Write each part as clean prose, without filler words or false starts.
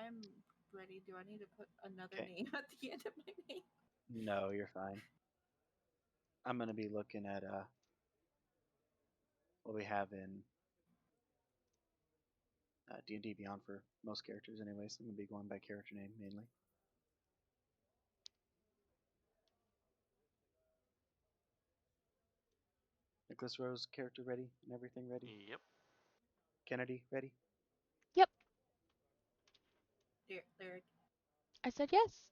I'm ready. Do I need to put another Okay. name at the end of my name? No, you're fine. I'm gonna be looking at what we have in D&D Beyond for most characters, anyways. I'm gonna be going by character name mainly. Nicholas Rose character ready and everything ready. Yep. Kennedy ready. Yep, Lyric. I said yes.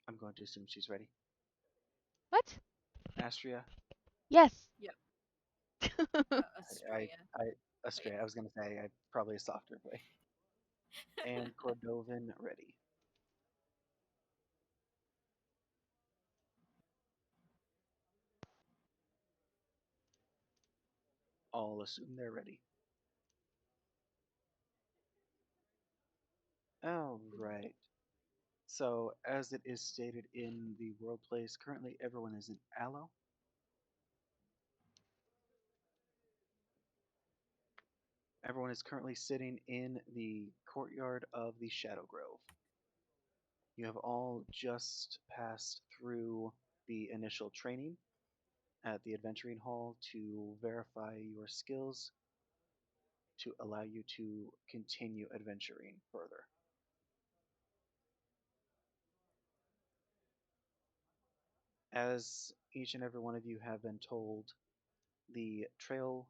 I'm going to assume she's ready. What? Astria. Yes. Yep. I, Australia. I Astria. I was gonna say probably a softer way. And Cordovan ready. I'll assume they're ready. All right. So, as it is stated in the world place, currently everyone is in Aloe. Everyone is currently sitting in the courtyard of the Shadow Grove. You have all just passed through the initial training at the Adventuring Hall to verify your skills to allow you to continue adventuring further. As each and every one of you have been told, the trail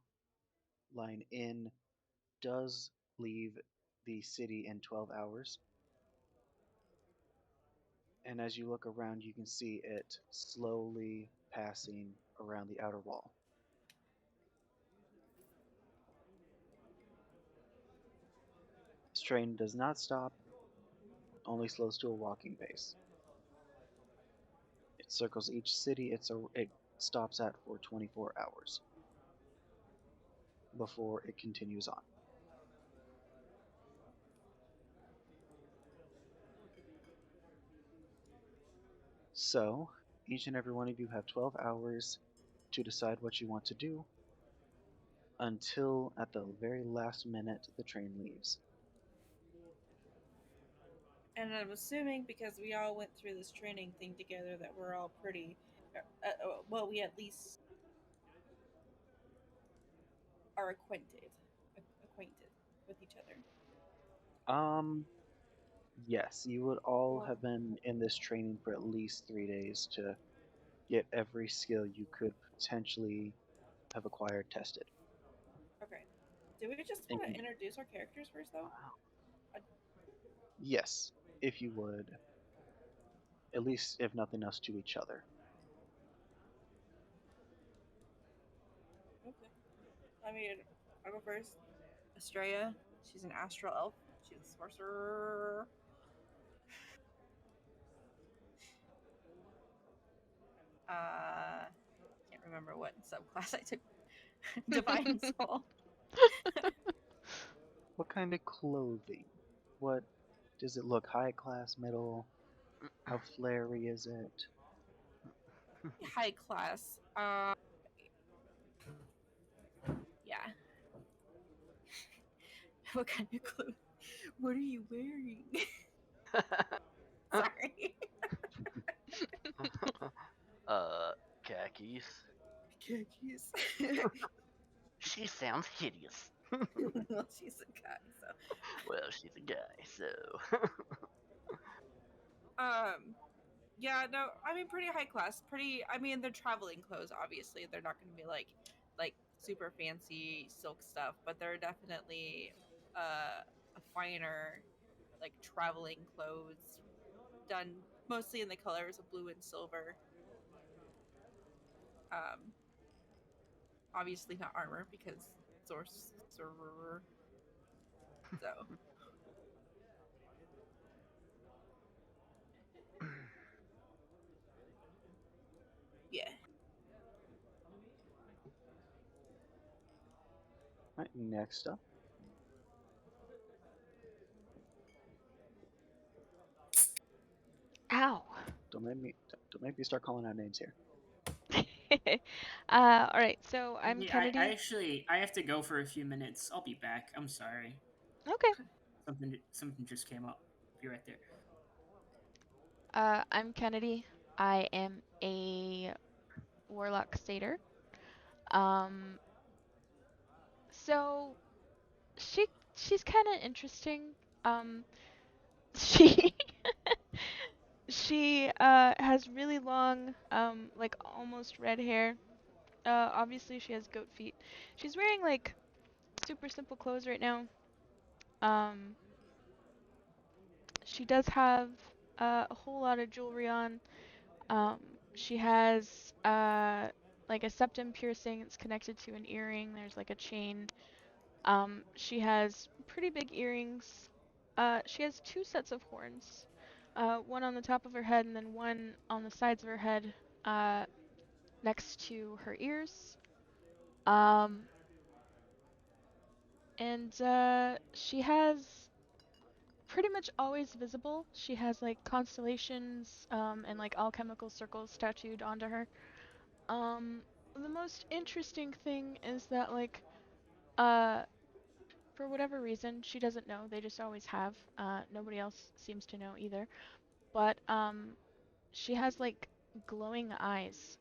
line inn does leave the city in 12 hours. And as you look around, you can see it slowly passing around the outer wall. This train does not stop, only slows to a walking pace. It circles each city it stops at for 24 hours before it continues on. So, each and every one of you have 12 hours to decide what you want to do until at the very last minute the train leaves. And I'm assuming because we all went through this training thing together that we're all pretty. Well, we at least are acquainted with each other. Um, yes, you would all Well, have been in this training for at least 3 days to get every skill you could potentially have acquired tested. okay. Do we just want to And introduce our characters first, though? yes, if you would, at least if nothing else, to each other. Okay. I mean, I'll go first. Estrella. She's an astral elf. She's a sorcerer. Can't remember what subclass I took. Divine Soul. What kind of clothing? What does it look? High class, middle? How flary is it? High class. Yeah. What kind of clothes? What are you wearing? Sorry. Khakis. Khakis. She sounds hideous. Well, she's a guy, so. Well, she's a guy, so. Um, yeah, no, I mean pretty high class. Pretty. I mean they're traveling clothes. Obviously, they're not going to be like super fancy silk stuff, but they're definitely a finer like traveling clothes done mostly in the colors of blue and silver. Um, obviously not armor because sorcerer. So yeah. Right, next up. Ow. Don't make me start calling out names here. All right. So I'm Yeah, I Kennedy. actually I have to go for a few minutes. I'll be back. I'm sorry. Okay. Something just came up. Be right there. I'm Kennedy. I am a warlock satyr. Um, so she she's kind of interesting. Um, she she has really long, like almost red hair. Obviously she has goat feet. She's wearing like super simple clothes right now. Um, she does have a whole lot of jewelry on. Um, she has like a septum piercing. It's connected to an earring. There's like a chain. She has pretty big earrings. She has two sets of horns. One on the top of her head and then one on the sides of her head, uh, next to her ears. Um, and she has pretty much always visible. She has like constellations and like alchemical circles tattooed onto her. Um, the most interesting thing is that like uh for whatever reason she doesn't know. They just always have. Nobody else seems to know either. But she has like glowing eyes.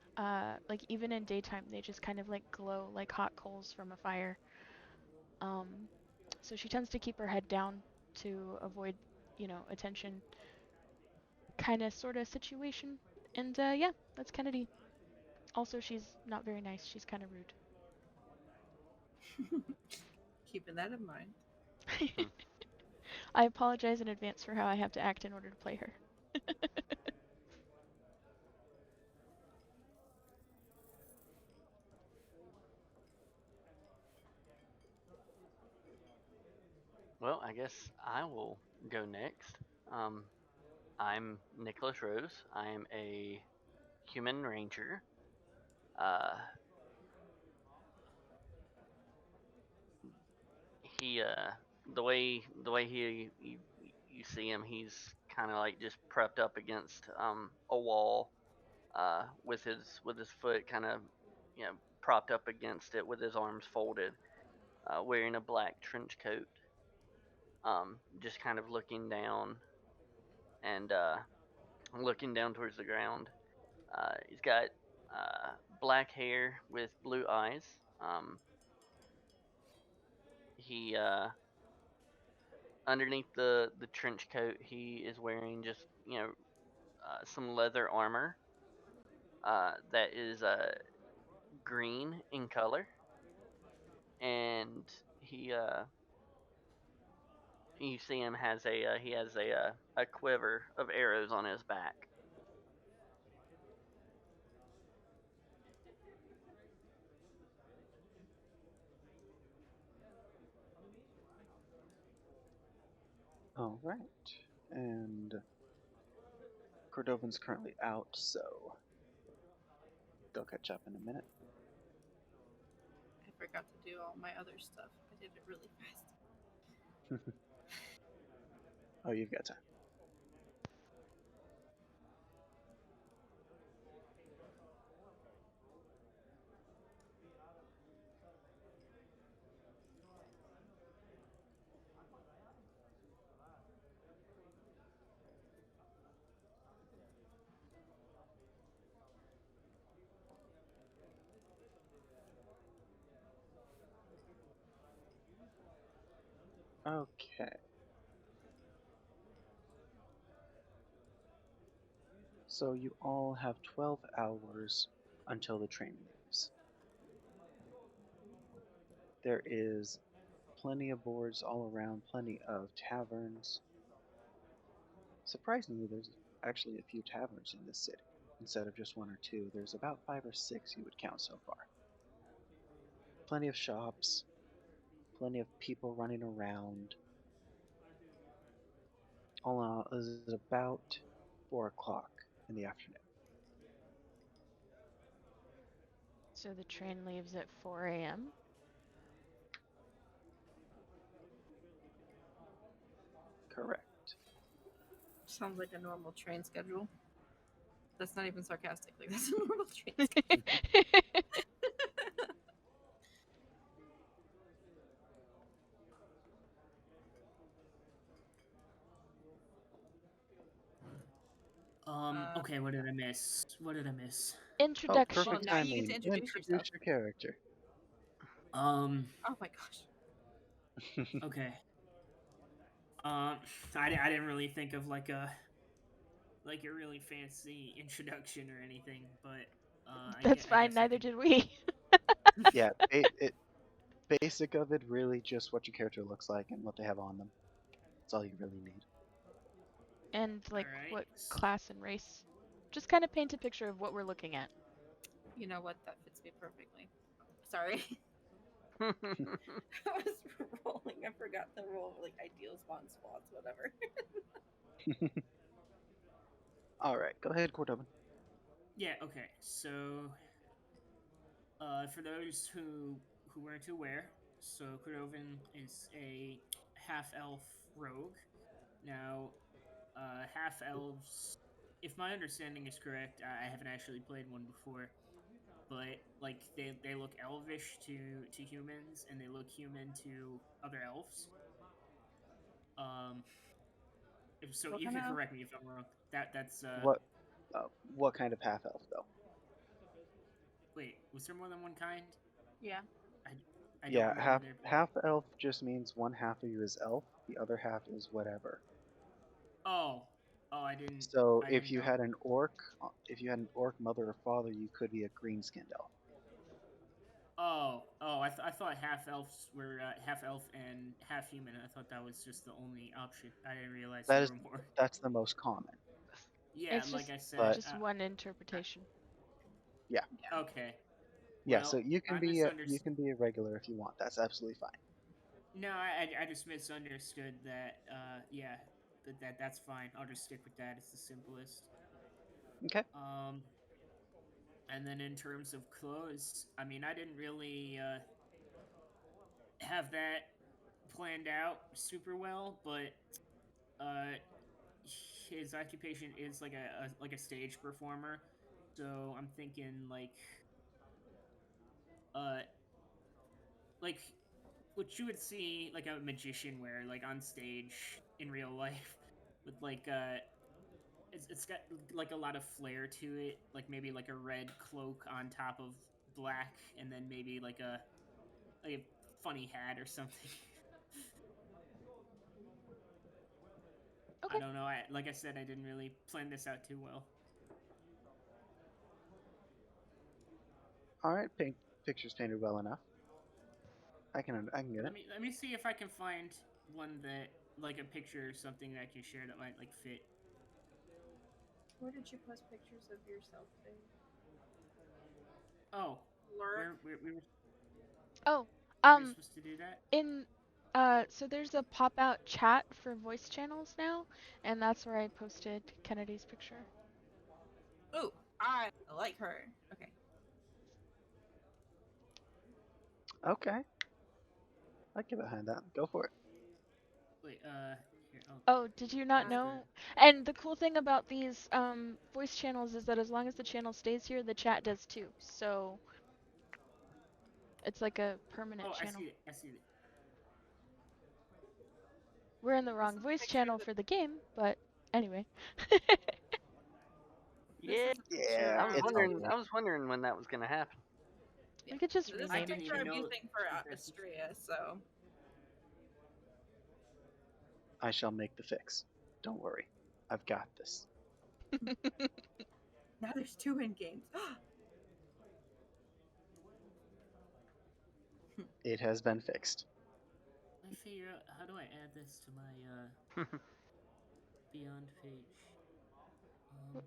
Like even in daytime they just kind of like glow like hot coals from a fire. Um, so she tends to keep her head down to avoid, attention kind of sort of situation. And yeah, that's Kennedy. Also, she's not very nice. She's kind of rude. Keeping that in mind. I apologize in advance for how I have to act in order to play her. Well, I guess I will go next. Um, I'm Nicholas Rose. I am a human ranger. Uh, he the way you see him, he's kind of like just prepped up against a wall, with his foot kind of, propped up against it with his arms folded, wearing a black trench coat, just kind of and looking down towards the ground. He's got black hair with blue eyes. He Underneath the trench coat, he is wearing just, some leather armor that is green in color, and he you see him has a quiver of arrows on his back. All right. And Cordovan's currently out, so they'll catch up in a minute. I forgot to do all my other stuff. I did it really fast. Oh, you've got time. Okay. So you all have 12 hours until the train leaves. There is plenty of boards all around, plenty of taverns. Surprisingly, there's actually a few taverns in this city. Instead of just one or two, there's about 5 or 6 you would count so far. Plenty of shops, plenty of people running around. All in all, it is about 4 o'clock in the afternoon. So the train leaves at 4 a.m. Correct. Sounds like a normal train schedule. That's not even sarcastic. Like that's a normal trait. Okay, what did I miss? What did I miss? Oh, Introduction. perfect Well, now you get to timing. introduce yourself. Introduce your character. Oh my gosh. Okay. I didn't really think of like a really fancy introduction or anything, but That's I fine. guess I Neither can. did we. Yeah, basic of it, really just what your character looks like and what they have on them. That's all you really need. And like All right. what class and race. Just kind of paint a picture of what we're looking at. You know what? That fits me perfectly. Sorry. I was rolling. I forgot the roll like ideal spawn spots, whatever. All right, go ahead, Cordova. Yeah. Okay. So, for those who weren't aware, so Cordovan is a half elf rogue. Now, half elves, if my understanding is correct, I haven't actually played one before, but like they look elvish to humans and they look human to other elves. Um, so What you kind can of? correct me if I'm wrong. That's What what kind of half elf though? wait, was there more than one kind? Yeah. I, I don't Yeah, remember there. half elf just means one half of you is elf, the other half is whatever. Oh, So I if didn't you know. had an orc mother or father, you could be a green skinned elf. I thought half elves were half elf and half human. I thought that was just the only option. I didn't realize That there is were more. that's the most common. Yeah, It's like just I said. But just one interpretation. yeah, Yeah. Okay. yeah. So Well, I you misunderstood. can be a regular if you want. That's absolutely fine. No, I just misunderstood that. Yeah, that's fine. I'll just stick with that. It's the simplest. Okay. Um, and then in terms of clothes, I mean, I didn't really have that planned out super well, but uh, his occupation is like a stage performer, so I'm thinking uh like what you would see like a magician wear like on stage in real life with like it's got like a lot of flair to it, like maybe like a red cloak on top of black, and then maybe like a funny hat or something. I Okay. don't know. Like I said, I didn't really plan this out too well. All right. Pictures painted well enough. I can get it. Let me see if I can find one that like a picture or something that I can share that might like fit. Where did you post pictures of yourself, Dave? Oh, Lurk. Oh, were we um, supposed to do that? in so there's a pop-out chat for voice channels now, and that's where I posted Kennedy's picture. Ooh, I like her. Okay. Okay. I get behind that. Go for it. Wait, here. Oh, did you not Where's the? know? And the cool thing about these voice channels is that as long as the channel stays here, the chat does too. So it's like a permanent Oh, I channel. see it. I see it. We're in the This wrong is a voice picture channel that. for the game, but anyway. This Yeah, is a Yeah, picture. it's all good. I was wondering when that was gonna happen. Yeah. We could just This is I a rename didn't it picture even I'm too. know using for that that's. Astria. So I shall make the fix. Don't worry. I've got this. now there's two in games. It has been fixed. I figure out how do I add this to my Beyond page.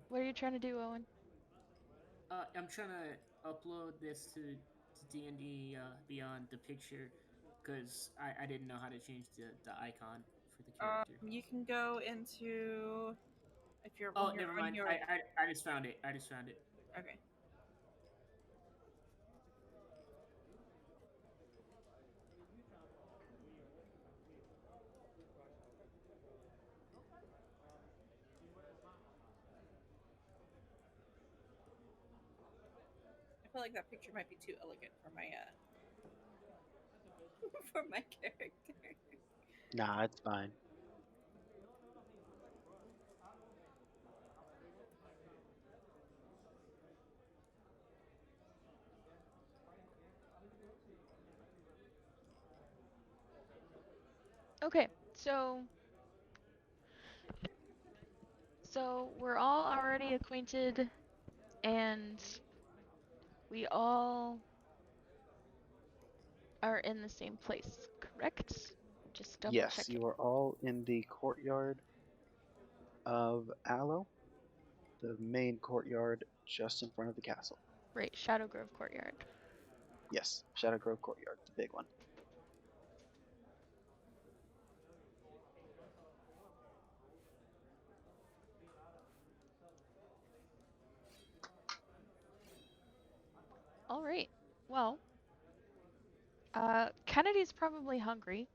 What are you trying to do, Owen? I'm trying to upload this to D&D Beyond the picture because I didn't know how to change the icon for the character. You can go into if you're when Oh, you're never on mind. your I just found it. I just found it. okay. feel like that picture might be too elegant for my for my character. Nah, it's fine. Okay, so we're all already acquainted, and we all are in the same place, correct? Just double Yes, checking. you are all in the courtyard of Aloe, the main courtyard just in front of the castle. Right, Shadow Grove Courtyard. Yes, Shadow Grove Courtyard, the big one. All right. Well, Kennedy's probably hungry.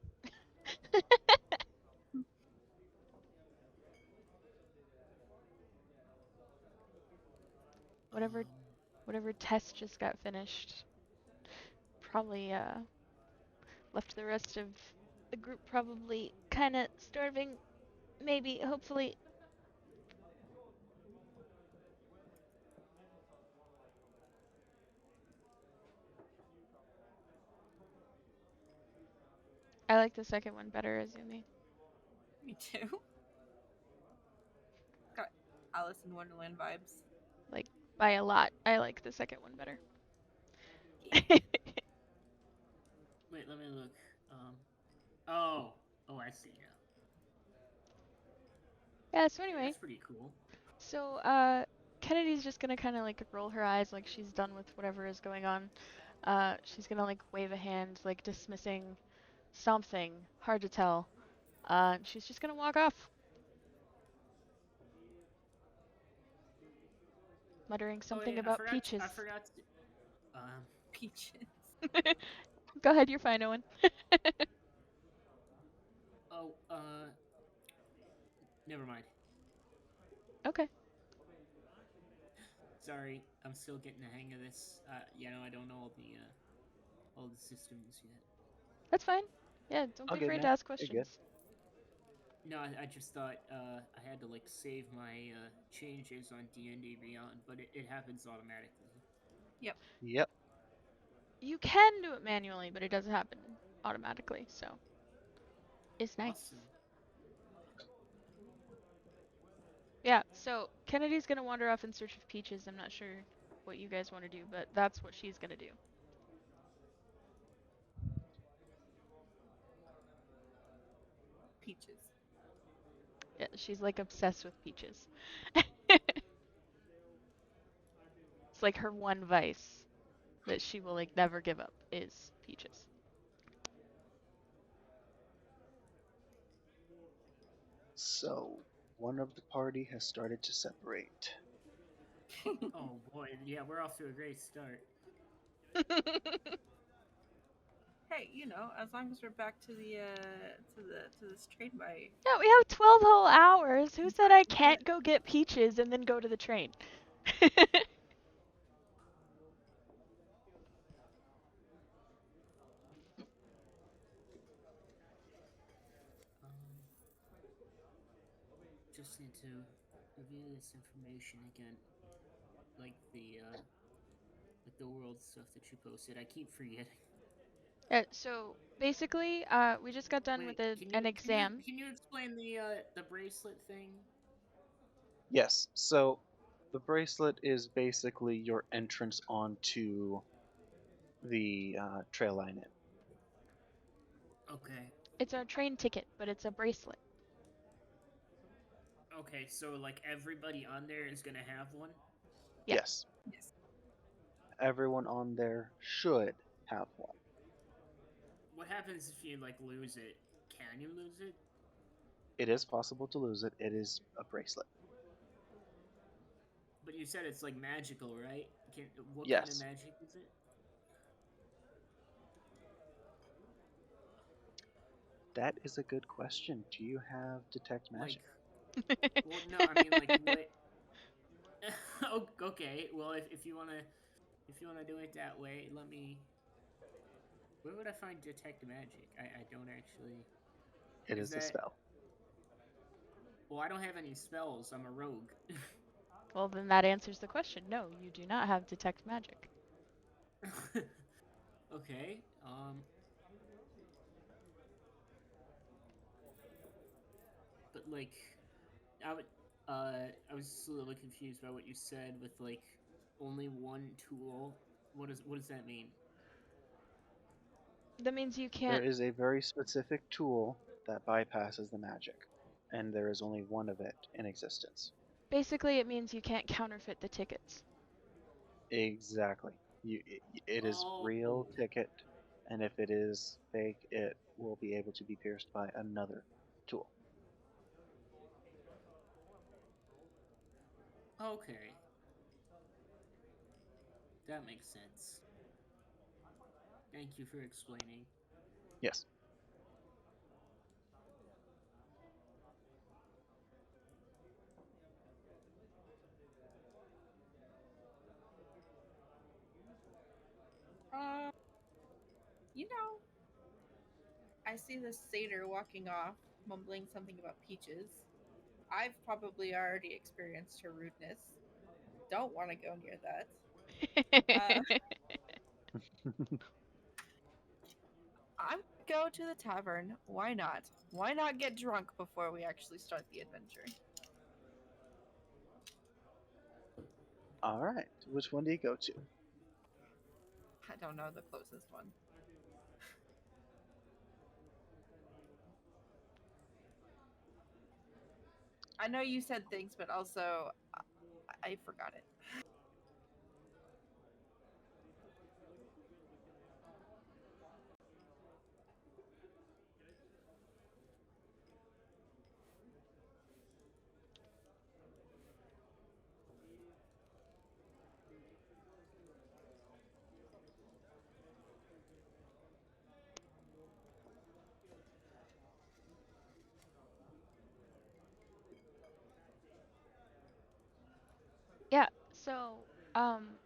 whatever Um, whatever test just got finished probably left the rest of the group probably kind of starving. Maybe, hopefully. I like the second one better, Azumi. Me too. Got Alice in Wonderland vibes. Like, by a lot. I like the second one better. Yeah. wait, let me look. Oh, I see now. Yeah, so anyway, That's pretty cool. so Kennedy's just gonna kind of like roll her eyes like she's done with whatever is going on. She's gonna like wave a hand, like dismissing something, hard to tell. She's just gonna walk off, muttering Oh something yeah, about peaches. I forgot. Peaches. Go ahead, you're fine, Owen. Oh, never mind. Okay, Sorry, I'm still getting the hang of this. I don't know all the systems yet. that's fine. Yeah, don't All be good, afraid to man. ask You're good. questions. No, I just thought I had to like save my changes on DND Beyond, but it happens automatically. Yep. You can do it manually, but it doesn't happen automatically, so it's nice. Awesome. Yeah, so Kennedy's gonna wander off in search of peaches. I'm not sure what you guys want to do, but that's what she's gonna do. Peaches. Yeah, she's like obsessed with peaches. It's like her one vice that she will like never give up is peaches. So, one of the party has started to separate. Oh boy, yeah, we're off to a great start. Hey, as long as we're back to the to this train by Yeah, we have 12 whole hours. Who said I can't go get peaches and then go to the train? Um, just need to review this information again, like the world stuff that you posted. I keep forgetting. So basically, we just got done Wait, with an exam. can you explain the bracelet thing? Yes, so the bracelet is basically your entrance onto the trail line inn. Okay. It's our train ticket, but it's a bracelet. Okay, so like everybody on there is gonna have one. Yeah. Yes. yes. Everyone on there should have one. What happens if you like lose it? Can you lose it? It is possible to lose it. It is a bracelet. But you said it's like magical, right? What kind of Yes. magic is it? That is a good question. Do you have detect magic? Well, no, I mean like what? Okay, well if you wanna if you want to do it that way, let me. Where would I find detect magic? I don't actually. It Is is a that? spell. Well, I don't have any spells. I'm a rogue. Well, then that answers the question. No, you do not have detect magic. Okay. But like, I would. I was just a little confused by what you said with like only one tool. What does that mean? That means you There can't. is a very specific tool that bypasses the magic, and there is only one of it in existence. Basically, it means you can't counterfeit the tickets. Exactly. It is Oh. real ticket, and if it is fake, it will be able to be pierced by another tool. Okay. That makes sense. Thank you for explaining. Yes. Um, you know, I see this satyr walking off, mumbling something about peaches. I've probably already experienced her rudeness. Don't want to go near that. Uh, I'm gonna go to the tavern. Why not? Why not get drunk before we actually start the adventure? All right. Which one do you go to? I don't know the closest one. I know you said things, but also I forgot it. Yeah, so, um,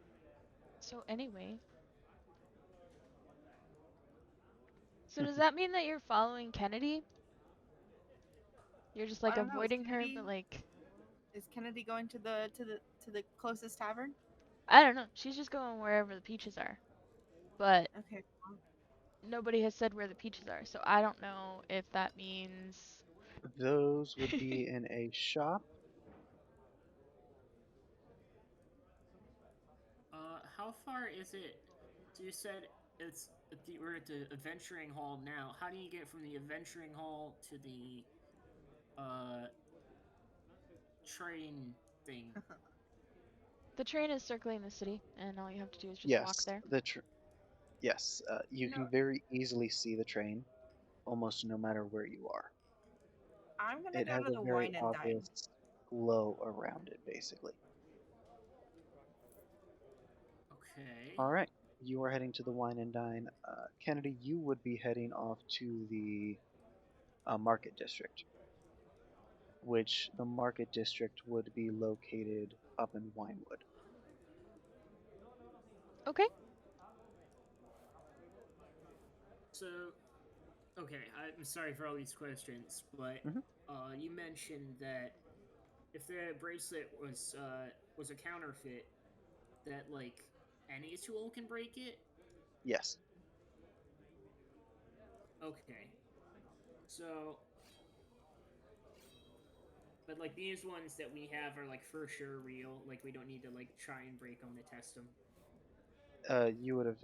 so anyway. So does that mean that you're following Kennedy? You're just I like don't know. avoiding her, but like, Is Kennedy going to the closest tavern? I don't know. She's just going wherever the peaches are. But Okay. nobody has said where the peaches are, so I don't know if that means. Those would be in a shop. How far is it? So you said we're at the adventuring hall now. How do you get from the adventuring hall to the uh train thing? The train is circling the city, and all you have to do is just walk Yes, there. yes. You You know, can very easily see the train, almost no matter where you are. I'm gonna It go has to a the very wine and dine. obvious glow around it, basically. Okay. All right, you are heading to the wine and dine. Kennedy, you would be heading off to the market district, which the market district would be located up in Winewood. Okay. So, okay, I'm sorry for all these questions, but Hmm. you mentioned that if the bracelet was a counterfeit, that like any tool can break it. Yes. Okay. So, but like these ones that we have are like for sure real. Like we don't need to like try and break them to test them. You would have.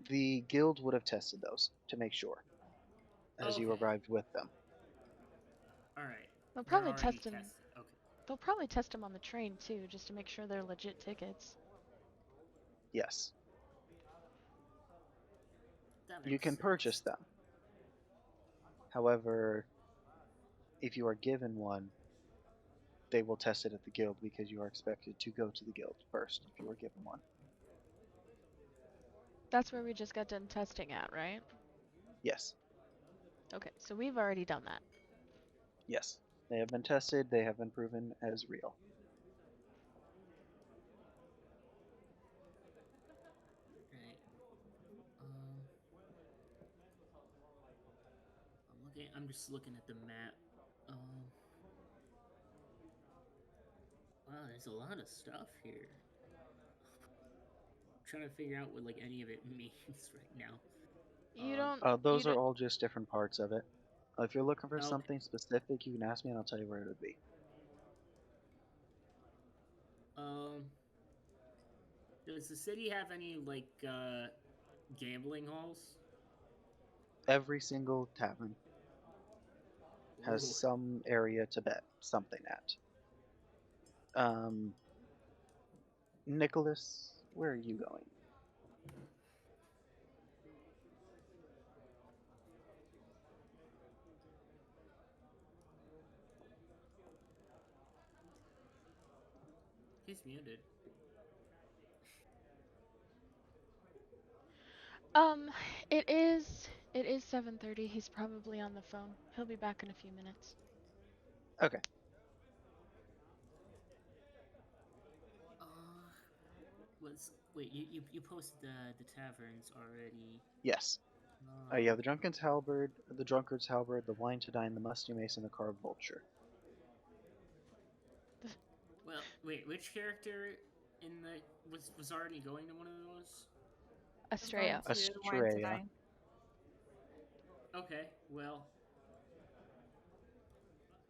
The guild would have tested those to make sure as you Okay. arrived with them. All right. They'll They're probably already test them. tested. Okay. They'll probably test them on the train too, just to make sure they're legit tickets. Yes. That You makes can purchase sense. them. However, if you are given one, they will test it at the guild because you are expected to go to the guild first if you are given one. That's where we just got done testing at, right? Yes. Okay, so we've already done that. Yes. They have been tested, they have been proven as real. Okay, I'm just looking at the map. Um, wow, there's a lot of stuff here. I'm trying to figure out what like any of it means right now. You don't. You Those are don't. all just different parts of it. If you're looking for Okay. something specific, you can ask me and I'll tell you where it would be. Um, does the city have any like gambling halls? Every single tavern has Ooh. some area to bet something at. Nicholas, where are you going? He's muted. Um, it is. It is 7:30. He's probably on the phone. He'll be back in a few minutes. Okay. Uh, was wait you posted the taverns already? Yes. You have the drunkard's halberd, the wine to dine, the musty mace, and the carved vulture. Well, wait, which character in the was already going to one of those? I was going Estrella. to wine to Estrella. dine. Okay, well,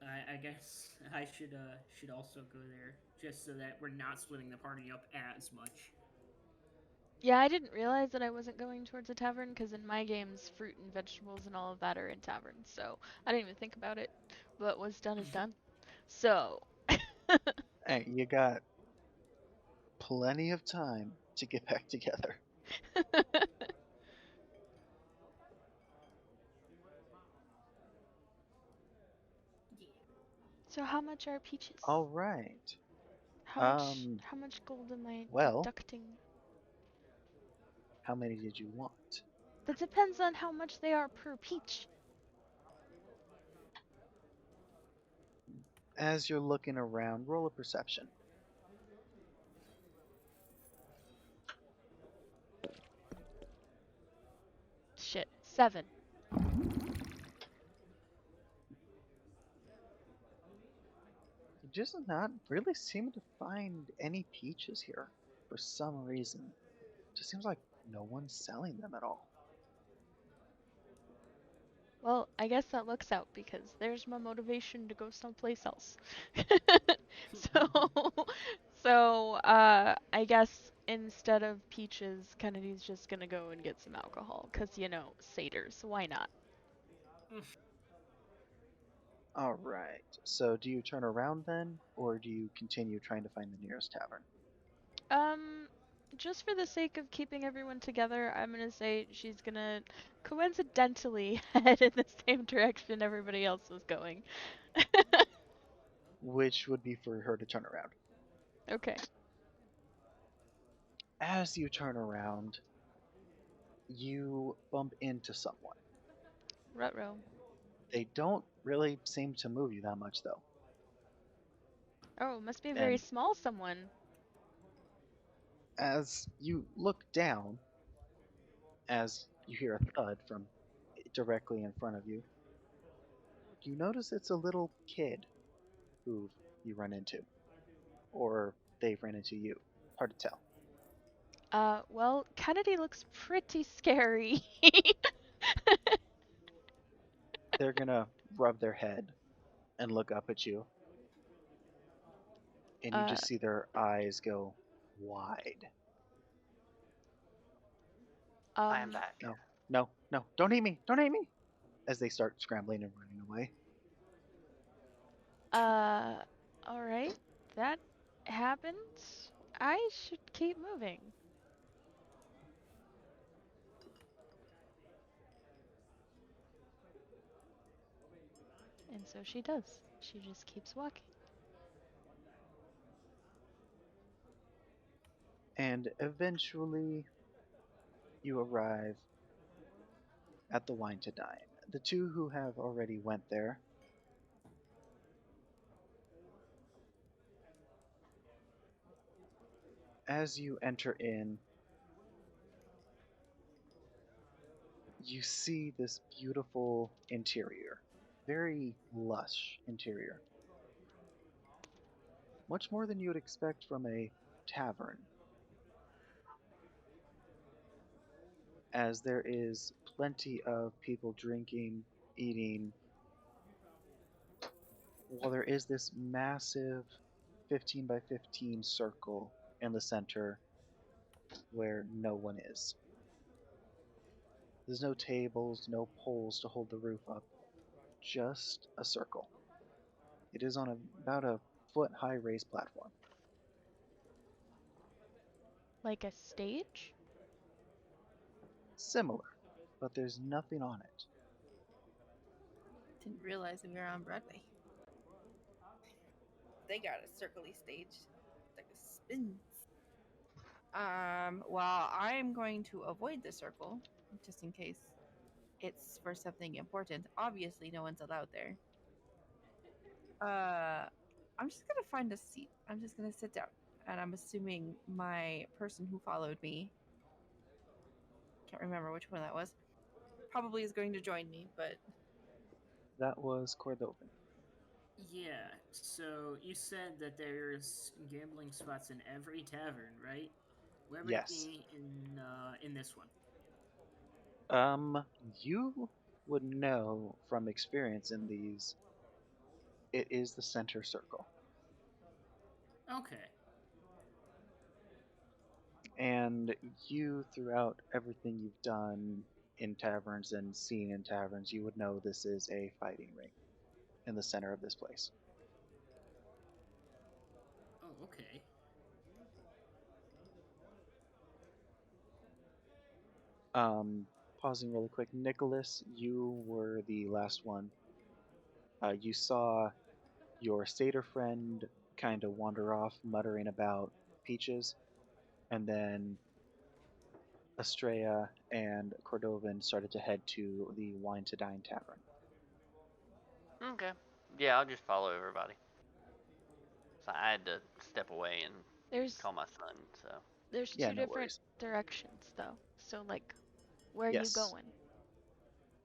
I guess I should also go there just so that we're not splitting the party up as much. Yeah, I didn't realize that I wasn't going towards a tavern because in my games, fruit and vegetables and all of that are in taverns. So I didn't even think about it. But what's done is done. So. Hey, you got plenty of time to get back together. Yeah. So how much are peaches? All right. How much Um, how much gold am I well, deducting? how many did you want? That depends on how much they are per peach. As you're looking around, roll a perception. Shit. 7. You just not really seem to find any peaches here for some reason. Just seems like no one's selling them at all. Well, I guess that looks out because there's my motivation to go someplace else. so, I guess instead of peaches, Kennedy's just gonna go and get some alcohol, 'cause you know, satyrs, why not? All right. So do you turn around then, or do you continue trying to find the nearest tavern? Um, just for the sake of keeping everyone together, I'm gonna say she's gonna coincidentally head in the same direction everybody else was going. Which would be for her to turn around. Okay. As you turn around, you bump into someone. Ruh-roh. They don't really seem to move you that much, though. Oh, must be a very And small someone. as you look down, as you hear a thud from directly in front of you, you notice it's a little kid who you run into, or they've ran into you. Hard to tell. Well, Kennedy looks pretty scary. They're gonna rub their head and look up at you, and you uh, just see their eyes go wide. I am um, back. No, no, no, don't eat me! Don't eat me! As they start scrambling and running away. uh, alright. That happened. I should keep moving. And so she does. She just keeps walking. And eventually, you arrive at the wine to dine. The two who have already went there, as you enter in, you see this beautiful interior, very lush interior. Much more than you would expect from a tavern, as there is plenty of people drinking, eating, while there is this massive 15 by 15 circle in the center where no one is. There's no tables, no poles to hold the roof up, just a circle. It is on about a foot high raised platform. Like a stage? Similar, but there's nothing on it. Didn't realize we were on Broadway. They got a circly stage. It's like a spins. Well, I'm going to avoid the circle just in case it's for something important. Obviously, no one's allowed there. I'm just gonna find a seat. I'm just gonna sit down, and I'm assuming my person who followed me, can't remember which one that was, probably is going to join me. But That was Cordovan. Yeah, so you said that there's gambling spots in every tavern, right? Where would it Yes. be in this one? You would know from experience in these, it is the center circle. Okay. And you, throughout everything you've done in taverns and seen in taverns, you would know this is a fighting ring in the center of this place. Oh, okay. Pausing really quick, Nicholas, you were the last one. You saw your satyr friend kind of wander off, muttering about peaches, and then Estrella and Cordovan started to head to the Wine to Dine tavern. Okay. Yeah, I'll just follow everybody. So I had to step away and There's call my son. So there's Yeah, two no different worries. directions though. So like, where are you Yes. going?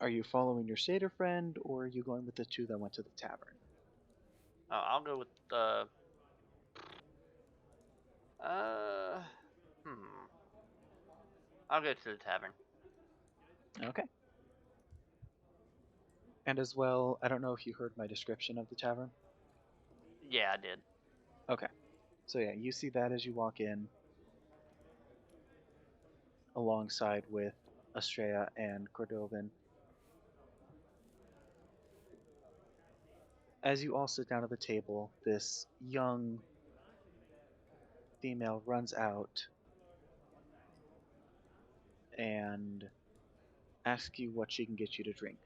Are you following your satyr friend, or are you going with the two that went to the tavern? I'll go with the. Uh, hmm. I'll go to the tavern. Okay. And as well, I don't know if you heard my description of the tavern. Yeah, I did. Okay. So yeah, you see that as you walk in, alongside with Estrella and Cordovan. As you all sit down at the table, this young female runs out and asks you what she can get you to drink.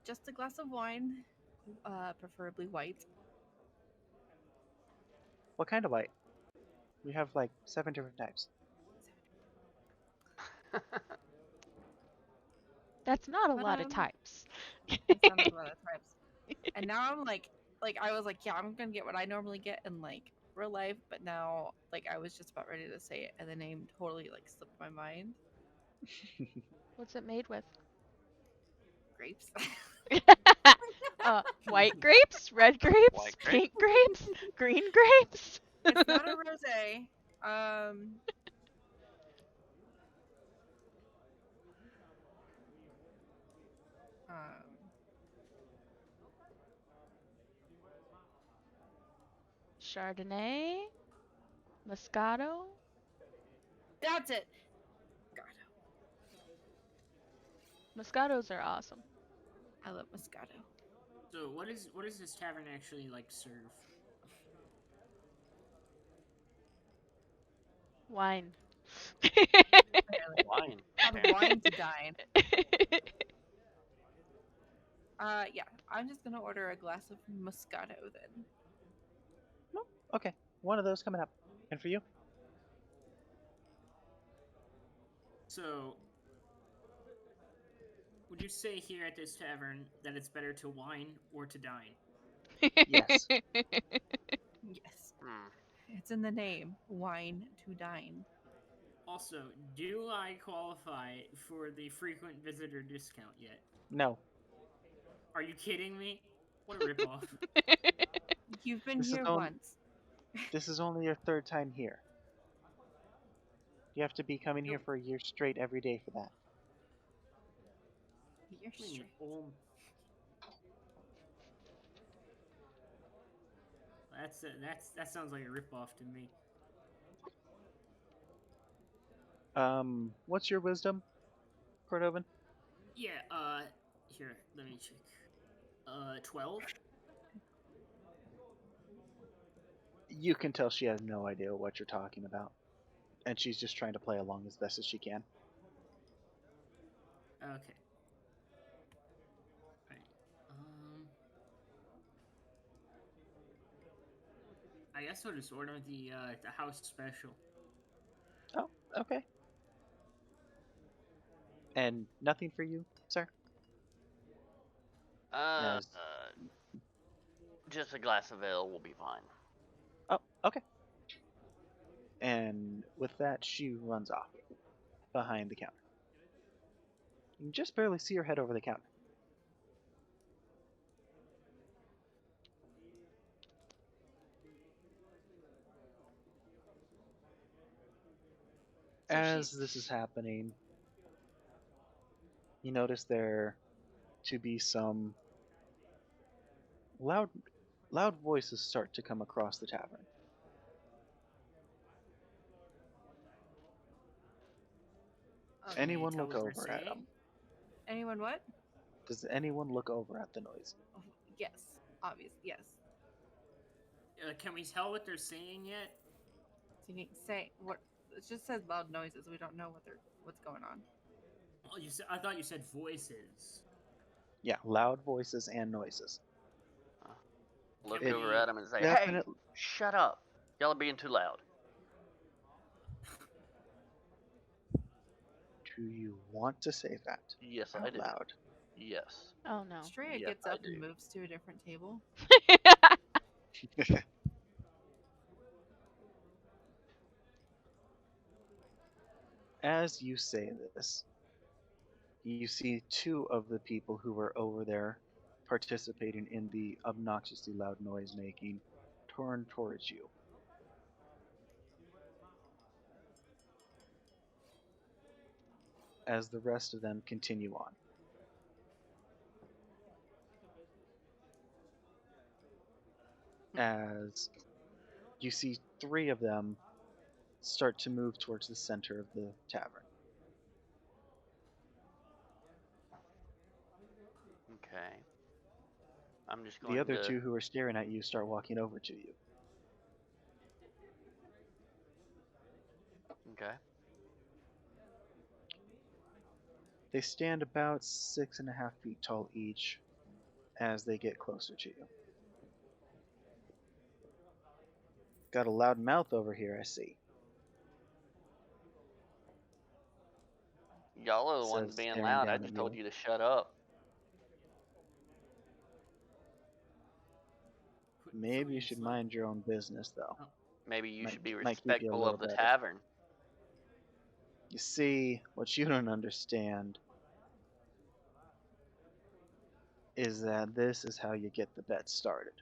just a glass of wine, preferably white. What kind of light? We have like 7 different types. That's not a lot of Um, types. it's not a lot of times. And now I'm like I was like, yeah, I'm gonna get what I normally get in like real life, but now like I was just about ready to say it, and the name totally like slipped my mind. What's it made with? Grapes. White grapes, red grapes, White grape. pink grapes, green grapes. It's not a rosé. Um, um, Chardonnay, Moscato. that's it. God, Moscatos are awesome. I love Moscato. So what does this tavern actually like serve? Wine. Apparently, Wine. called wine to dine. Yeah, I'm just gonna order a glass of Moscato then. No? Okay. One of those coming up. And for you? So would you say here at this tavern that it's better to wine or to dine? Yes. Yes. Hmm. It's in the name. Wine to dine. Also, do I qualify for the frequent visitor discount yet? No, Are you kidding me? What a ripoff. You've been this is here on. once. This is only your third time here. You have to be coming No, here for a year straight every day for that. You're I mean, you straight. old. That sounds like a ripoff to me. What's your wisdom, Cordovan? Yeah. Here, let me check. 12. You can tell she has no idea what you're talking about, and she's just trying to play along as best as she can. Okay. Right. I guess I'll just order the house special. Oh, okay. And nothing for you, sir? Uh, As just a glass of ale will be fine. oh, okay. And with that, she runs off behind the counter. You can just barely see her head over the counter. So As this is happening, you notice there to be some loud voices start to come across the tavern. Can you Anyone tell look what they're over at saying? them? Anyone what? Does anyone look over at the noise? Oh, yes. Obvious. Yes. Can we tell what they're saying yet? So you need to say what it just says loud noises. We don't know what's going on. Oh, I thought you said voices. Yeah, loud voices and noises. Look Can over we? at him and say, "Hey, Definitely. shut up! Y'all are being too loud." Do you want to say that Yes, I out do. loud? Yes. Oh no. Straya Yes, gets I up and do. moves to a different table. As you say this, you see two of the people who were over there participating in the obnoxiously loud noise making turn towards you. As the rest of them continue on. As you see three of them start to move towards the center of the tavern. Okay. I'm just The going other to. two who are staring at you start walking over to you. Okay. They stand about 6.5 feet tall each as they get closer to you. Got a loud mouth over here, I see. Y'all are the ones Says, being staring loud. I down at just told you. you to shut up. Maybe you Something should slow. mind your own business, though. Oh, Maybe you should be Might keep you a respectful little of the better. tavern. You see, what you don't understand is that this is how you get the bet started.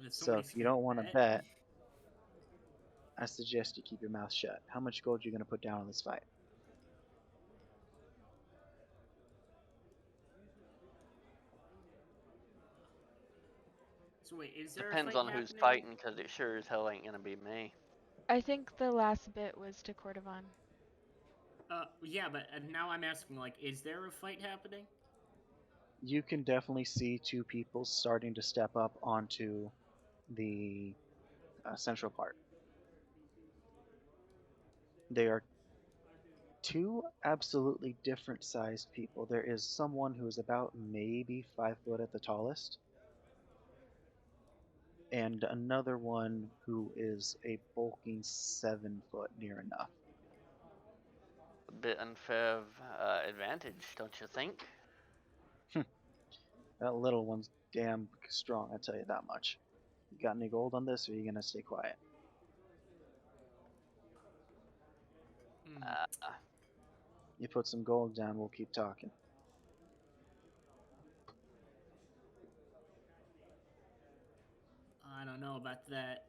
did So somebody if you skip don't want to that? bet, I suggest you keep your mouth shut. How much gold are you going to put down on this fight? So wait, is there a Depends fight on who's happening? fighting, because it sure as hell ain't gonna be me. I think the last bit was to Cordovan. Yeah, but now I'm asking, like, is there a fight happening? You can definitely see two people starting to step up onto the central part. They are two absolutely different sized people. There is someone who is about maybe 5 foot at the tallest, and another one who is a bulking 7 foot near enough. A bit unfair advantage, don't you think? That little one's damn strong, I tell you that much. You got any gold on this, or are you gonna stay quiet? Hmm. Uh, You put some gold down, we'll keep talking. I don't know about that.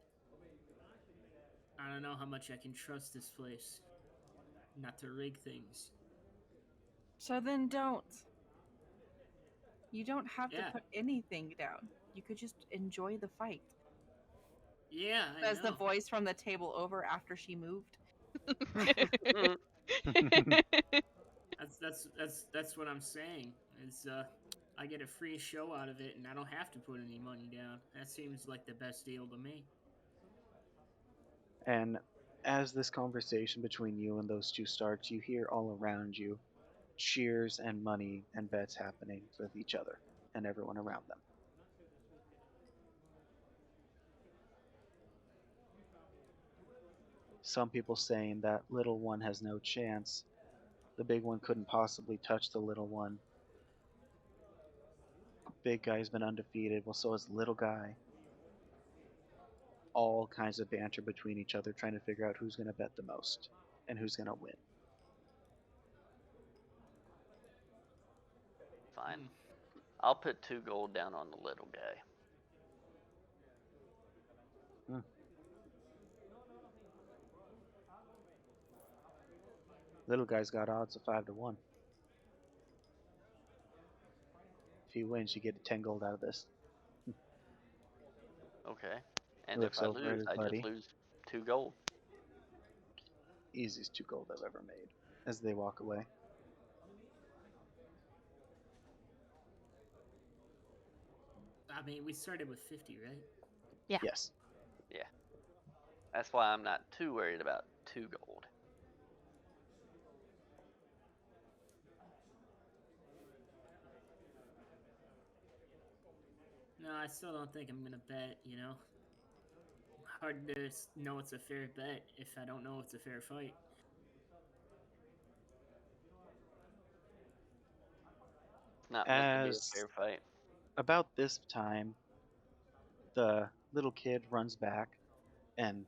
I don't know how much I can trust this place. Not to rig things. So then don't. You don't have to Yeah. put anything down. You could just enjoy the fight. Yeah, I Says the know. voice from the table over after she moved. That's what I'm saying. Is I get a free show out of it, and I don't have to put any money down. That seems like the best deal to me. And as this conversation between you and those two starts, you hear all around you cheers and money and bets happening with each other and everyone around them. Some people saying that little one has no chance. The big one couldn't possibly touch the little one. Big guy's been undefeated, well, so has little guy. All kinds of banter between each other, trying to figure out who's going to bet the most and who's going to win. fine. Hmm. I'll put 2 gold down on the little guy. Hmm. Little guy's got odds of 5 to 1. If he wins, you get 10 gold out of this. Okay. He And if looks I over at lose, his I just buddy. lose 2 gold. Easiest 2 gold I've ever made. As they walk away. I mean, we started with 50, right? Yeah. Yes. Yeah. That's why I'm not too worried about 2 gold. No, I still don't think I'm gonna bet. You know, hard to know it's a fair bet if I don't know it's a fair fight. It's not meant to be a As fair fight. about this time, the little kid runs back and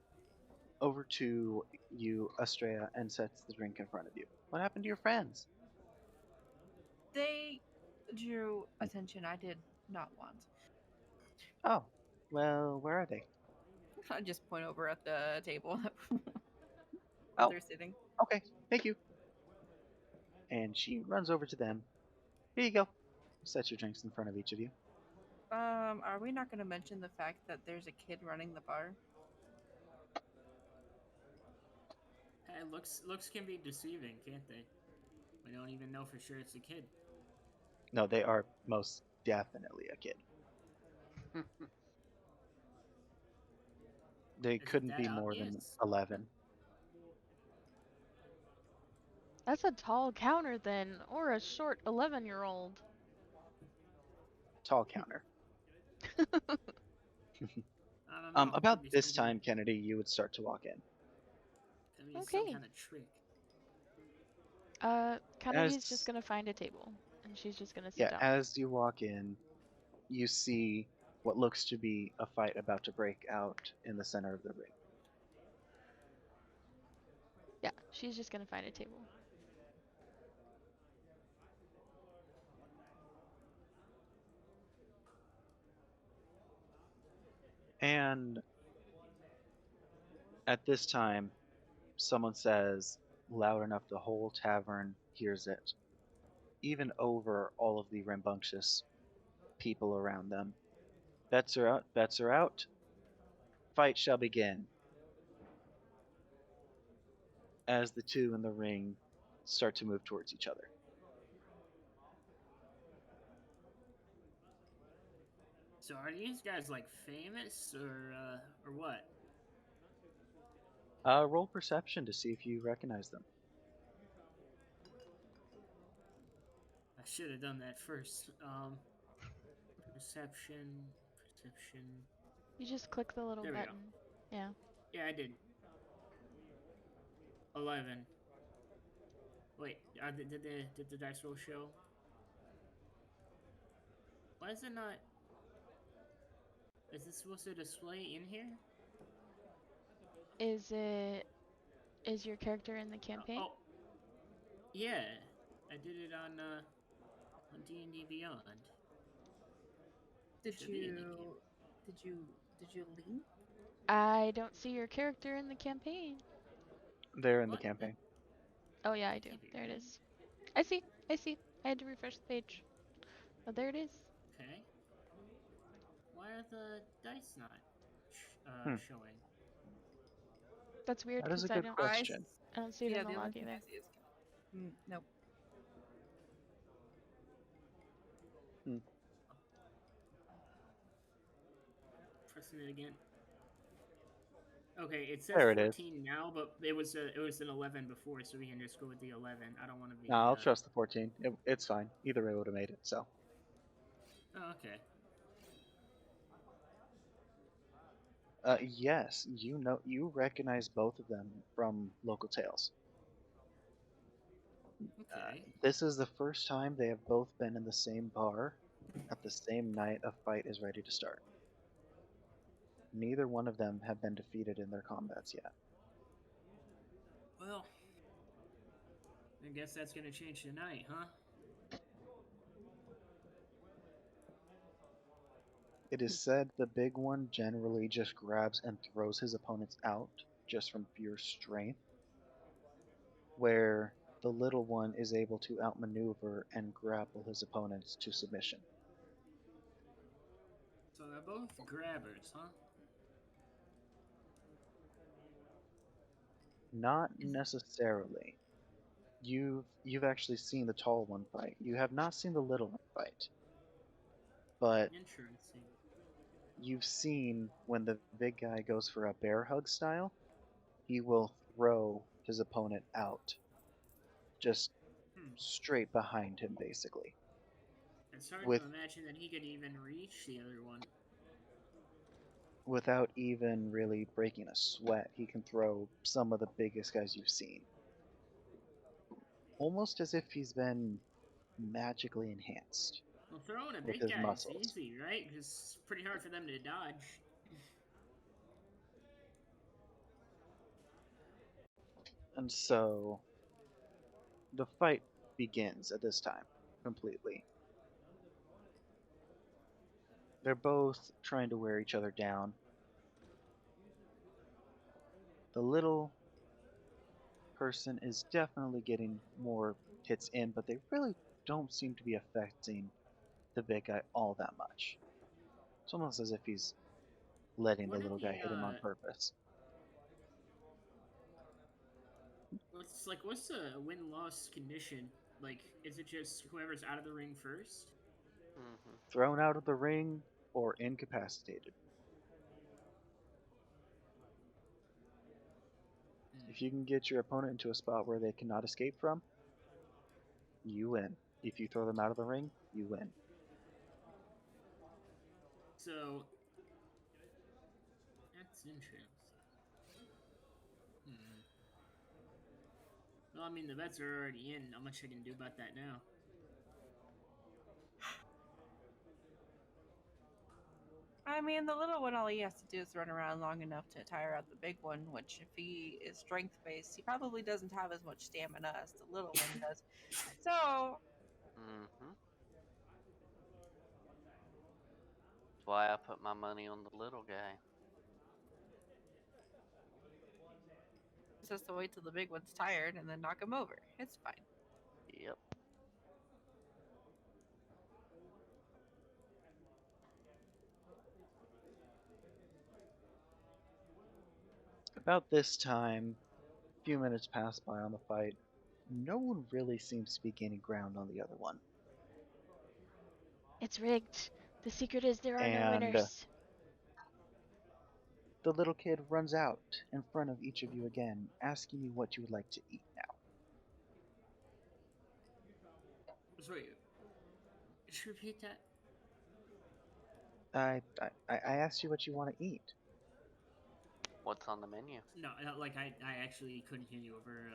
over to you, Estrella, and sets the drink in front of you. What happened to your friends? They drew attention I did not want. Oh, well, where are they? I just point over at the table where Oh, they're sitting. okay, thank you. And she runs over to them. Here you go. Set your drinks in front of each of you. Are we not going to mention the fact that there's a kid running the bar? Hey, looks can be deceiving, can't they? We don't even know for sure it's a kid. No, they are most definitely a kid. They Is it couldn't that be more than obvious? 11. That's a tall counter then, or a short 11-year-old. Tall counter. I don't know. About this time, Kennedy, you would start to walk in. Could be some Okay. kind of trick. Kennedy's just As gonna find a table, and she's just gonna sit yeah, down. as you walk in, you see what looks to be a fight about to break out in the center of the ring. Yeah, she's just gonna find a table. And at this time, someone says loud enough the whole tavern hears it, even over all of the rambunctious people around them. Bets are out, bets are out. Fight shall begin. As the two in the ring start to move towards each other. So are these guys like famous or what? Roll perception to see if you recognize them. I should have done that first. Perception. You just click the little There we go. button. Yeah. Yeah, I did. 11. Wait, did the dice roll show? Why is it not? Is this supposed to display in here? Is your character in the campaign? Oh, yeah. I did it on D&D Beyond. Did Should be in here. you did you did you leave? I don't see your character in the campaign. They're in the What? campaign. Oh yeah, I That do. can't be There it right. is. I see. I see. I had to refresh the page. Oh, there it is. Okay. Why are the dice not Hmm. showing? That's weird That is a because good question. I don't see it Yeah, in the the only log thing either. I see is nope. Hmm. Pressing it again. Okay, it says There it is. 14 now, but it was an 11 before, so we can just go with the 11. I don't want to be. No, I'll trust the 14. It's fine. Either way would have made it. So, Oh, okay. yes, you recognize both of them from local tales. Okay. This is the first time they have both been in the same bar at the same night a fight is ready to start. Neither one of them have been defeated in their combats yet. Well, I guess that's gonna change tonight, huh? It is said the big one generally just grabs and throws his opponents out just from pure strength, where the little one is able to outmaneuver and grapple his opponents to submission. So they're both grabbers, huh? Not necessarily. You've actually seen the tall one fight. You have not seen the little one fight, but Interesting. you've seen when the big guy goes for a bear hug style, he will throw his opponent out, just Hmm. straight behind him, basically. It's hard With to imagine that he could even reach the other one. without even really breaking a sweat, he can throw some of the biggest guys you've seen. Almost as if he's been magically enhanced Well, throwing a with big his guy is muscles. easy, right? Because it's pretty hard for them to dodge. And so the fight begins at this time completely. They're both trying to wear each other down. The little person is definitely getting more hits in, but they really don't seem to be affecting the big guy all that much. It's almost as if he's letting the What are little guy the hit him on purpose. what's the win loss condition? Like, is it just whoever's out of the ring first? Mm-hmm. Thrown out of the ring or incapacitated. If you can get your opponent into a spot where they cannot escape from, you win. If you throw them out of the ring, you win. So that's interesting. Hmm. Well, I mean, the bets are already in. Not much I can do about that now. I mean, the little one, all he has to do is run around long enough to tire out the big one, which, if he is strength based, he probably doesn't have as much stamina as the little one does. So, Mm-hmm. That's why I put my money on the little guy. it's just to wait till the big one's tired and then knock him over. It's fine. Yep. About this time, a few minutes pass by on the fight. No one really seems to be gaining ground on the other one. It's rigged. The secret is there are no And winners. the little kid runs out in front of each of you again, asking you what you would like to eat now. Sorry, just repeat that. I asked you what you want to eat. What's on the menu? No, like I actually couldn't hear you over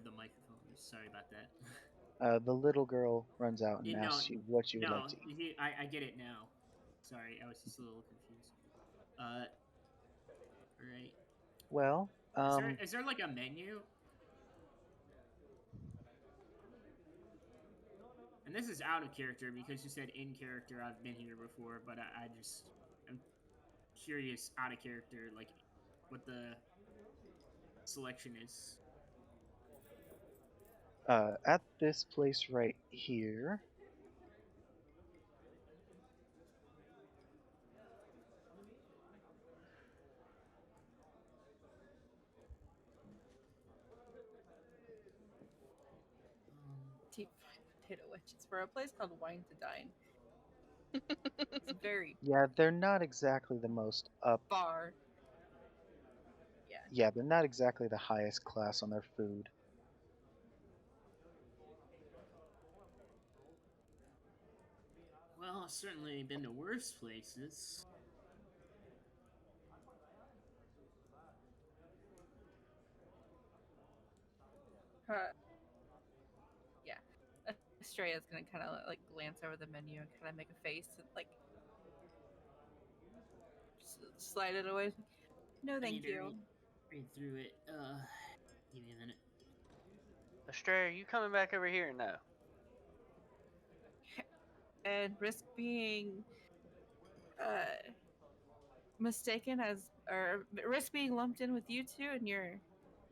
the microphone. Sorry about that. The little girl runs out and No, asks you what you would like no, to eat. I get it now. Sorry, I was just a little confused. Right. Well, Is there like a menu? And this is out of character because you said in character. I've been here before, but I'm curious out of character, like what the selection is. at this place right here, Deep fried potato wedges for a place called Wine to Dine. It's very yeah, they're not exactly the most up. bar. Yeah. Yeah, they're not exactly the highest class on their food. Well, I've certainly been to worse places. Yeah. Estrella's gonna kind of like glance over the menu and kind of make a face and like slide it away. No, I need thank to you. read through it. Give me a minute. Astray, are you coming back over here? No. And risk being uh mistaken as or risk being lumped in with you two and your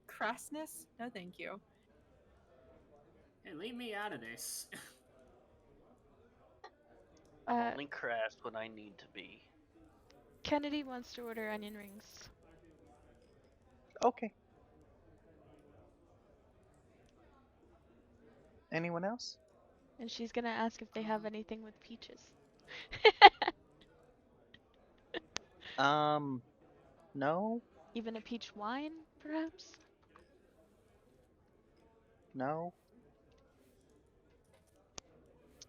crassness. No, thank you. Hey, leave me out of this. I'm Uh, only crass when I need to be. Kennedy wants to order onion rings, Okay. Anyone else? and she's gonna ask if they have Um, anything with peaches. Um, no, Even a peach wine, perhaps? no.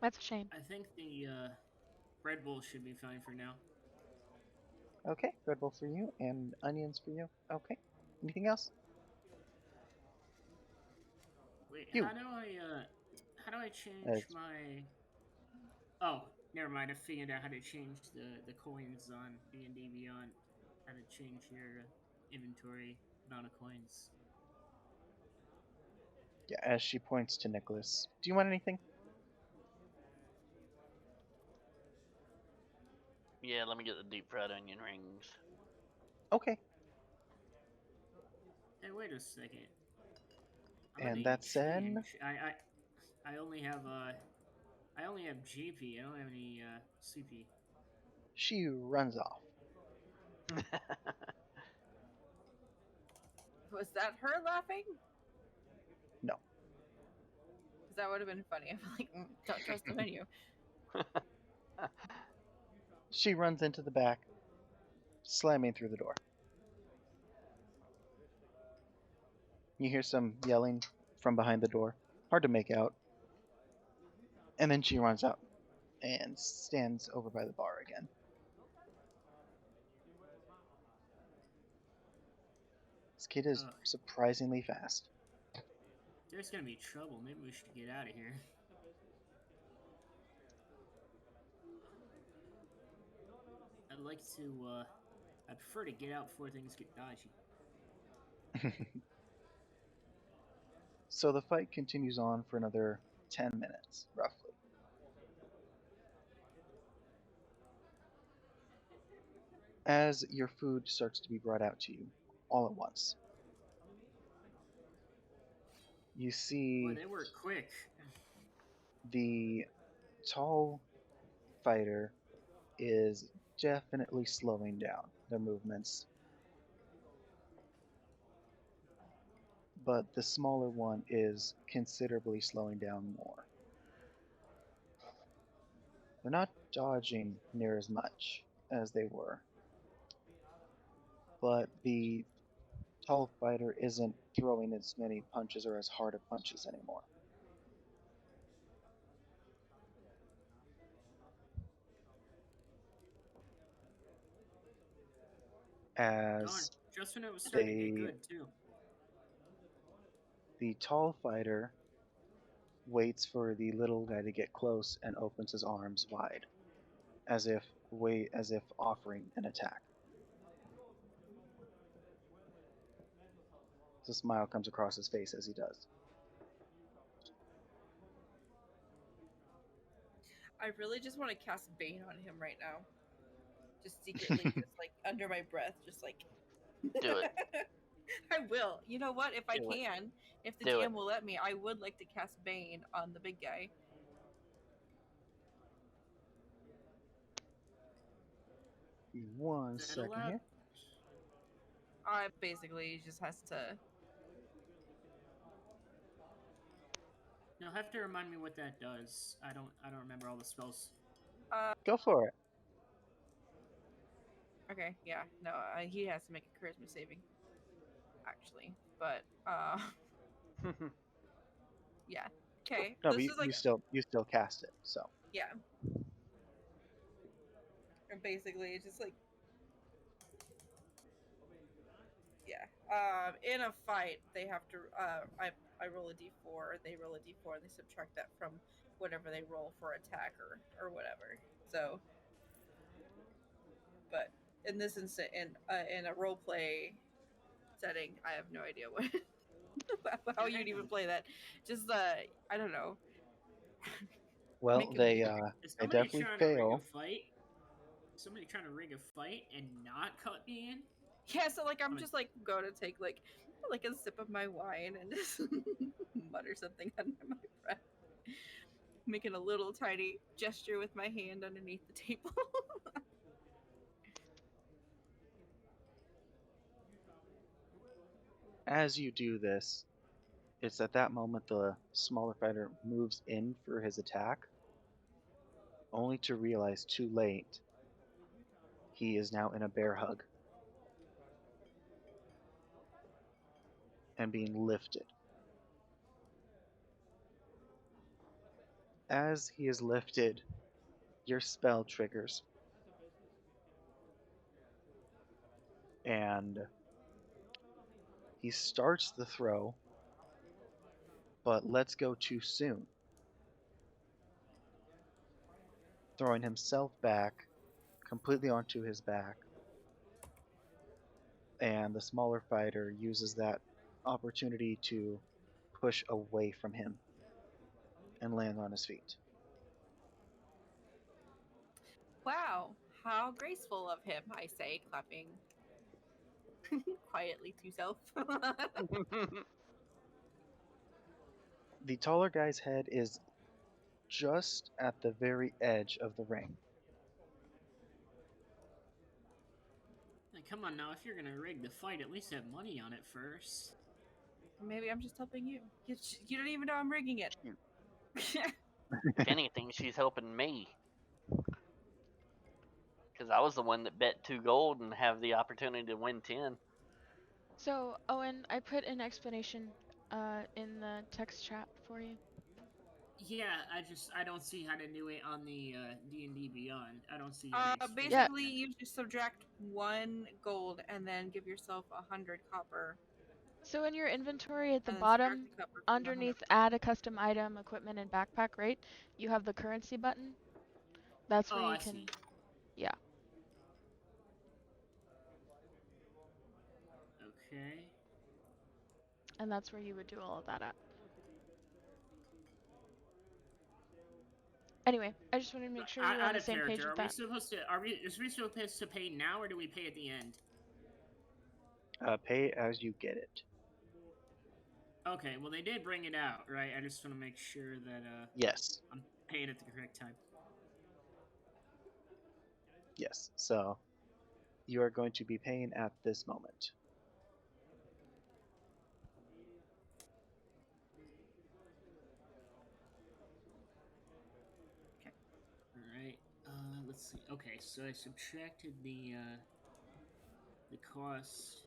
That's a shame. I think the Red Bull should be fine for now. Okay, Red Bull for you and onions for you. Okay. Anything else? Wait, You. how do I change As my? Oh, never mind. I figured out how to change the coins on D&D Beyond. How to change your inventory amount of coins. yeah, as she points to Nicholas. Do you want anything? Yeah, let me get the deep fried onion rings. Okay. Hey, wait a second. I'm gonna And that's said, change. I only have GP. I don't have any CP. she runs off. Was that her laughing? No. Because that would have been funny. I'm like, don't trust the menu. She runs into the back, slamming through the door. You hear some yelling from behind the door. Hard to make out. And then she runs out and stands over by the bar again. This kid is Ugh, surprisingly fast. there's gonna be trouble. Maybe we should get out of here. I'd like to. I prefer to get out before things get dodgy. So the fight continues on for another 10 minutes, roughly. As your food starts to be brought out to you all at once, you Boy, see they work quick. the tall fighter is definitely slowing down their movements, but the smaller one is considerably slowing down more. They're not dodging near as much as they were, but the tall fighter isn't throwing as many punches or as hard of punches anymore. Darn, As just when it was starting to get they, good too. the tall fighter waits for the little guy to get close and opens his arms wide, as if offering an attack. The smile comes across his face as he does. I really just want to cast Bane on him right now. Just secretly, just like under my breath, just like. Do it. I will. You know what? If I Do it. can, if the Do it. DM will let me, I would like to cast Bane on the big guy. One Is that second allowed? here. Basically, he just has to. You'll have to remind me what that does. I don't remember all the spells. Go for it. Okay, yeah, no, he has to make a charisma saving, actually. But yeah, okay. No, This but is like, you still cast it. So yeah. And basically, it's just like, yeah. In a fight, they have to. I roll a d4. They roll a d4, and they subtract that from whatever they roll for attack or whatever. So, but in this instant, in a role play setting, I have no idea what how you'd even play that. Just I don't know. well, Make a they Is they somebody definitely trying to rig a fail. fight? Somebody trying to rig a fight and not cut me in? Yeah, so like I'm I'm a- just like going to take like a sip of my wine and just mutter something under my breath, making a little tiny gesture with my hand underneath the table. As you do this, it's at that moment the smaller fighter moves in for his attack, only to realize too late he is now in a bear hug and being lifted. As he is lifted, your spell triggers, and he starts the throw, but lets go too soon, throwing himself back completely onto his back, and the smaller fighter uses that opportunity to push away from him and land on his feet. Wow, how graceful of him, I say, clapping quietly to self. The taller guy's head is just at the very edge of the ring. Like, come on now, if you're gonna rig the fight, at least have money on it first. Maybe I'm just helping you. You don't even know I'm rigging it. If anything, she's helping me. Because I was the one that bet 2 gold and have the opportunity to win 10. So, Owen, I put an explanation in the text chat for you. Yeah, I don't see how to do it on the D&D Beyond. I don't see any explanation. Basically, you just subtract 1 gold and then give yourself 100 copper. So in your inventory at the And then subtract bottom, the copper from the 100. underneath add a custom item, equipment, and backpack, right? You have the currency button. That's where Oh, you I can, see. yeah. Okay. And that's where you would do all of that at. Anyway, I just wanted to make sure we were on Out the of same page character, with that. are we supposed to pay now or do we pay at the end? Pay as you get it. Okay, well they did bring it out, right? I just want to make sure that Yes. I'm paying at the correct time. Yes. So you are going to be paying at this moment. All right. Let's see. Okay, so I subtracted the cost.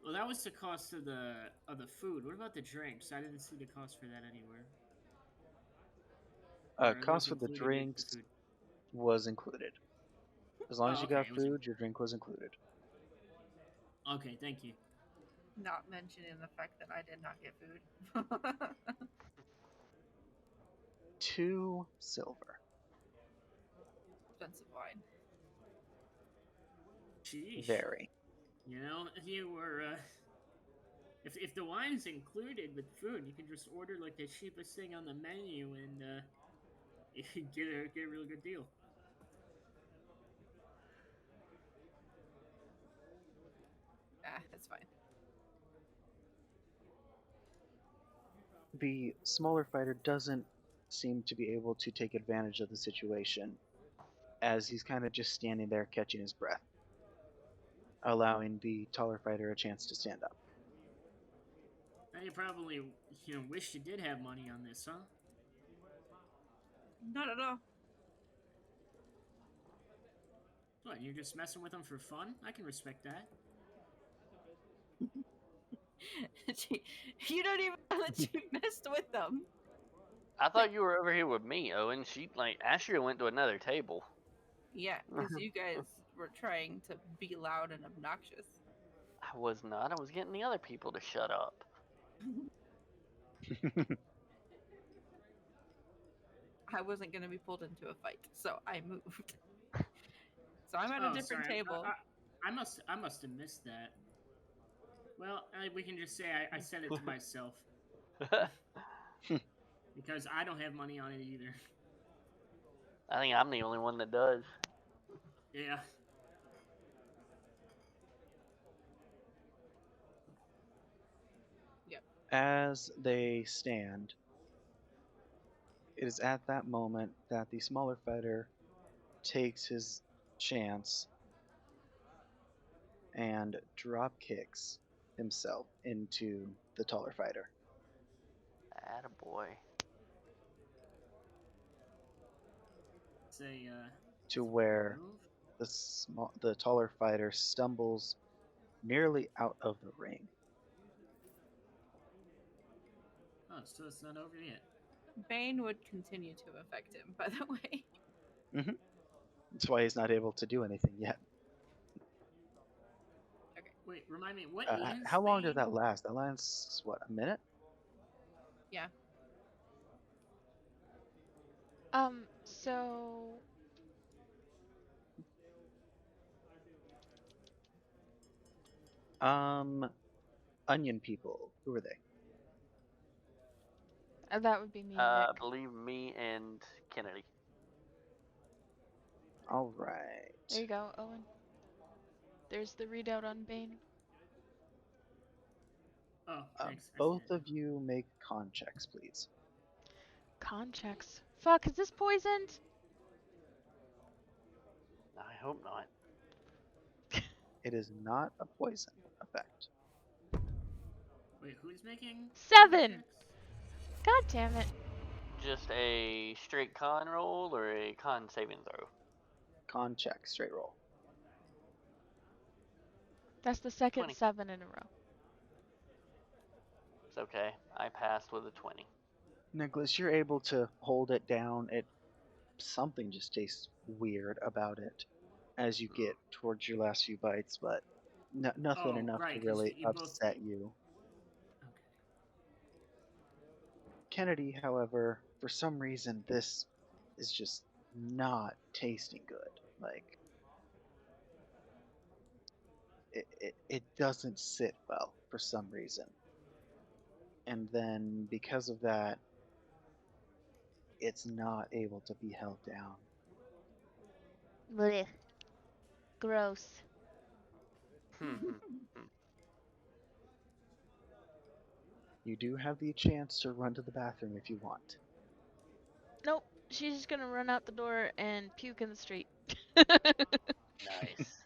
Well, that was the cost of the food. What about the drinks? I didn't see the cost for that anywhere. Or it was Cost for the included in the drinks food. was included. As long as Oh, you okay. got It was food, your drink was included. okay. Thank you. Not mentioning the fact that I did not get food. 2 silver. Expensive wine. Sheesh. Very. You know, if you were If the wine's included with food, you can just order like the cheapest thing on the menu and you get a really good deal. That's fine. The smaller fighter doesn't seem to be able to take advantage of the situation, as he's kind of just standing there catching his breath, allowing the taller fighter a chance to stand up. And you probably wish you did have money on this, huh? Not at all. What, you're just messing with them for fun? I can respect that. You don't even know that you messed with them. I thought you were over here with me, Owen. She Asher went to another table. Yeah, because you guys were trying to be loud and obnoxious. I was not. I was getting the other people to shut up. I wasn't going to be pulled into a fight, so I moved. So I'm at a Oh, different sorry. table. I must have missed that. Well, we can just say I said it to myself because I don't have money on it either. I think I'm the only one that does. Yeah. Yep. As they stand, it is at that moment that the smaller fighter takes his chance and drop kicks himself into the taller fighter. Attaboy. Say To where move. the taller fighter stumbles nearly out of the ring. Oh, so it's not over yet. Bane would continue to affect him, by the way. Mm-hmm. That's why he's not able to do anything yet. Okay. Wait, remind me, what is How long did Bane? that last? That lasts, what, a minute? Yeah. So Onion people. Who are they? that would be me and I Nick. believe me and Kennedy. All right. There you go, Owen. There's the readout on Bane. Oh, thanks. I see Both it of you make con checks, please. Con checks. Fuck, is this poisoned? I hope not. It is not a poison effect. now. Wait, who's making 7! checks? God damn it. Just a straight con roll or a con saving throw? Con check, straight roll. That's the second 20. 7 in a row. It's okay. I passed with a 20. Nicholas, you're able to hold it down. Something just tastes weird about it as you get towards your last few bites, but nothing Oh, enough to right, because really you both. upset you. Okay. Kennedy, however, for some reason, this is just not tasting good. Like, it doesn't sit well for some reason. And then because of that, it's not able to be held down. Blech. Gross. You do have the chance to run to the bathroom if you want. Nope. She's just gonna run out the door and puke in the street. Nice.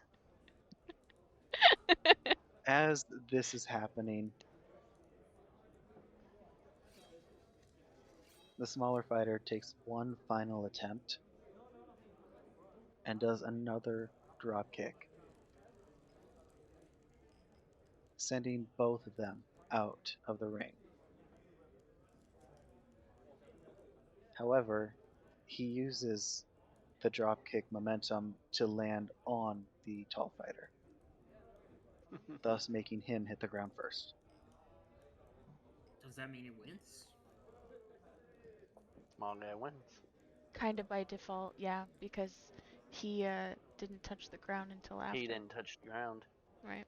As this is happening, the smaller fighter takes one final attempt and does another drop kick, sending both of them out of the ring. However, he uses the drop kick momentum to land on the tall fighter, thus making him hit the ground first. Does that mean he wins? Small guy wins. Kind of by default, yeah, because he didn't touch the ground until after. He didn't touch the ground. Right.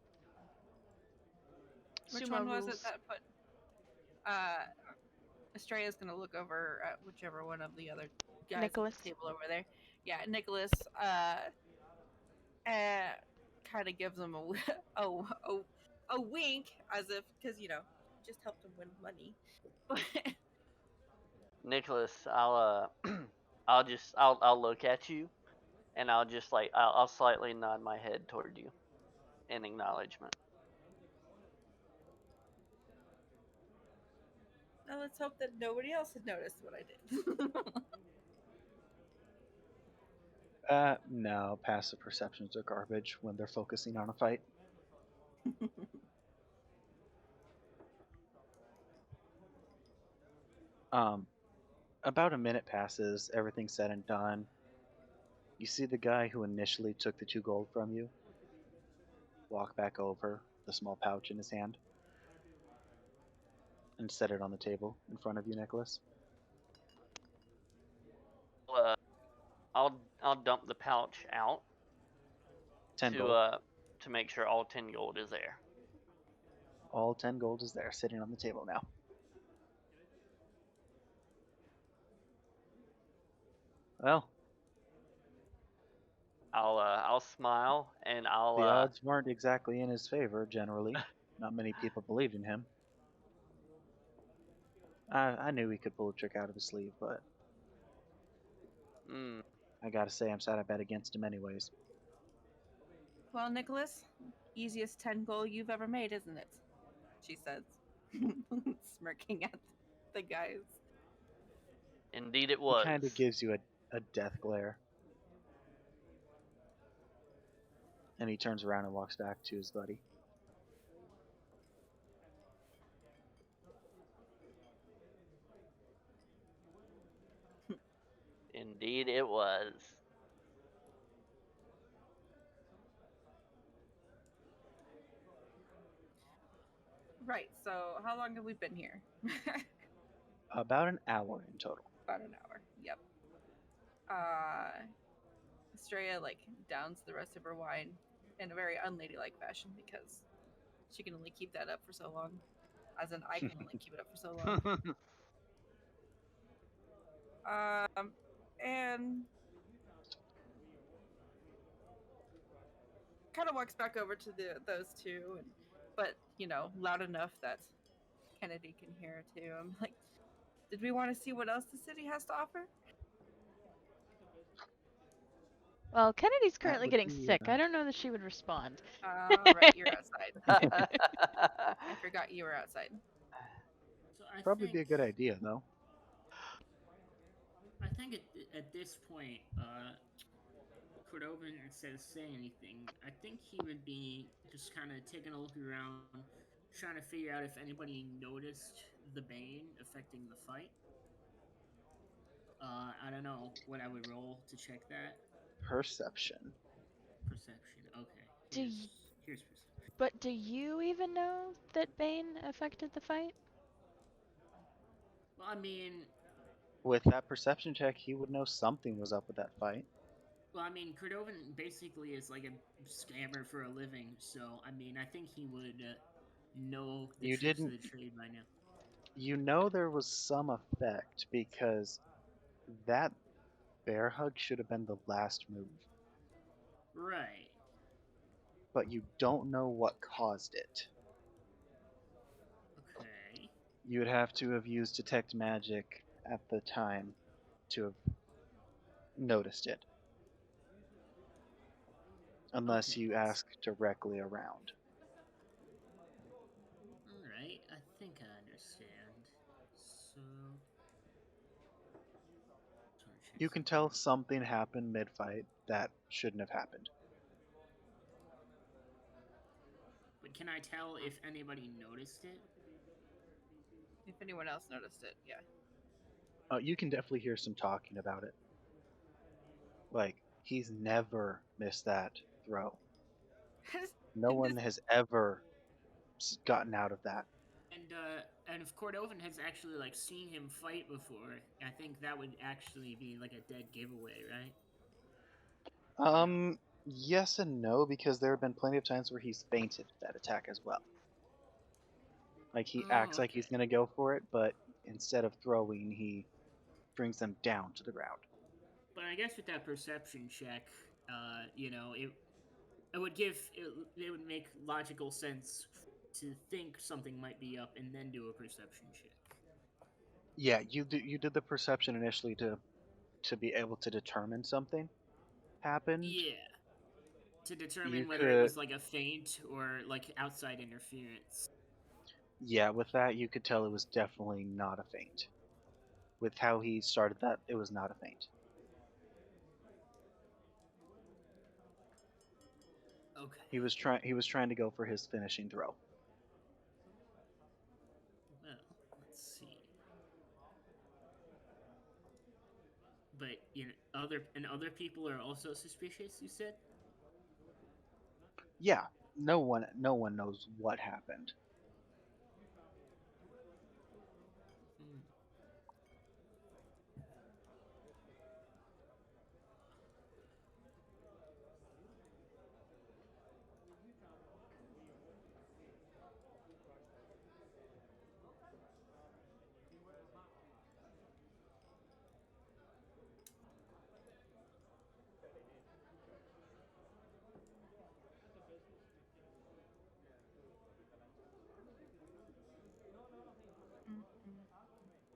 Which Sumo one was it rules. that put? Estrella's gonna look over at whichever one of the other guys at Nicholas. the table over there. Yeah, Nicholas. Kind of gives him a, a wink as if because just helped him win money. Nicholas, I'll look at you, and I'll just like I'll slightly nod my head toward you in acknowledgement. Now let's hope that nobody else had noticed what I did. No, passive perceptions are garbage when they're focusing on a fight. About a minute passes, everything's said and done. You see the guy who initially took the 2 gold from you walk back over, the small pouch in his hand, and set it on the table in front of you, Nicholas. Uh, I'll dump the pouch out 10 to gold. to make sure all 10 gold is there. All 10 gold is there, sitting on the table now. Well, I'll smile and I'll the odds weren't exactly in his favor, generally. Not many people believed in him. I knew he could pull a trick out of his sleeve, but I gotta say I'm sad I bet against him anyways. Well, Nicholas, easiest 10 goal you've ever made, isn't it? She says, smirking at the guys. Indeed, it He was. kind of gives you a death glare. And he turns around and walks back to his buddy. Indeed, it was. Right, so how long have we been here? About an hour in total. About an hour. Yep. Estrella downs the rest of her wine in a very unladylike fashion because she can only keep that up for so long. As in, I can only keep it up for so long. And kind of walks back over to those two, but loud enough that Kennedy can hear too. I'm like, did we want to see what else the city has to offer? Well, Kennedy's That currently would getting be, sick. I don't know that she would respond. Right, you're outside. I forgot you were outside. So probably be a good idea, though. I think at this point, Cordova, instead of saying anything, I think he would be just kind of taking a look around, trying to figure out if anybody noticed the Bane affecting the fight. I don't know what I would roll to check that. Perception. Perception. Okay. Do Here's perception. But do you even know that Bane affected the fight? Well, I mean, With that perception check, he would know something was up with that fight. Cordovan basically is like a scammer for a living, so I mean, I think he would know the You tricks of didn't. the trade by now. You know there was some effect because that bear hug should have been the last move. Right. But you don't know what caused it. Okay. You would have to have used detect magic at the time to have noticed it. Unless Okay. you ask directly around. Alright, I think I understand. So. You can tell something happened mid-fight that shouldn't have happened. But can I tell if anybody noticed it? If anyone else noticed it, yeah. You can definitely hear some talking about it. Like, he's never missed that throw. No one has ever gotten out of that. And if Cordovan has actually seen him fight before, I think that would actually be like a dead giveaway, right? Yes and no, because there have been plenty of times where he's fainted that attack as well. Like he Oh, acts like okay. he's gonna go for it, but instead of throwing, he brings them down to the ground. But I guess with that perception check, it would it would make logical sense to think something might be up and then do a perception check. Yeah, you did the perception initially to be able to determine something happened. Yeah, to You determine whether it could, was like a feint or like outside interference. yeah, with that you could tell it was definitely not a feint. With how he started that, it was not a feint. Okay. He was trying to go for his finishing throw. Well, let's see. But other people are also suspicious. You said. Yeah, no one knows what happened. Hmm. Mhm.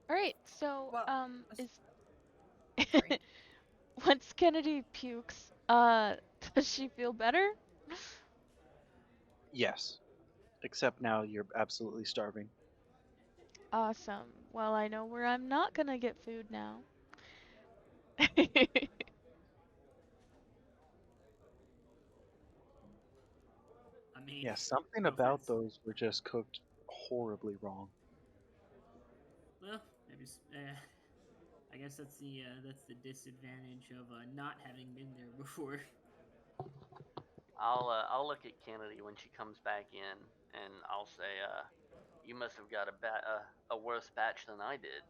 All right. So, Well, is sorry. once Kennedy pukes, does she feel better? Yes, except now you're absolutely starving. Awesome. Well, I know where I'm not gonna get food now. I mean, Yeah, something well, for about those were just cooked horribly wrong. well, maybe. I guess that's the disadvantage of not having been there before. I'll look at Kennedy when she comes back in, and I'll say, you must have got a worse batch than I did.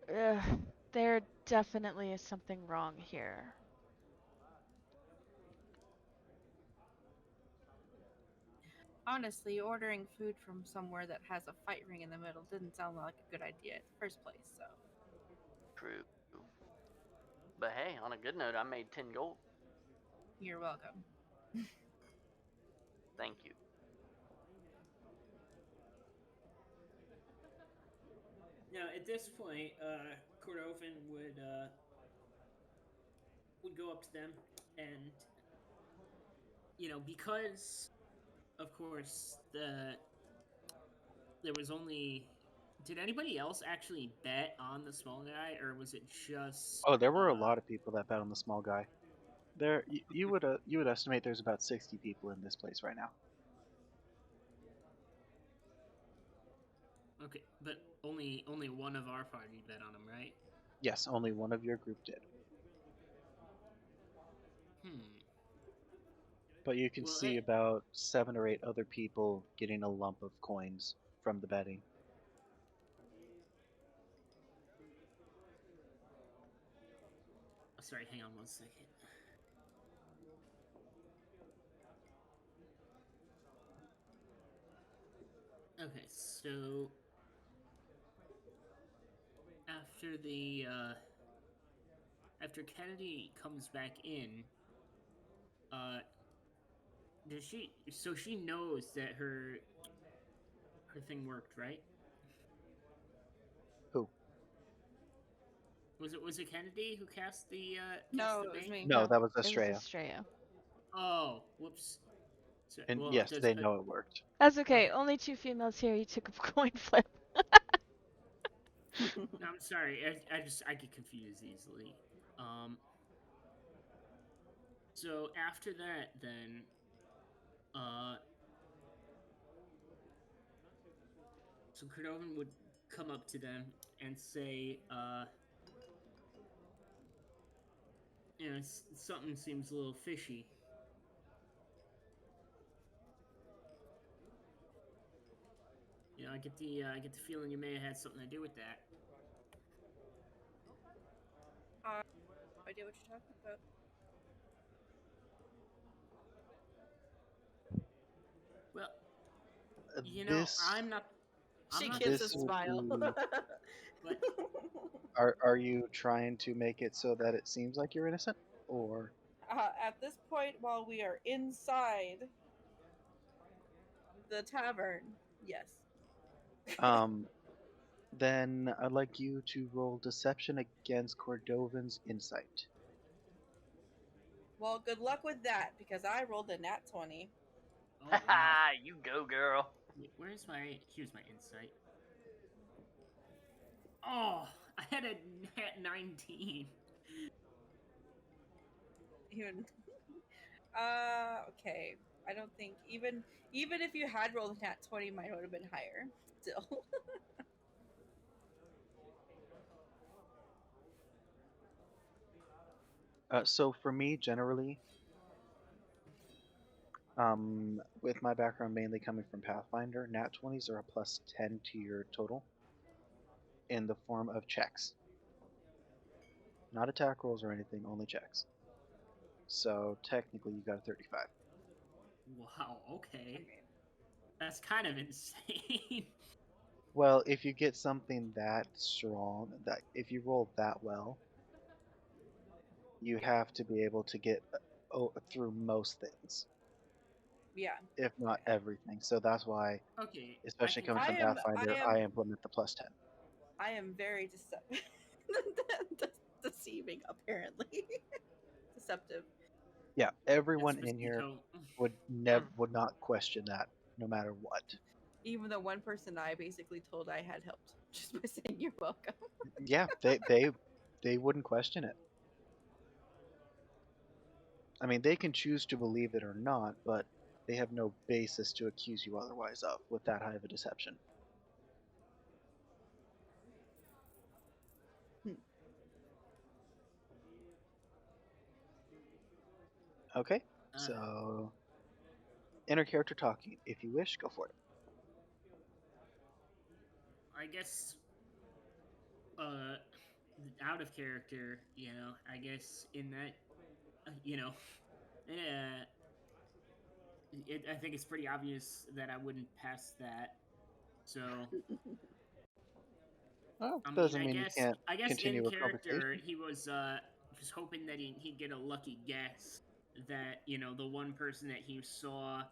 Ugh, there definitely is something wrong here. Honestly, ordering food from somewhere that has a fight ring in the middle didn't sound like a good idea in the first place, so True. But hey, on a good note, I made 10 gold. you're welcome. Thank you. Now, at this point, Cordovan would go up to them, and because of course there was only. Did anybody else actually bet on the small guy, or was it just? Oh, there were a lot of people that bet on the small guy. You would estimate there's about 60 people in this place right now. Okay, but only one of our party bet on him, right? Yes, only one of your group did. Hmm. But you can Well, see about 7 or 8 other people getting a lump of coins from the betting. sorry. Hang on 1 second. Okay, so after the after Kennedy comes back in, uh, does she? So she knows that her thing worked, right? Who? Was it Kennedy who cast No, the it was bait? me. No, No, that was it was Estrella. Estrella. Oh, whoops. So, And well, yes, does they know it worked. That's okay. okay. Only two females here. You took a coin flip. No, I'm sorry. I get confused easily. Um. So after that, then uh, so Cordovan would come up to them and say, something seems a little fishy. I get the feeling you may have had something to do with that. No idea what you're talking about. Well, You know, This I'm not. I'm She not gives a this would sure, smile. be. but Are you trying to make it so that it seems like you're innocent, or At this point, while we are inside the tavern, yes. um? Then I'd like you to roll deception against Cordovan's insight. Well, good luck with that because I rolled a nat 20. oh wow. You go, girl. Wait, where's my? Here's my insight. Oh, I had a nat 19. Even okay. I don't think even if you had rolled a nat 20, mine would have been higher. Still. So for me, generally, with my background mainly coming from Pathfinder, nat 20s are a plus 10 to your total in the form of checks. Not attack rolls or anything, only checks. So technically, you got a 35. Wow. Okay, Okay. that's kind of insane. Well, if you get something that strong, that if you roll that well, you Yeah. have to be able to get through most things, Yeah. if not everything. So that's why, Okay, I especially can coming kind I from of. am I Pathfinder, am I implement the plus 10. I am very deceiving apparently. Deceptive. Yeah, That's everyone in here Mystico. would not question that, no matter what. Even the one person I basically told I had helped just by saying you're welcome. Yeah, they wouldn't question it. I mean, they can choose to believe it or not, but they have no basis to accuse you otherwise of with that high of a deception. Hmm. Okay, Uh, so inner character talking. If you wish, go for it. I guess. Uh, out of character. I guess in that. Uh, I think it's pretty obvious that I wouldn't pass that. So Well, I mean, doesn't I mean you guess can't I guess in continue a character conversation. he was just hoping that he'd get a lucky guess that the one person that he saw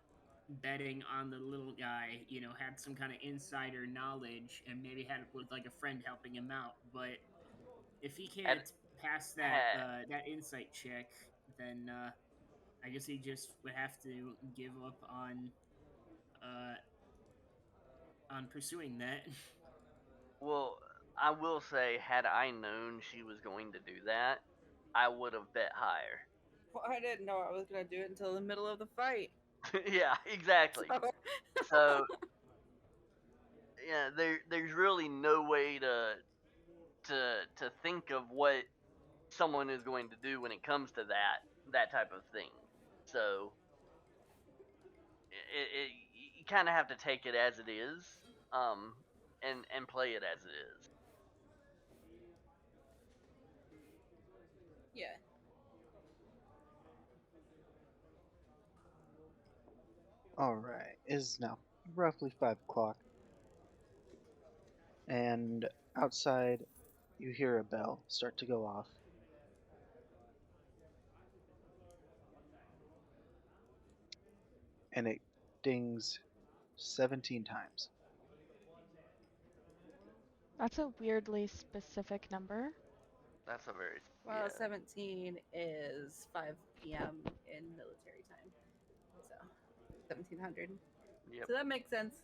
betting on the little guy had some kind of insider knowledge and maybe had with like a friend helping him out. But if he Had can't pass that had that insight check, then I guess he just would have to give up uh on pursuing that. well, I will say, had I known she was going to do that, I would have bet higher. Well, I didn't know I was gonna do it until the middle of the fight. Yeah, exactly. So So yeah, there's really no way to think of what someone is going to do when it comes to that type of thing. So you kind of have to take it as it is, um, and play it as it is. yeah. All right, it is now roughly 5 o'clock, and outside you hear a bell start to go off, and it dings 17 times. That's a weirdly specific number. That's a very Well, yeah. 17 is 5 p.m. in military time. So 1700. Yep. So that makes sense.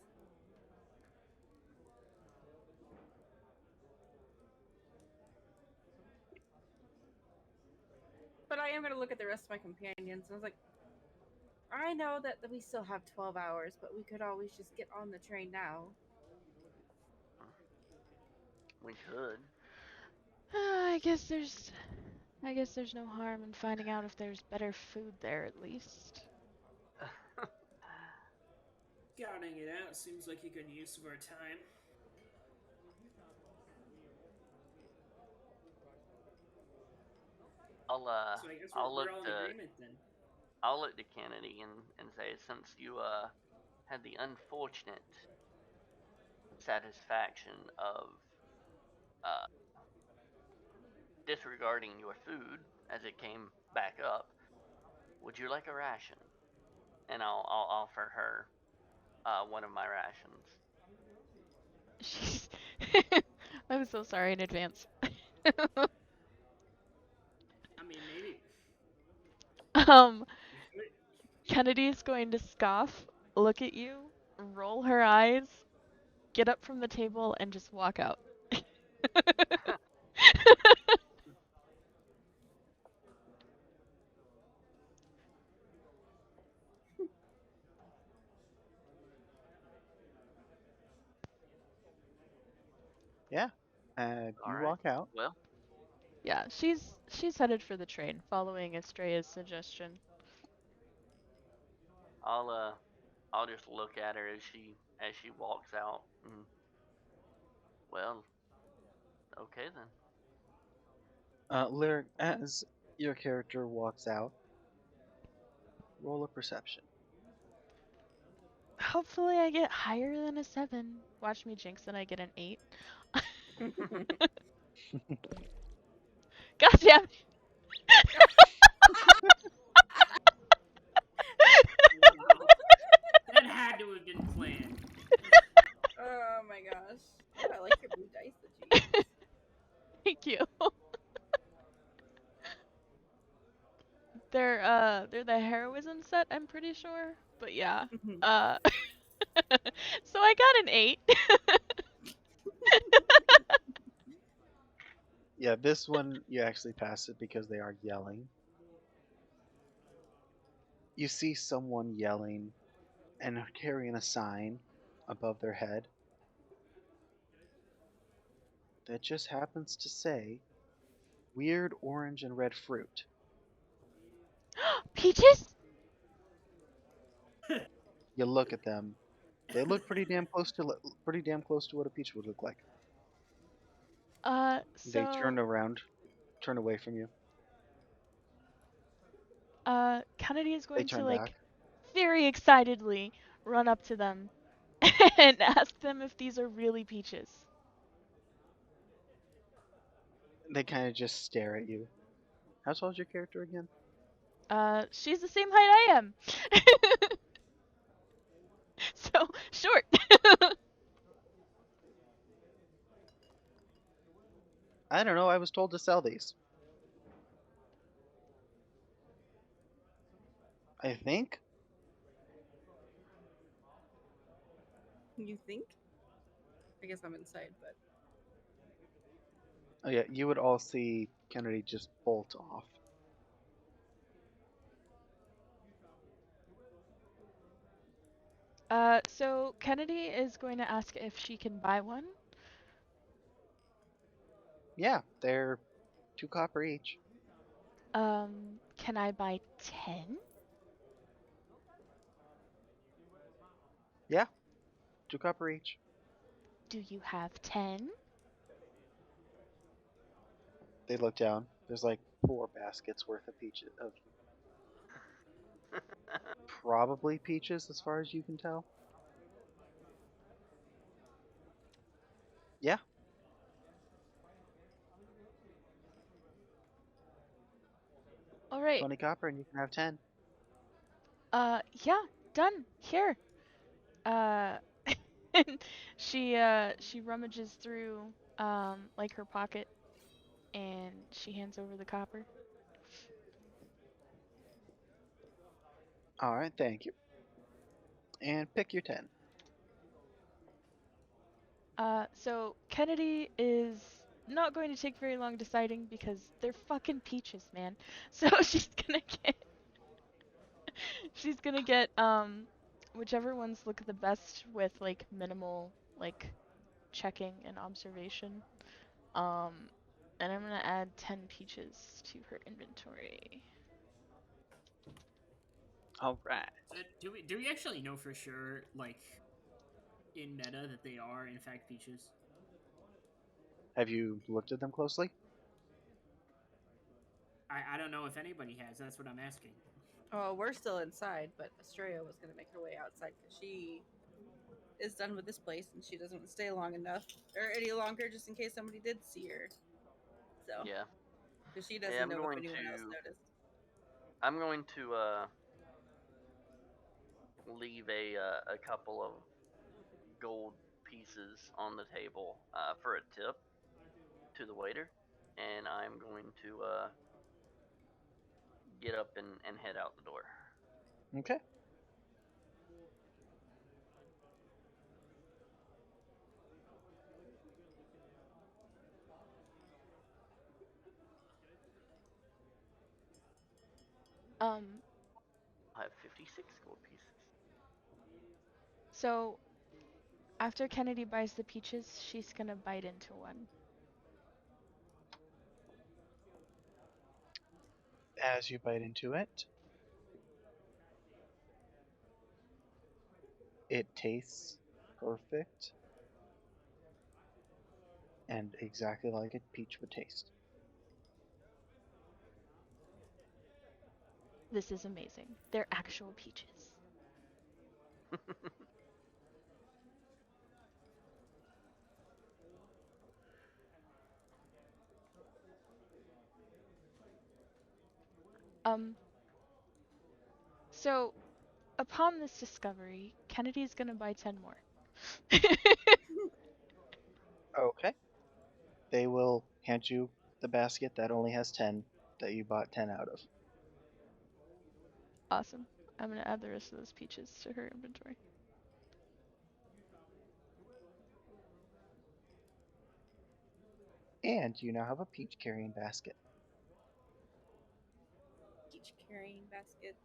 But I am going to look at the rest of my companions. And I was like, I know that we still have 12 hours, but we could always just get on the train now. We could. I guess there's no harm in finding out if there's better food there at least. Scouting it out seems like a good use of our time. I'll So I guess I'll we're look all in to agreement then. I'll look to Kennedy and say, since you had the unfortunate satisfaction of uh, disregarding your food as it came back up, would you like a ration? And I'll offer her one of my rations. She's. I'm so sorry in advance. I mean, maybe um, you could. Kennedy is going to scoff, look at you, roll her eyes, get up from the table, and just walk out. Yeah. All You right. walk out. Well, Yeah, she's headed for the train, following Estrella's suggestion. I'll just look at her as she walks out. And, well, okay then. Lyric, as your character walks out, roll a perception. Hopefully I get higher than a 7. Watch me jinx and I get an 8. God damn it. Wow, that had to have been planned. Oh my gosh. Oh, I like your blue dice that you use. Thank you. They're the heroism set, I'm pretty sure. But yeah. Uh so I got an 8. Yeah, this one you actually pass it because they are yelling. You see someone yelling and carrying a sign above their head that just happens to say weird orange and red fruit. Peaches? You look at them. They look pretty damn close to what a peach would look like. They turn So around, turn away from you. Kennedy is They going to turn back. like very excitedly run up to them and ask them if these are really peaches. They kind of just stare at you. How tall is your character again? She's the same height I am. So short. I don't know. I was told to sell these. I think. You think? I guess I'm inside, but Oh yeah, you would all see Kennedy just bolt off. So Kennedy is going to ask if she can buy one. Yeah, they're 2 copper each. Can I buy 10? Yeah, 2 copper each. Do you have 10? They look down. There's like 4 baskets worth of peaches, of probably peaches, as far as you can tell. Yeah, All right. 20 copper, and you can have 10. Yeah, done. Here. Uh, and she rummages through like her pocket and she hands over the copper. All right, thank you. And pick your 10. So Kennedy is not going to take very long deciding because they're fucking peaches, man. So she's gonna get whichever ones look the best with like minimal like checking and observation. Um and I'm gonna add 10 peaches to her inventory. All right. Do we actually know for sure, like in meta, that they are in fact peaches? Have you looked at them closely? I don't know if anybody has. That's what I'm asking. Oh, we're still inside, but Estrella was going to make her way outside because she is done with this place and she doesn't want to stay long enough or any longer just in case somebody did see her. So, Yeah. because she Yeah, doesn't know if anyone else noticed. I'm going to leave a couple of gold pieces on the table for a tip to the waiter, and I'm going to get up and head out the door. Okay. Um, I have 56 gold pieces. so after Kennedy buys the peaches, she's gonna bite into one. As you bite into it, it tastes perfect and exactly like a peach would taste. This is amazing. They're actual peaches. Um, so upon this discovery, Kennedy's gonna buy 10 more. Okay. They will hand you the basket that only has 10 that you bought 10 out of. Awesome. I'm gonna add the rest of those peaches to her inventory. And you now have a peach carrying basket. Peach carrying basket.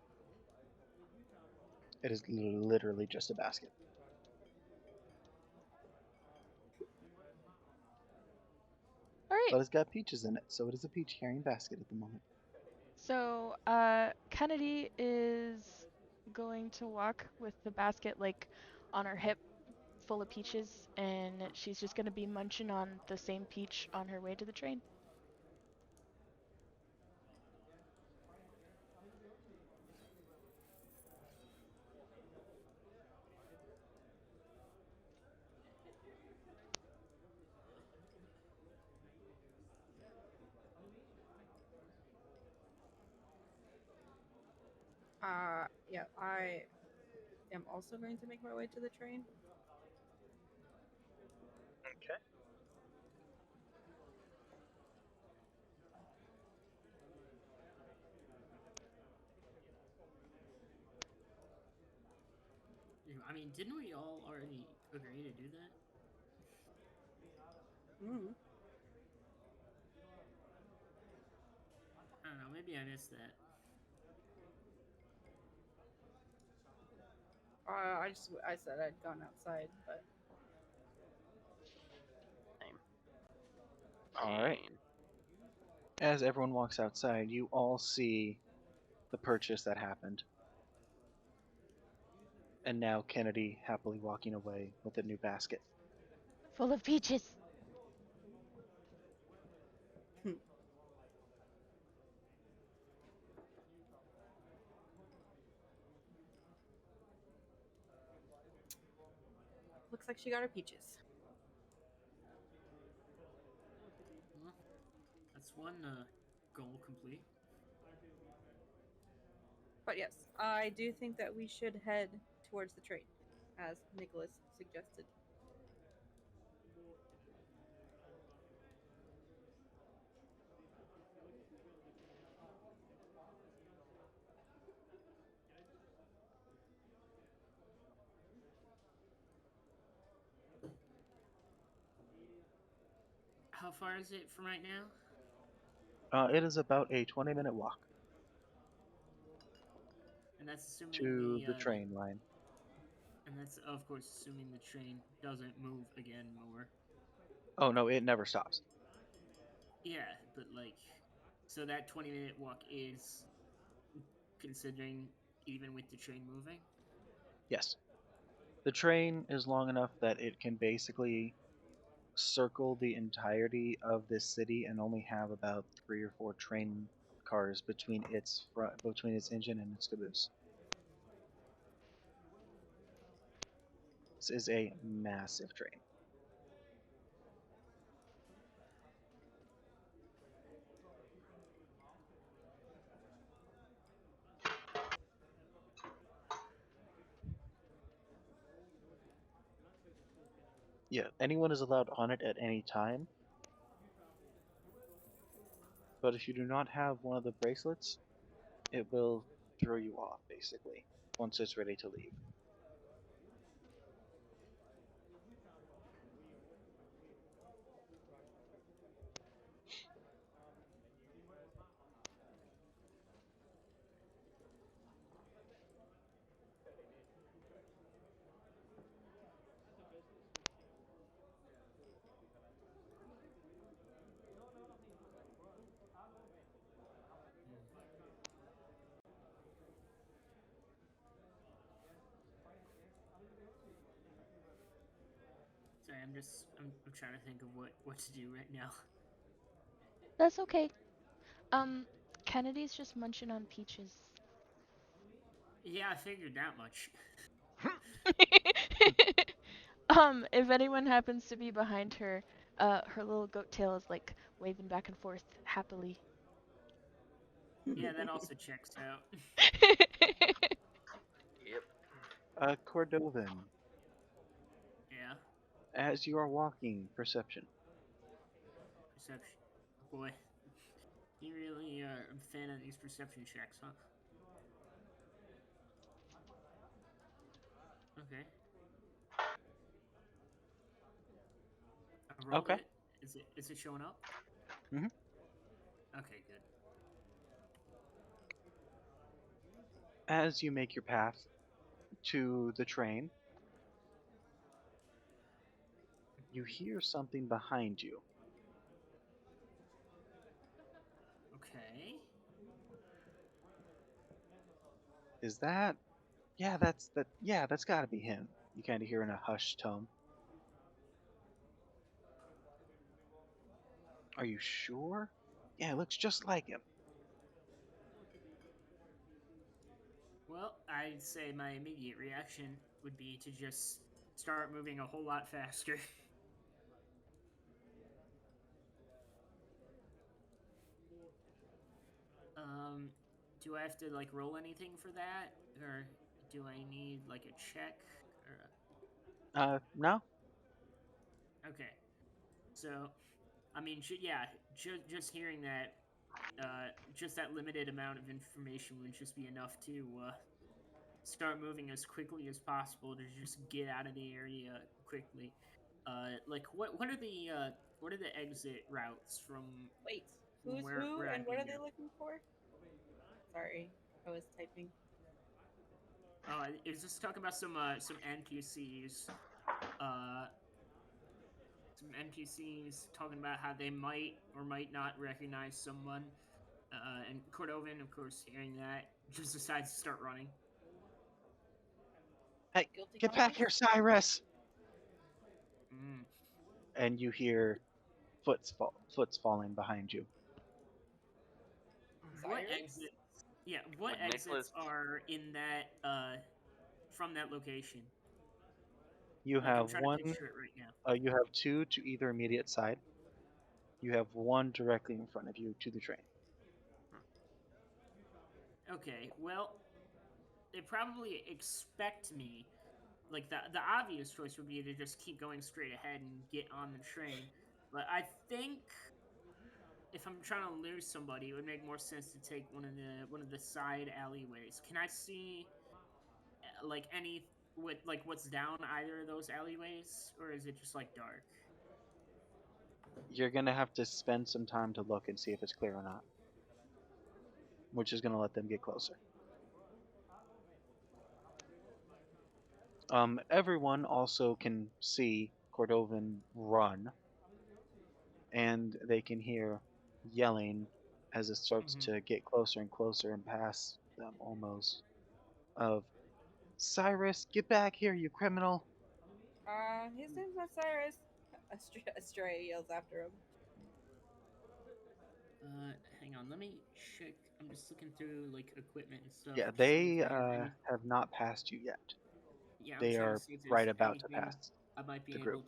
It is literally just a basket. All right. But it's got peaches in it, so it is a peach carrying basket at the moment. So, Kennedy is going to walk with the basket like on her hip, full of peaches, and she's just gonna be munching on the same peach on her way to the train. Yeah, I am also going to make my way to the train. Okay. I mean, didn't we all already agree to do that? Mm. I don't know. Maybe I missed that. I said I'd gone outside, but Same. All right. Same. As everyone walks outside, you all see the purchase that happened. And now Kennedy happily walking away with a new basket. Full of peaches. looks like she got her peaches. Well, that's one goal complete. But yes, I do think that we should head towards the train, as Nicholas suggested. How far is it from right now? It is about a 20-minute walk And that's assuming to the train line. and that's of course assuming the train doesn't move again more. Oh, no, it never stops. Yeah, but like, so that 20-minute walk is considering even with the train moving. Yes. The train is long enough that it can basically circle the entirety of this city and only have about 3 or 4 train cars between its engine and its caboose. This is a massive train. Yeah, anyone is allowed on it at any time, but if you do not have one of the bracelets, it will throw you off, basically, once it's ready to leave. Sorry, I'm trying to think of what to do right now. That's okay. Um, Kennedy's just munching on peaches. Yeah, I figured that much. If anyone happens to be behind her, her little goat tail is like waving back and forth happily. Yeah, that also checks out. Yep. Cordovan, Yeah, as you are walking, perception. perception. Boy, you really are a fan of these perception checks, huh? Okay, I rolled Okay. it. Is it showing up? Mhm. Okay, good. As you make your path to the train, you hear something behind you. Okay. Is that? Yeah, that's that. Yeah, that's got to be him. You kind of hear in a hushed tone. Are you sure? Yeah, it looks just like him. Well, I'd say my immediate reaction would be to just start moving a whole lot faster. um, do I have to like roll anything for that, or do I need like a check? Or No. okay, so I mean, yeah, just hearing that, just that limited amount of information would just be enough to start moving as quickly as possible to just get out of the area quickly. Like what are the exit routes Wait, from who's who where and I'd what be are they here? looking for? Sorry, I was typing. Is this talking about some NPCs? Uh, some NPCs talking about how they might or might not recognize someone. And Cordovan, of course, hearing that, just decides to start running. Hey, Guilty get back conscience? here, Cyrus! Mm. And you hear foot's falling behind you. What Cyrus? exits? Yeah, what Would exits Nicholas? are in that from that location? You Like I'm have trying to one. picture it right now. You have two to either immediate side. You have one directly in front of you to the train. Okay, well, they probably expect me. Like the obvious choice would be to just keep going straight ahead and get on the train. But I think if I'm trying to lose somebody, it would make more sense to take one of the side alleyways. Can I see like any what like what's down either of those alleyways, or is it just like dark? You're gonna have to spend some time to look and see if it's clear or not, which is gonna let them get closer. Everyone also can see Cordovan run, and they can hear yelling as it starts Mm-hmm. to get closer and closer and past them almost. Of Cyrus, get back here, you criminal! His name's not Cyrus. Astray yells after him. hang on, let me check. I'm just looking through like equipment and stuff Yeah, to see if they there's any. have not passed you yet. Yeah, I'm They trying to are see if right there's about to anything pass I might the be group. able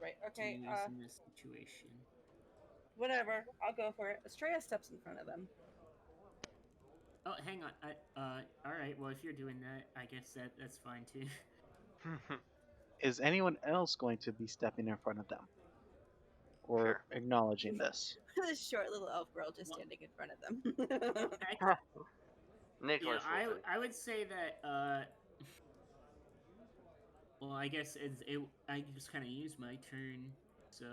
Right. to Okay. use in this situation. Whatever. I'll go for it. Estrella steps in front of them. Oh, hang on. All right. Well, if you're doing that, I guess that's fine too. Is anyone else going to be stepping in front of them or Sure. acknowledging this? This short little elf girl just Well, standing in front of them. well, Nicholas will do. I would say that well, I guess I just kind of use my turn, so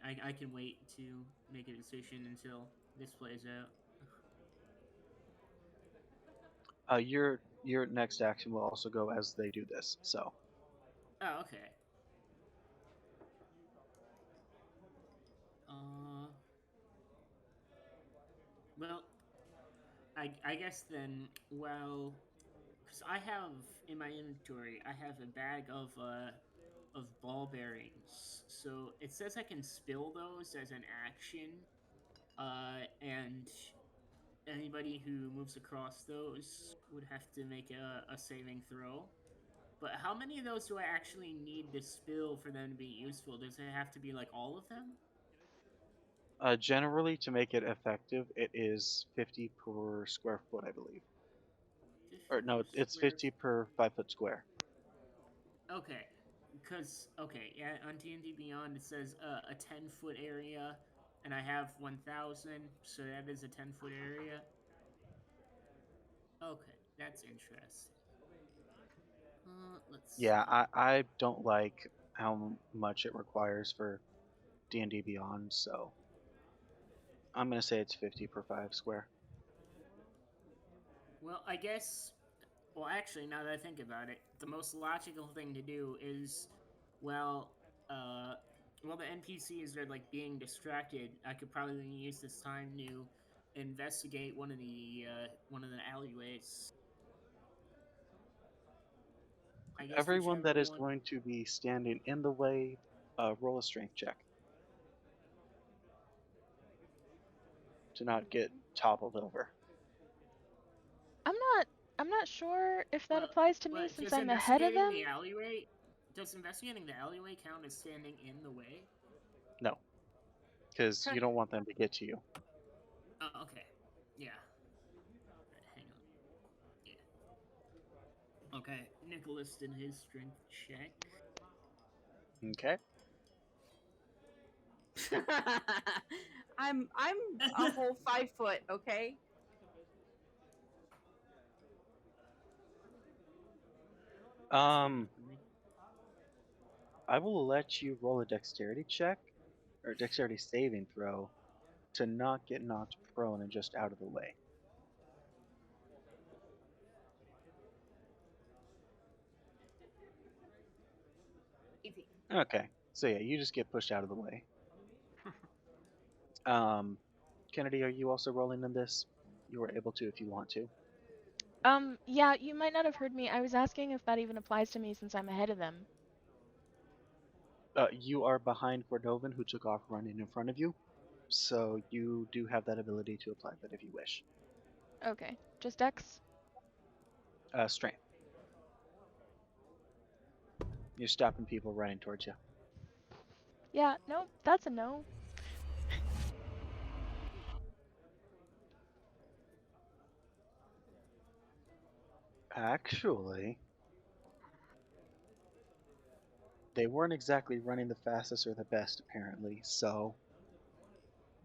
I can wait to make a decision until this plays out. Your next action will also go as they do this. So Oh, okay. Uh, well, I guess then, well, because I have in my inventory, I have a bag of ball bearings. So it says I can spill those as an action, and anybody who moves across those would have to make a saving throw. But how many of those do I actually need to spill for them to be useful? Does it have to be like all of them? generally, to make it effective, it is 50 per square foot, I believe. Or 50 no, per it's square. 50 per 5 foot square. Okay, because okay, yeah, on D&D Beyond it says a 10-foot area, and I have 1,000, so that is a 10-foot area. Okay, that's interesting. Let's Yeah, see. I don't like how much it requires for D&D Beyond, so I'm gonna say it's 50 per 5 square. Well, I guess. Well, actually, now that I think about it, the most logical thing to do is, well, uh, while the NPCs are like being distracted, I could probably use this time to investigate one of the alleyways. I guess Everyone that whichever is one. going to be standing in the way, roll a strength check to not get toppled over. I'm not I'm not sure if that Well, applies to me but since I'm ahead of them. does investigating the alleyway count as standing in the way? No, because you don't want them to get to you. Oh, okay. Yeah. Right, hang on. Yeah. Okay. Nicholas did his strength check. Okay. I'm a whole 5 foot. Okay. Um, I will let you roll a dexterity check or dexterity saving throw to not get knocked prone and just out of the way. Easy. Okay. So yeah, you just get pushed out of the way. Um, Kennedy, are you also rolling in this? You are able to if you want to. Yeah, you might not have heard me. I was asking if that even applies to me since I'm ahead of them. You are behind Cordovan, who took off running in front of you, so you do have that ability to apply that if you wish. Okay, just Dex? Strength. You're stopping people running towards you. Yeah, nope, that's a no. Actually, they weren't exactly running the fastest or the best, apparently, so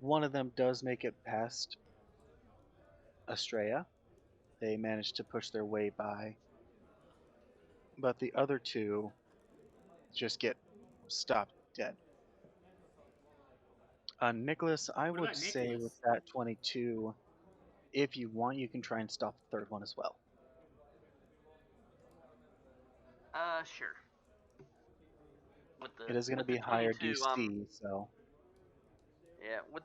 one of them does make it past Estrella. They managed to push their way by, but the other two just get stopped dead. Nicholas, I What would about say with Nicholas? that 22, if you want, you can try and stop the third one as well. Sure. It is going to With the be higher 22, DC, so yeah, with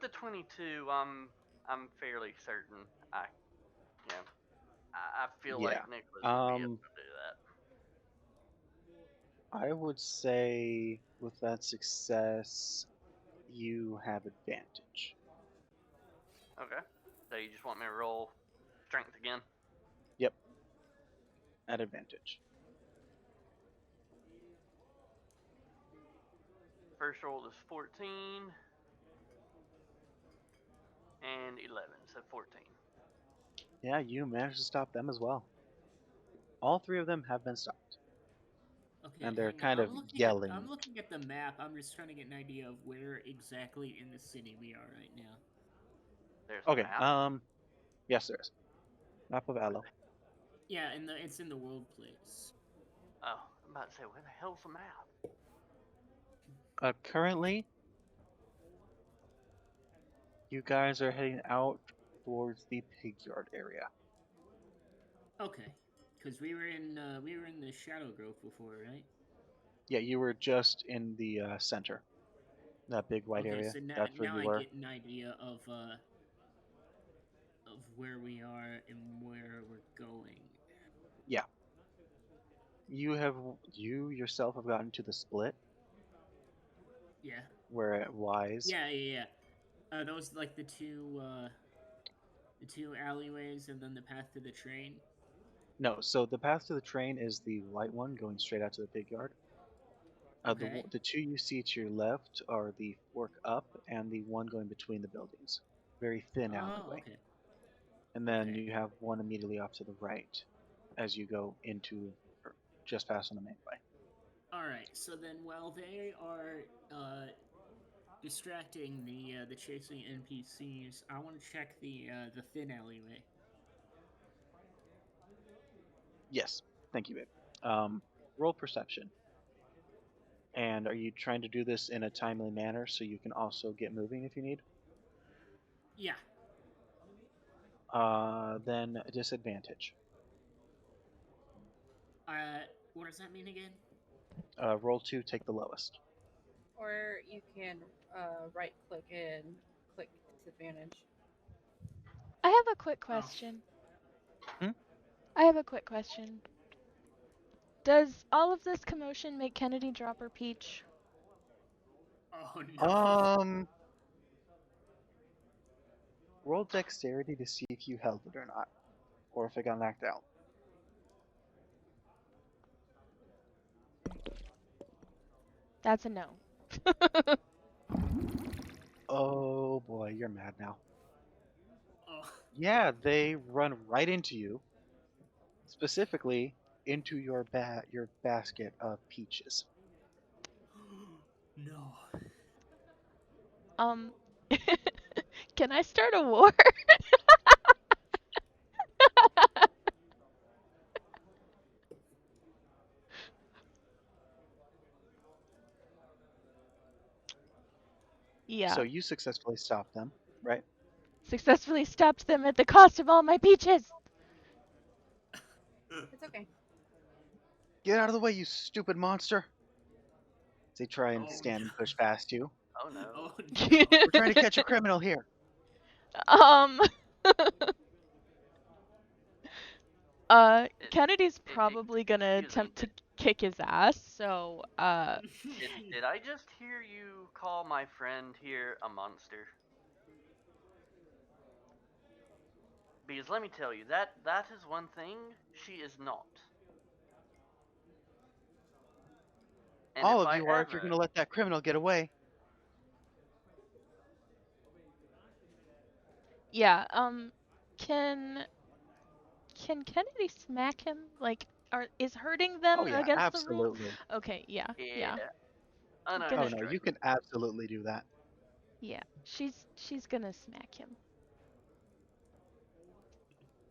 the 22, I'm fairly certain yeah, I feel yeah. like Nicholas would be able Um, to do that. I would say with that success, you have advantage. Okay. So you just want me to roll strength again? Yep. At advantage. First roll is 14 and 11, so 14. Yeah, you managed to stop them as well. All three of them have been stopped. Okay, And they're hang on. kind of yelling. I'm looking at the map. I'm just trying to get an idea of where exactly in the city we are right now. There's a Okay, map. yes there is. Map of Aloe. Yeah, it's in the world place. Oh, I'm about to say, where the hell's the map? Currently, you guys are heading out towards the pig yard area. Okay, because we were in the Shadow Grove before, right? Yeah, you were just in the center. That big white Okay, area. so That's where now you I were. get an idea of where we are and where we're going. Yeah. You yourself have gotten to the split Yeah. where it lies. Yeah. Those like the two alleyways and then the path to the train. No, so the path to the train is the white one going straight out to the pig yard. Okay. The two you see to your left are the fork up and the one going between the buildings. Very thin Oh, alleyway. okay. And then Okay. you have one immediately off to the right as you go into or just past on the main way. All right. So then, while they are distracting the chasing NPCs, I want to check the thin alleyway. Yes, thank you, babe. Roll perception. And are you trying to do this in a timely manner so you can also get moving if you need? Yeah. Then disadvantage. What does that mean again? Roll 2, take the lowest. Or you can right click and click disadvantage. I have a quick Oh. question. Hmm? I have a quick question. Does all of this commotion make Kennedy drop her peach? Oh no. Roll dexterity to see if you held it or not, or if it got knocked out. That's a no. Oh boy, you're mad now. Oh. Yeah, they run right into you, specifically into your basket of peaches. No. Um, can I start a war? So Yeah. you successfully stopped them, right? Successfully stopped them at the cost of all my peaches. It's okay. Get out of the way, you stupid monster! They try and Oh stand no. and push past you. Oh no. Oh no. We're trying to catch a criminal here. um. It, Kennedy's probably gonna excuse me. attempt to kick his ass. So, Did I just hear you call my friend here a monster? Because let me tell you, that is one thing she is not. And All if of I you are if you're ever going to let that criminal get away. yeah. Can Kennedy smack him? Like, is hurting Oh them yeah, against the rules? absolutely. Okay. Yeah. yeah, Yeah. Oh Gonna. no, you unrestrained. can absolutely do that. Yeah. She's gonna smack him.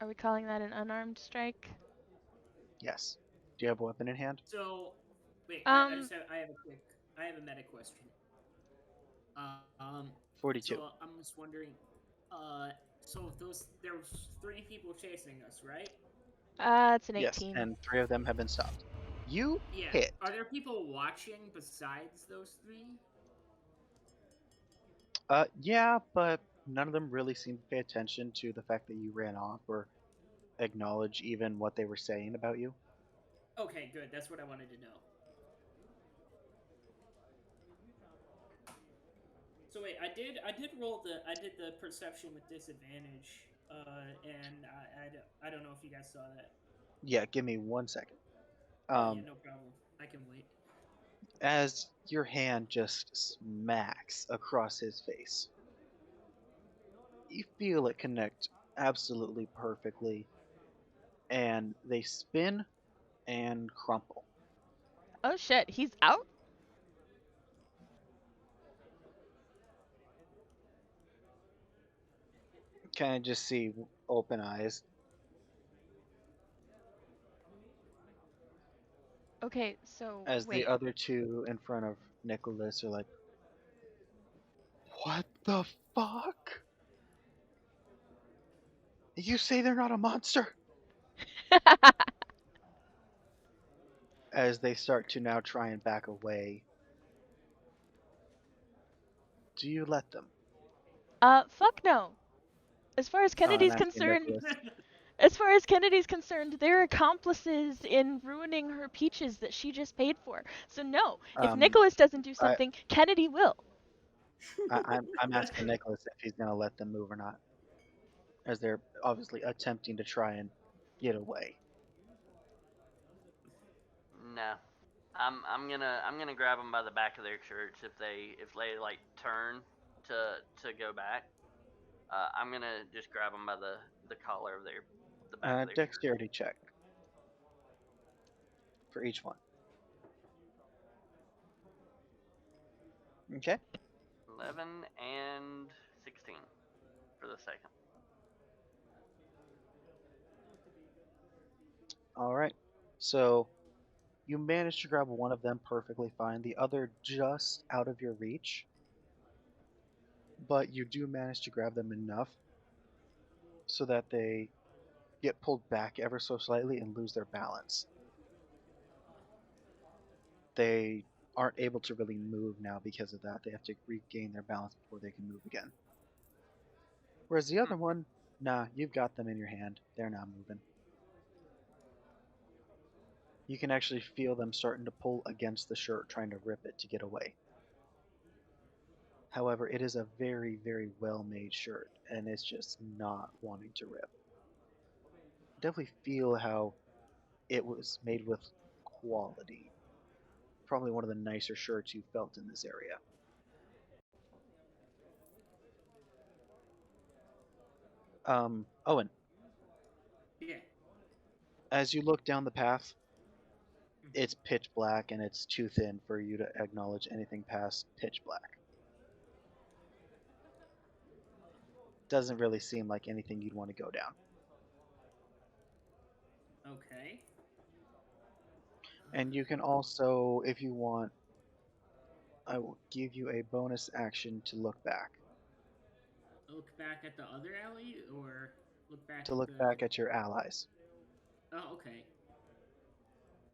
Are we calling that an unarmed strike? Yes. Do you have a weapon in hand? So, wait. Um. I have a quick. I have a meta question. Um. 42. So I'm just wondering. Uh. So there was three people chasing us, right? It's an Yes, 18. and 3 of them have been stopped. You Yeah. hit. Are there people watching besides those three? Yeah, but none of them really seem to pay attention to the fact that you ran off or acknowledge even what they were saying about you. Okay, good. That's what I wanted to know. So wait, I did the perception with disadvantage, and I don't know if you guys saw that. Yeah, give me 1 second. Oh yeah, no problem. I can wait. As your hand just smacks across his face, you feel it connect absolutely perfectly, and they spin and crumple. Oh shit, he's out? Kind of just see open eyes Okay, so as the wait. other two in front of Nicholas are like, "What the fuck? You say they're not a monster?" As they start to now try and back away, do you let them? Fuck no. As far as I'm Kennedy's asking concerned, Nicholas. as far as Kennedy's concerned, they're accomplices in ruining her peaches that she just paid for. So no, if Um, Nicholas doesn't do I, something, Kennedy will. I'm asking Nicholas if he's gonna let them move or not, as they're obviously attempting to try and get away. No, I'm gonna grab them by the back of their shirts if they like turn to go back. I'm gonna just grab them by the collar of the back of their shirt. Dexterity check for each one. Okay. 11 and 16 for the second. All right. So you manage to grab one of them perfectly fine, the other just out of your reach, but you do manage to grab them enough so that they get pulled back ever so slightly and lose their balance. They aren't able to really move now because of that. They have to regain their balance before they can move again. Whereas the Hmm. other one, nah, you've got them in your hand. They're not moving. You can actually feel them starting to pull against the shirt, trying to rip it to get away. However, it is a very, very well made shirt, and it's just not wanting to rip. Definitely feel how it was made with quality. Probably one of the nicer shirts you felt in this area. Owen, Yeah. as you look down the path, Mhm. it's pitch black and it's too thin for you to acknowledge anything past pitch black. Doesn't really seem like anything you'd want to go down. Okay. And you can also, if you want, I will give you a bonus action to look back. Look back at the other alley, or look back To at look the. back at your allies. Oh, okay.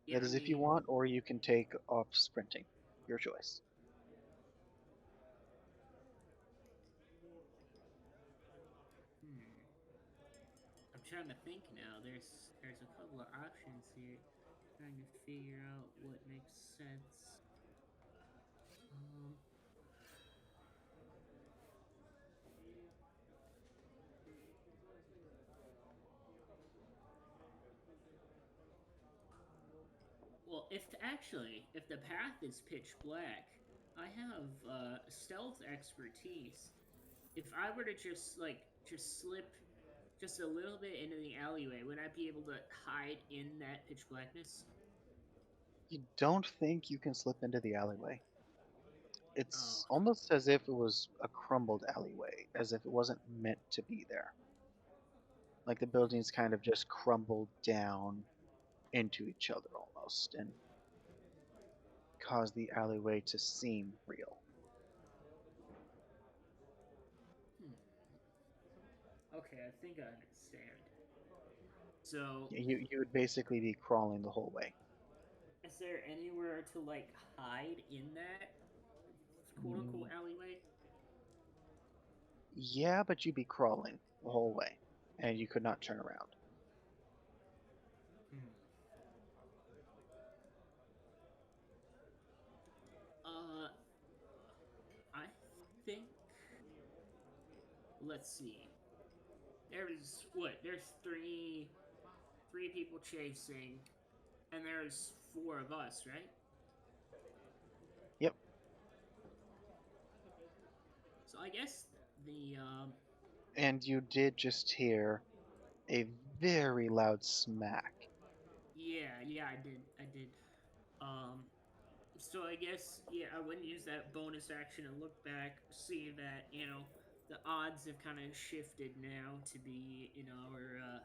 Yeah, That I is if you mean, want, or you can take off sprinting. Your choice. hmm. I'm trying to think now. There's a couple of options here. Trying to figure out what makes sense. Um. Well, if the path is pitch black, I have stealth expertise. If I were to just slip just a little bit into the alleyway, would I be able to hide in that pitch blackness? You don't think you can slip into the alleyway. Oh, It's almost as if it was a crumbled alleyway, as if it wasn't meant to be there. Like the buildings kind of just crumbled down into each other almost and caused the alleyway to seem real. hmm. Okay, I think I understand. So, You would basically be crawling the whole way. is there anywhere to like hide in that quote unquote Mm, alleyway? yeah, but you'd be crawling the whole way, and you could not turn around. Hmm. Uh, I think let's see. There's what? There's three people chasing, and there's four of us, right? Yep. So I guess the And you did just hear a very loud smack. yeah, I did. Um, so I guess yeah, I wouldn't use that bonus action and look back, see that the odds have kind of shifted now to be in our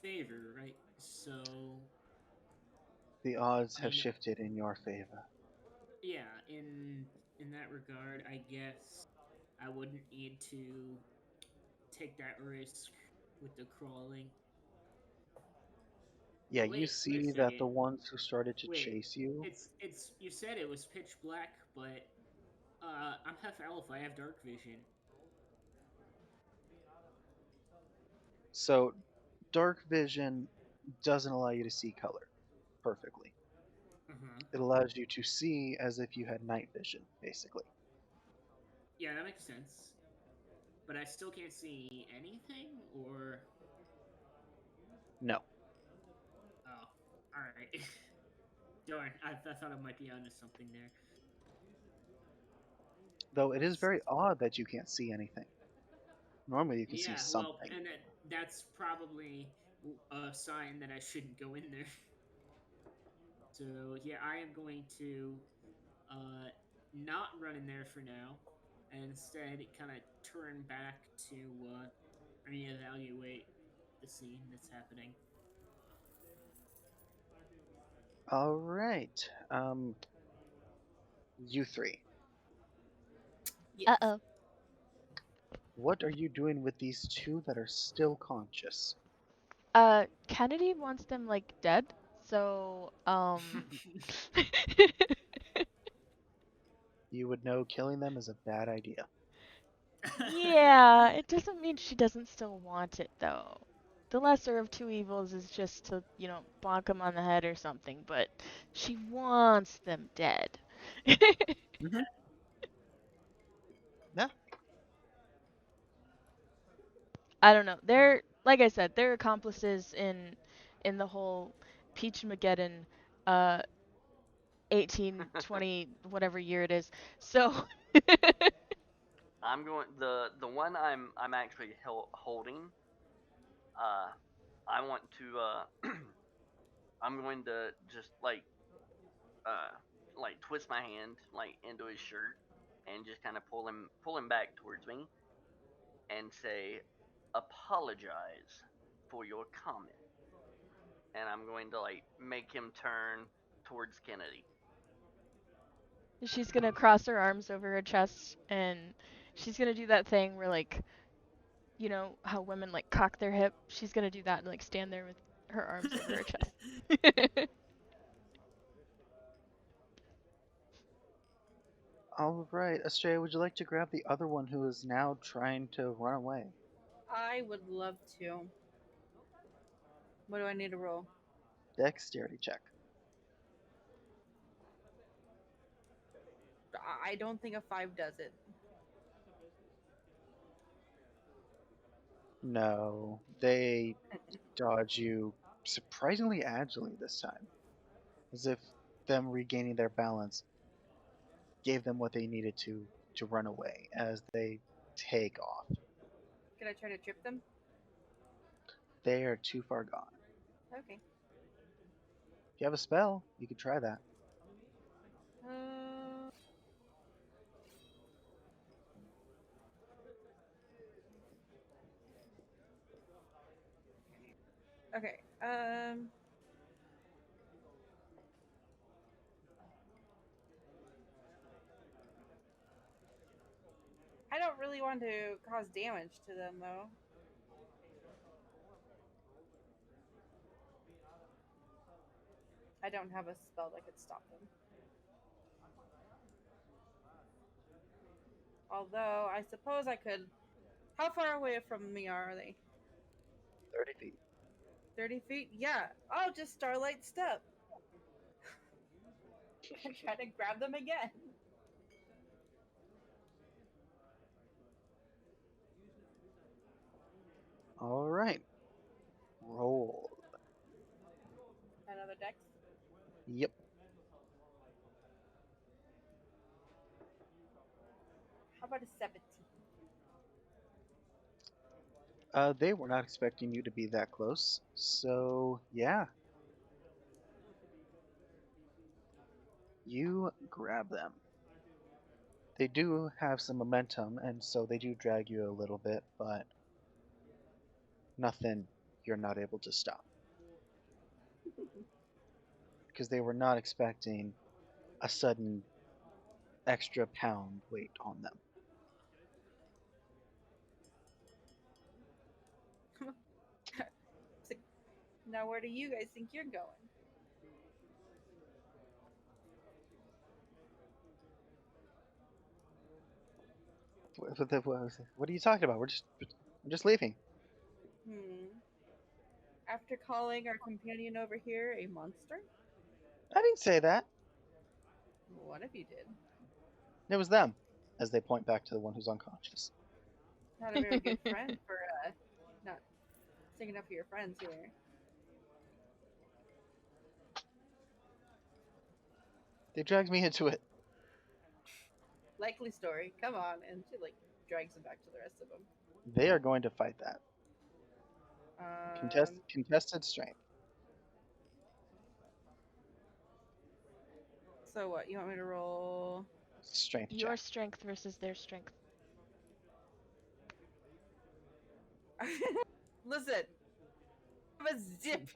favor, right? So The odds I have mean, shifted in your favor. yeah, in that regard, I guess I wouldn't need to take that risk with the crawling. Yeah, But you wait a see that the second. ones who started to Wait, chase you. it's you said it was pitch black, but I'm half elf. I have dark vision. So, dark vision doesn't allow you to see color perfectly. Uh huh. It allows you to see as if you had night vision, basically. Yeah, that makes sense. But I still can't see anything, or No. oh, all right. Darn, I thought I might be onto something there. Though it is very odd that you can't see anything. Normally you can see Yeah, well, something. and that's probably a sign that I shouldn't go in there. So yeah, I am going to uh, not run in there for now, and instead kind of turn back to reevaluate the scene that's happening. All right. You three. Yes. Uh-oh. What are you doing with these two that are still conscious? Kennedy wants them like dead. So, You would know killing them is a bad idea. yeah, it doesn't mean she doesn't still want it though. The lesser of two evils is just to, bonk them on the head or something, but she wants them dead. Mm-hmm. Yeah. I don't know. They're like I said, they're accomplices in the whole Peach Mageddon 1820 whatever year it is. So I'm going the one I'm actually holding. Uh, I want to. I'm going to just uh twist my hand into his shirt and just kind of pull him back towards me and say, apologize for your comment. And I'm going to make him turn towards Kennedy. she's gonna cross her arms over her chest and she's gonna do that thing where like how women like cock their hip. She's gonna do that and like stand there with her arms over her chest. All right, Astrea, would you like to grab the other one who is now trying to run away? I would love to. What do I need to roll? Dexterity check. I don't think a 5 does it. No, they dodge you surprisingly agilely this time, as if them regaining their balance gave them what they needed to run away as they take off. Can I try to trip them? They are too far gone. Okay. If you have a spell, you could try that. Uh, okay. I don't really want to cause damage to them though. I don't have a spell that could stop them. Although I suppose I could. How far away from me are they? 30 feet. 30 feet? Yeah. I'll just Starlight Step and try to grab them again. All right. Roll. Another dex. Yep. How about a 17? They were not expecting you to be that close. So, yeah, you grab them. They do have some momentum, and so they do drag you a little bit, but nothing you're not able to stop. Because they were not expecting a sudden extra pound weight on them. It's like, now where do you guys think you're going? What are you talking about? I'm just leaving. After calling our companion over here a monster? I didn't say that. One of you did. It was them, as they point back to the one who's unconscious. Not a very good friend for not sticking up for your friends here. They dragged me into it. Likely story. Come on, and she like drags him back to the rest of them. They are going to fight that. Um, Contested strength. so what? You want me to roll? Strength Your check. strength versus their strength. Listen, I have a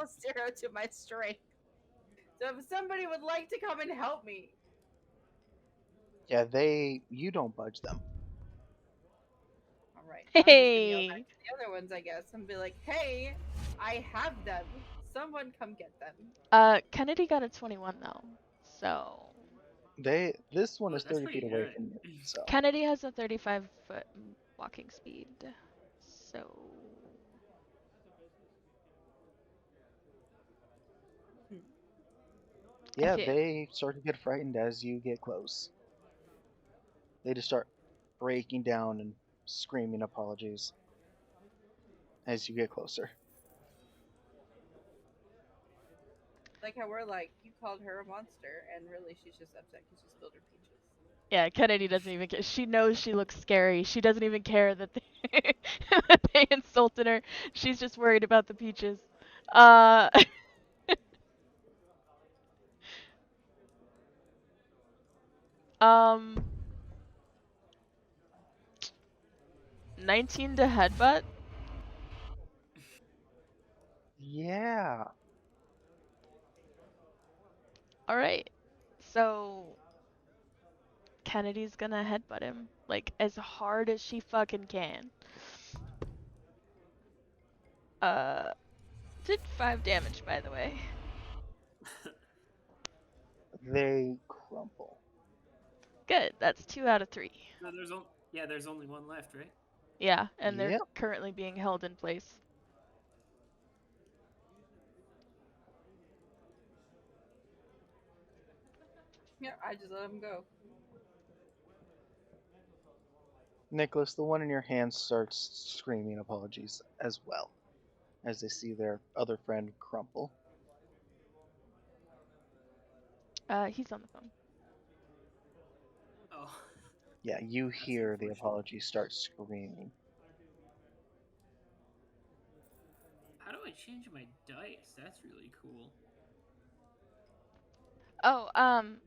+0 to my strength. So if somebody would like to come and help me, Yeah, you don't budge them. all right. I'm just gonna yell back Hey! to the other ones, I guess, and be like, "Hey, I have them. Someone come get them." Kennedy got a 21 though. So This one Well, is that's 30 pretty feet away good. from you, so Kennedy has a 35-foot walking speed. So yeah, if you they start to get frightened as you get close. They just start breaking down and screaming apologies as you get closer. Like how we're like, you called her a monster, and really she's just upset because you spilled her peaches. Yeah, Kennedy doesn't even care. She knows she looks scary. She doesn't even care that they that they insulted her. She's just worried about the peaches. Uh, um, 19 to headbutt. Yeah, All right. So Kennedy's gonna headbutt him like as hard as she fucking can. Uh, did 5 damage by the way. they crumple. Good. That's 2 out of 3. So there's only one left, right? Yeah, and they're Yep. currently being held in place. Yeah, I just let him go. Nicholas, the one in your hand starts screaming apologies as well as they see their other friend crumple. He's on the phone. Oh, Yeah, you that's hear the unfortunate. apologies start screaming. How do I change my dice? That's really cool. Oh,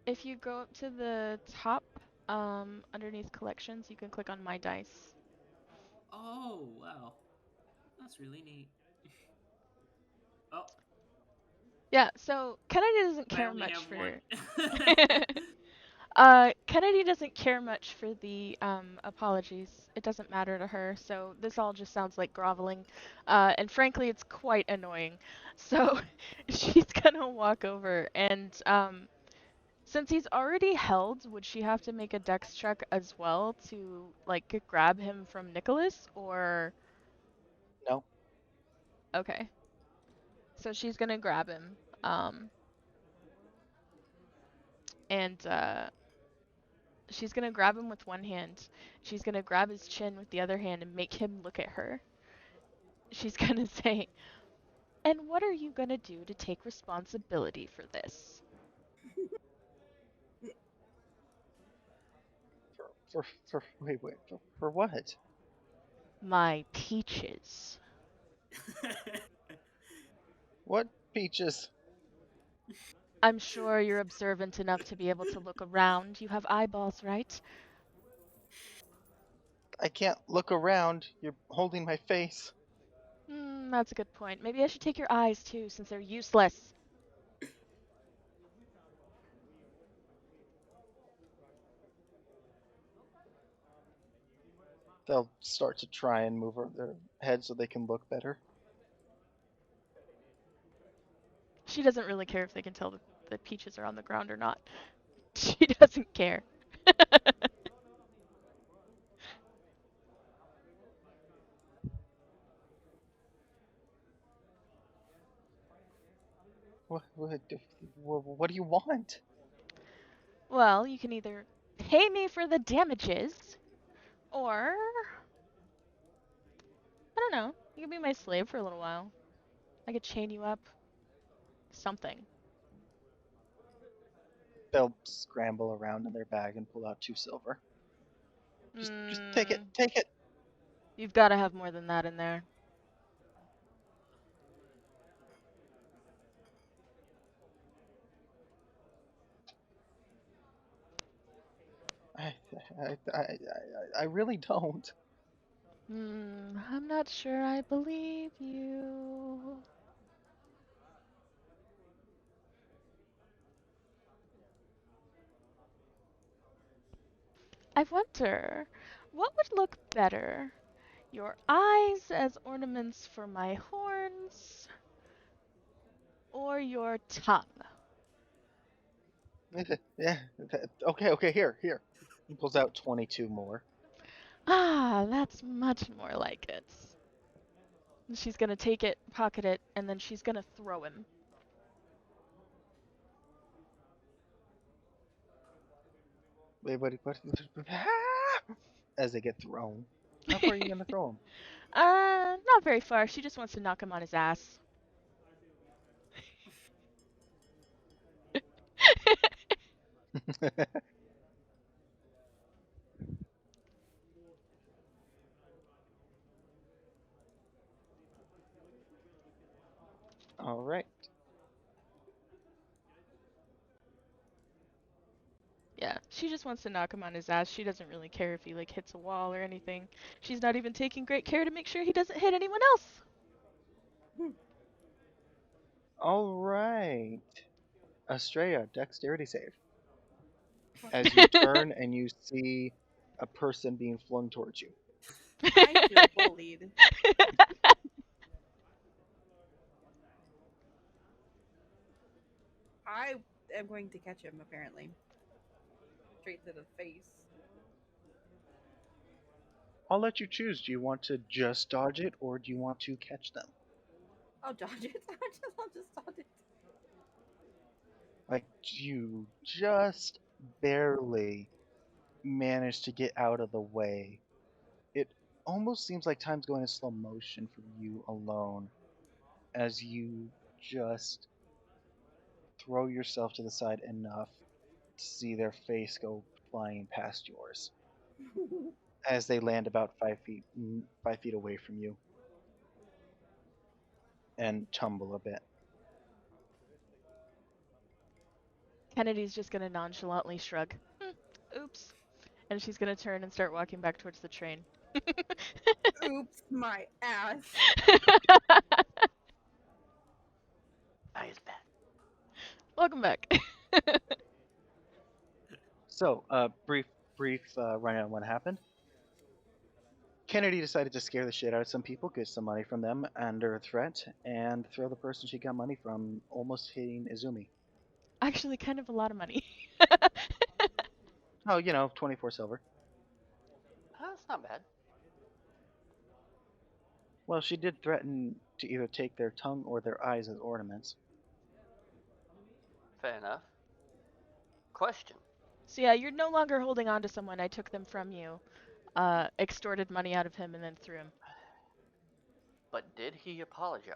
if you go up to the top, underneath collections, you can click on my dice. Oh, wow. That's really neat. Oh, Yeah, so Kennedy doesn't I care only much have one. for Kennedy doesn't care much for the apologies. It doesn't matter to her, so this all just sounds like groveling. And frankly, it's quite annoying. So she's gonna walk over and since he's already held, would she have to make a dex check as well to like grab him from Nicholas or No, okay. So she's gonna grab him. And she's gonna grab him with one hand. She's gonna grab his chin with the other hand and make him look at her. she's gonna say, "And what are you gonna do to take responsibility for this?" For what? My peaches. What peaches? I'm sure you're observant enough to be able to look around. You have eyeballs, right? I can't look around. You're holding my face. That's a good point. Maybe I should take your eyes too, since they're useless. They'll start to try and move their head so they can look better. She doesn't really care if they can tell the peaches are on the ground or not. She doesn't care. What do you want? Well, you can either pay me for the damages, or I don't know. You can be my slave for a little while. I could chain you up. Something. They'll scramble around in their bag and pull out 2 silver. Just take it. Mm, Take it. you've got to have more than that in there. I really don't. I'm not sure I believe you. I wonder, what would look better? Your eyes as ornaments for my horns, or your tongue? Yeah. Okay. Here. He pulls out 22 more. Ah, that's much more like it. She's gonna take it, pocket it, and then she's gonna throw him. Wait, what? As they get thrown. How far are you gonna throw Not very far. She just wants to knock him on his ass. them? All right. Yeah, she just wants to knock him on his ass. She doesn't really care if he like hits a wall or anything. She's not even taking great care to make sure he doesn't hit anyone else. All right. Estrella, dexterity save. As you turn and you see a person being flung towards you. I feel bullied. I am going to catch him, apparently. Straight to the face. I'll let you choose. Do you want to just dodge it or do you want to catch them? I'll dodge it. I'll just dodge it. Like, you just barely manage to get out of the way. It almost seems like time's going in slow motion for you alone as you just throw yourself to the side enough to see their face go flying past yours as they land about 5 feet away from you and tumble a bit. Kennedy's just gonna nonchalantly shrug. Oops. And she's gonna turn and start walking back towards the train. Oops, my ass. Eyes back. Welcome back. So, brief rundown on what happened. Kennedy decided to scare the shit out of some people, get some money from them under threat, and throw the person she got money from, almost hitting Izumi. Actually, kind of a lot of money. Oh, 24 silver. That's not bad. Well, she did threaten to either take their tongue or their eyes as ornaments. Fair enough. Question. So yeah, you're no longer holding on to someone. I took them from you, extorted money out of him, and then threw him. But did he apologize?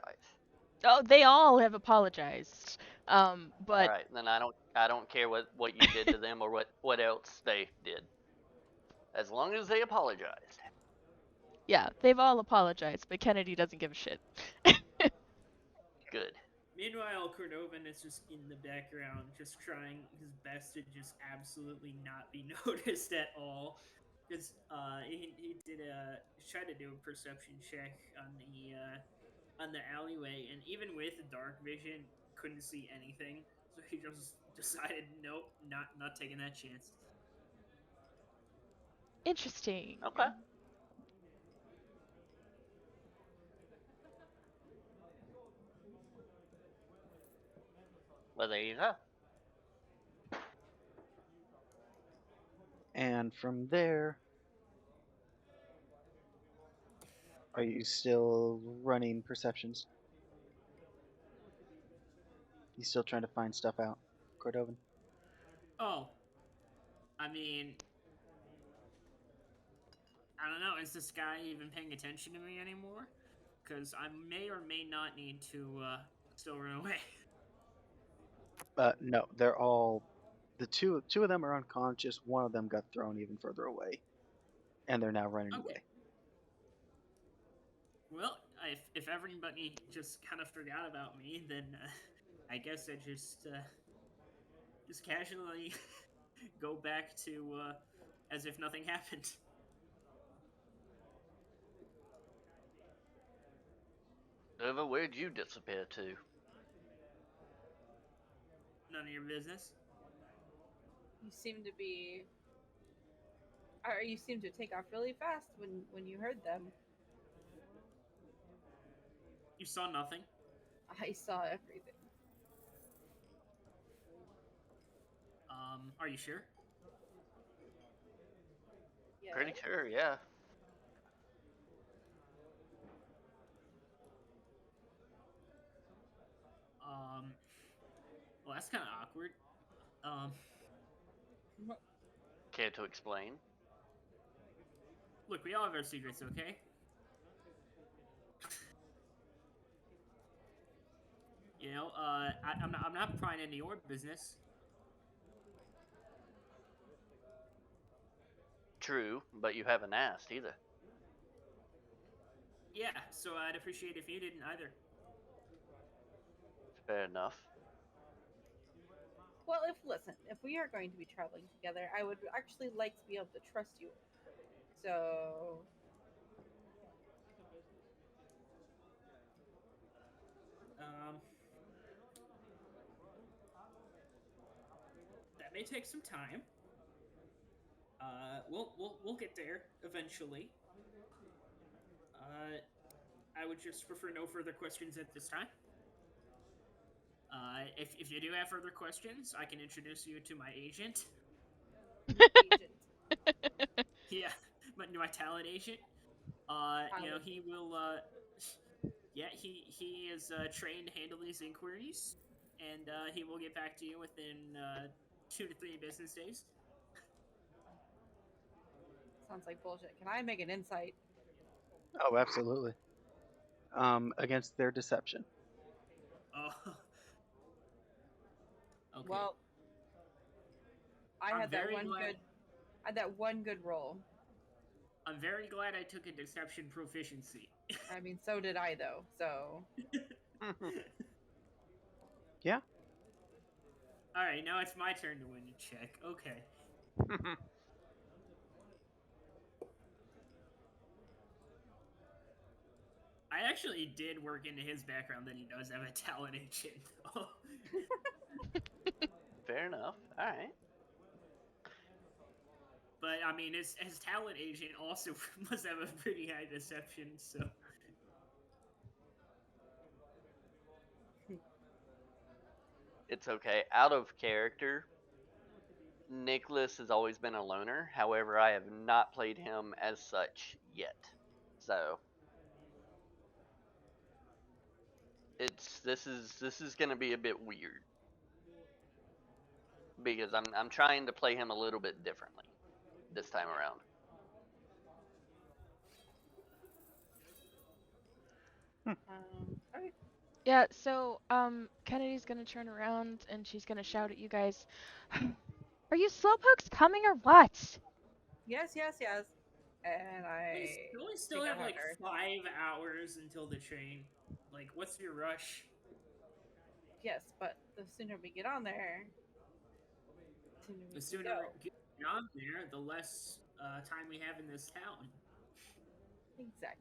Oh, they all have apologized. All But right, then I don't care what you did to them or what else they did, as long as they apologized. yeah, they've all apologized, but Kennedy doesn't give a shit. Good. Meanwhile, Cordovan is just in the background, just trying his best to just absolutely not be noticed at all. Because he tried to do a perception check on the alleyway, and even with dark vision, couldn't see anything. So he just decided, nope, not taking that chance. Interesting. Okay. Well, there you go. And from there, are you still running perceptions? You still trying to find stuff out, Cordovan? Oh, I mean, I don't know. Is this guy even paying attention to me anymore? Because I may or may not need to still run away. No, they're all the two of them are unconscious. One of them got thrown even further away, and they're now running Okay. away. Well, if everybody just kind of forgot about me, then I guess I just casually go back to as if nothing happened. Nova, where'd you disappear to? None of your business. You seem to be, or you seem to take off really fast when you heard them. You saw nothing. I saw everything. Are you sure? Yeah. Pretty sure, yeah. Um, well, that's kind of awkward. Um, Care to explain? look, we all have our secrets, okay? You know, I'm not prying into your business. True, but you haven't asked either. Yeah, so I'd appreciate if you didn't either. Fair enough. Well, if we are going to be traveling together, I would actually like to be able to trust you. So, Um, that may take some time. We'll get there eventually. I would just prefer no further questions at this time. If you do have further questions, I can introduce you to my agent. agent. Yeah, my talent agent. You know, he will. Yeah, he is trained to handle these inquiries, and he will get back to you within 2 to 3 business days. Sounds like bullshit. Can I make an insight? Oh, absolutely. Against their deception. Oh, okay. Well, I I'm had that very one glad. good. I had that one good roll. I'm very glad I took a deception proficiency. I mean, so did I though. So Yeah. All right, now it's my turn to win a check. Okay. I actually did work into his background that he does have a talent agent, though. Fair enough. All right. But I mean, his talent agent also must have a pretty high deception. So It's okay. Out of character, Nicholas has always been a loner. However, I have not played him as such yet. So this is gonna be a bit weird because I'm trying to play him a little bit differently this time around. Okay. Yeah, so Kennedy's gonna turn around and she's gonna shout at you guys. Are you slowpokes coming or what? Yes, yes, yes. And Don't we still take out have her like nerd. 5 hours until the train? Like, what's your rush? Yes, but the sooner we get on there, the sooner we The can sooner go. we get on there, the less time we have in this town. Exactly.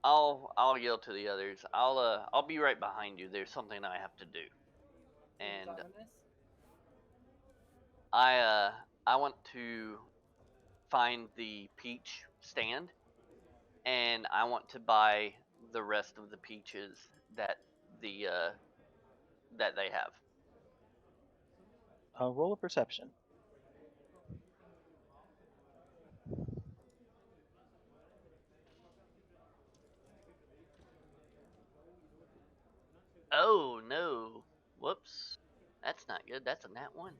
I'll yell to the others. I'll be right behind you. There's something I have to do, Seems and ominous. I want to find the peach stand, and I want to buy the rest of the peaches that the that they have. Roll a perception. Oh no! Whoops. That's not good. That's a nat one.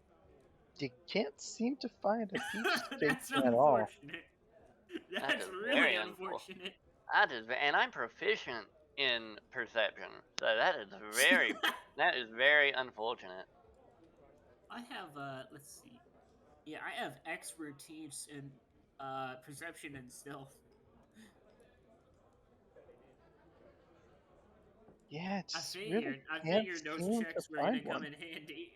You can't seem to find a peach That's station at all. unfortunate. That That's is really very unfortunate. That is, and I'm proficient in perception, so that is very unfortunate. I have let's see. Yeah, I have expertise in perception and stealth. Yeah, I it's really figured. I can't figured those seem to checks were find gonna come one. in handy.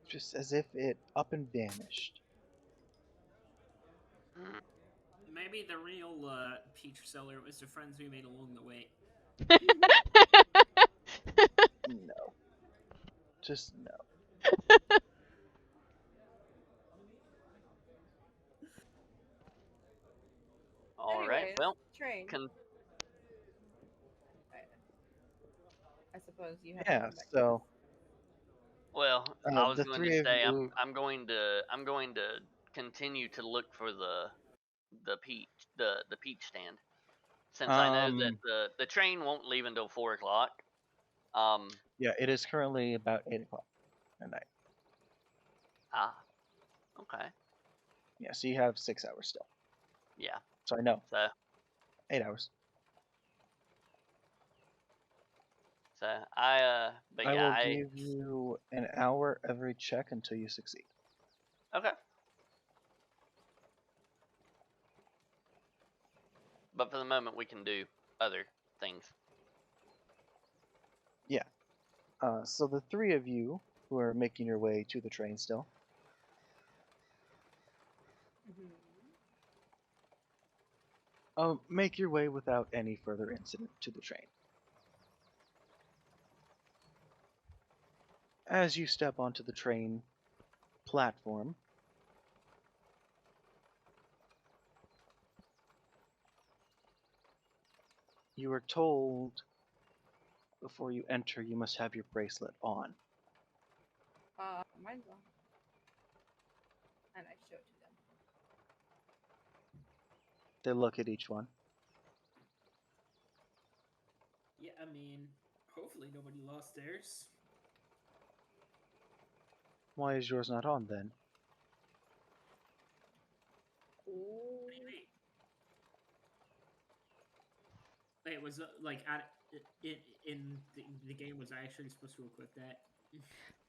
Just as if it up and vanished. Mm. Maybe the real peach seller was the friends we made along the way. No. Just no. All right. Anyways, Well, train. con- I suppose you have to Yeah, come back to us. so I was the going to three of say you, I'm going to continue to look for the peach the peach stand, since I know that um, the train won't leave until 4 o'clock. Um. yeah, it is currently about 8 o'clock at night. Ah. Okay. Yeah, so you have 6 hours still. Yeah. Sorry, no, So 8 hours. so I but I yeah will I give you an hour every check until you succeed. okay. But for the moment, we can do other things. Yeah. So the three of you who are making your way to the train still, make your way without any further incident to the train. As you step onto the train platform, you are told before you enter you must have your bracelet on. Mine's on. And I show it to them. They look at each one. Yeah, I mean, hopefully nobody lost theirs. Why is yours not on then? What do you mean? Wait, was like in the game was I actually supposed to equip that?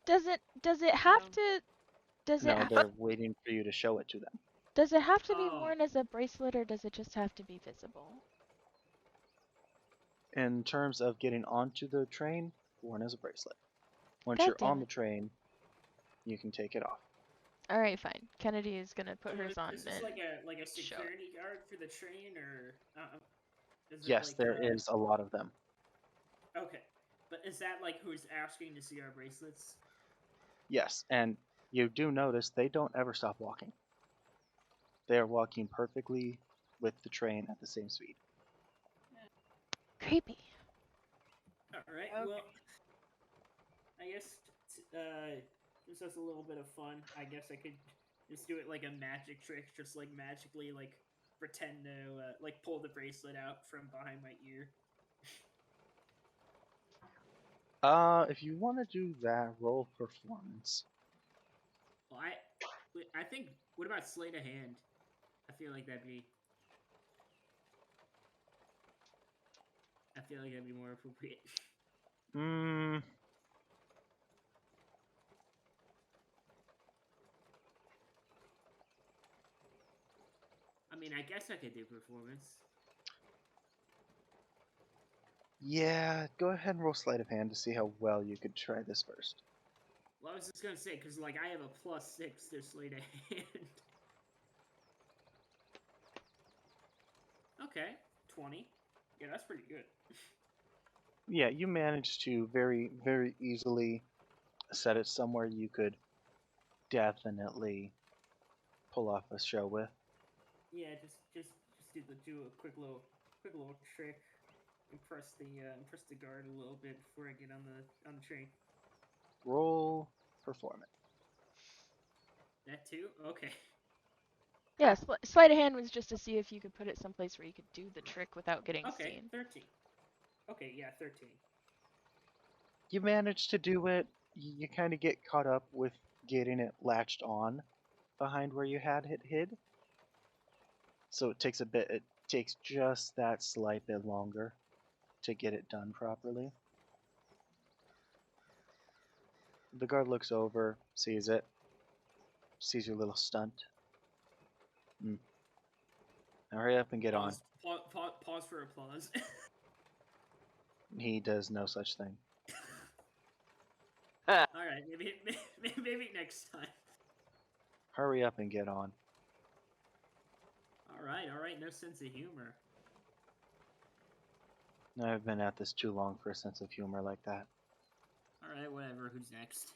Does it have No. to does it No, ha- they're waiting for you to show it to them. does it have to be Oh, worn as a bracelet or does it just have to be visible? In terms of getting onto the train, worn as a bracelet. Once God you're damn on the it. train, you can take it off. All right, fine. Kennedy is gonna put hers on is this and like a show it. security guard for the train, or is it Yes, like there is a lot of them. okay? But is that like who's asking to see our bracelets? Yes, and you do notice they don't ever stop walking. They are walking perfectly with the train at the same speed. Creepy. All right. Okay. Well, I guess just as a little bit of fun, I guess I could just do it like a magic trick, just like magically like pretend to like pull the bracelet out from behind my ear. If you want to do that, roll performance. Well, I think. What about sleight of hand? I feel like that'd be more appropriate. Mm, I mean, I guess I could do performance. yeah, go ahead and roll sleight of hand to see how well you could try this first. Well, I was just gonna say, because like I have a +6 to sleight of hand. Okay, 20. Yeah, that's pretty good. Yeah, you managed to very, very easily set it somewhere you could definitely pull off a show with. Yeah, just do a quick little trick. Impress the guard a little bit before I get on the train. Roll performance. That too? Okay. Yeah, sleight of hand was just to see if you could put it someplace where you could do the trick without getting Okay, seen. 13. Okay, yeah, 13. You manage to do it. You kind of get caught up with getting it latched on behind where you had it hid. So it takes just that slight bit longer to get it done properly. The guard looks over, sees it, sees your little stunt. Now hurry up and get on. Pause for applause. He does no such thing. All right, maybe next time. Hurry up and get on. All right, no sense of humor. I've been at this too long for a sense of humor like that. All right, whatever. Who's next?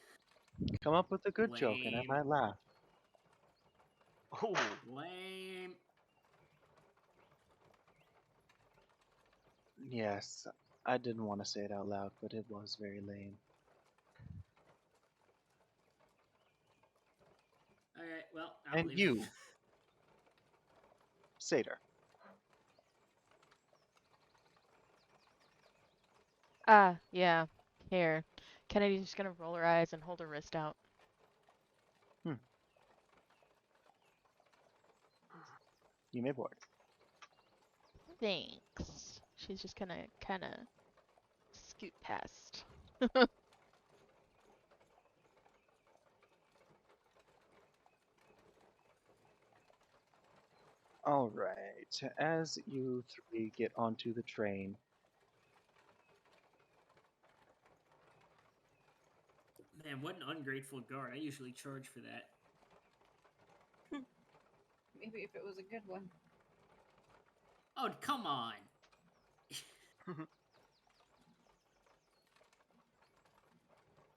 Come up with a good joke and I Lame. might laugh. Ooh. Lame. Yes, I didn't want to say it out loud, but it was very lame. All right, well, I'll And leave. you, Satyr. Ah, yeah. Here. Kennedy's just gonna roll her eyes and hold her wrist out. You may board. Thanks. She's just gonna kinda scoot past. Alright, as you three get onto the train, Man, what an ungrateful guard. I usually charge for that. Maybe if it was a good one. Oh, come on.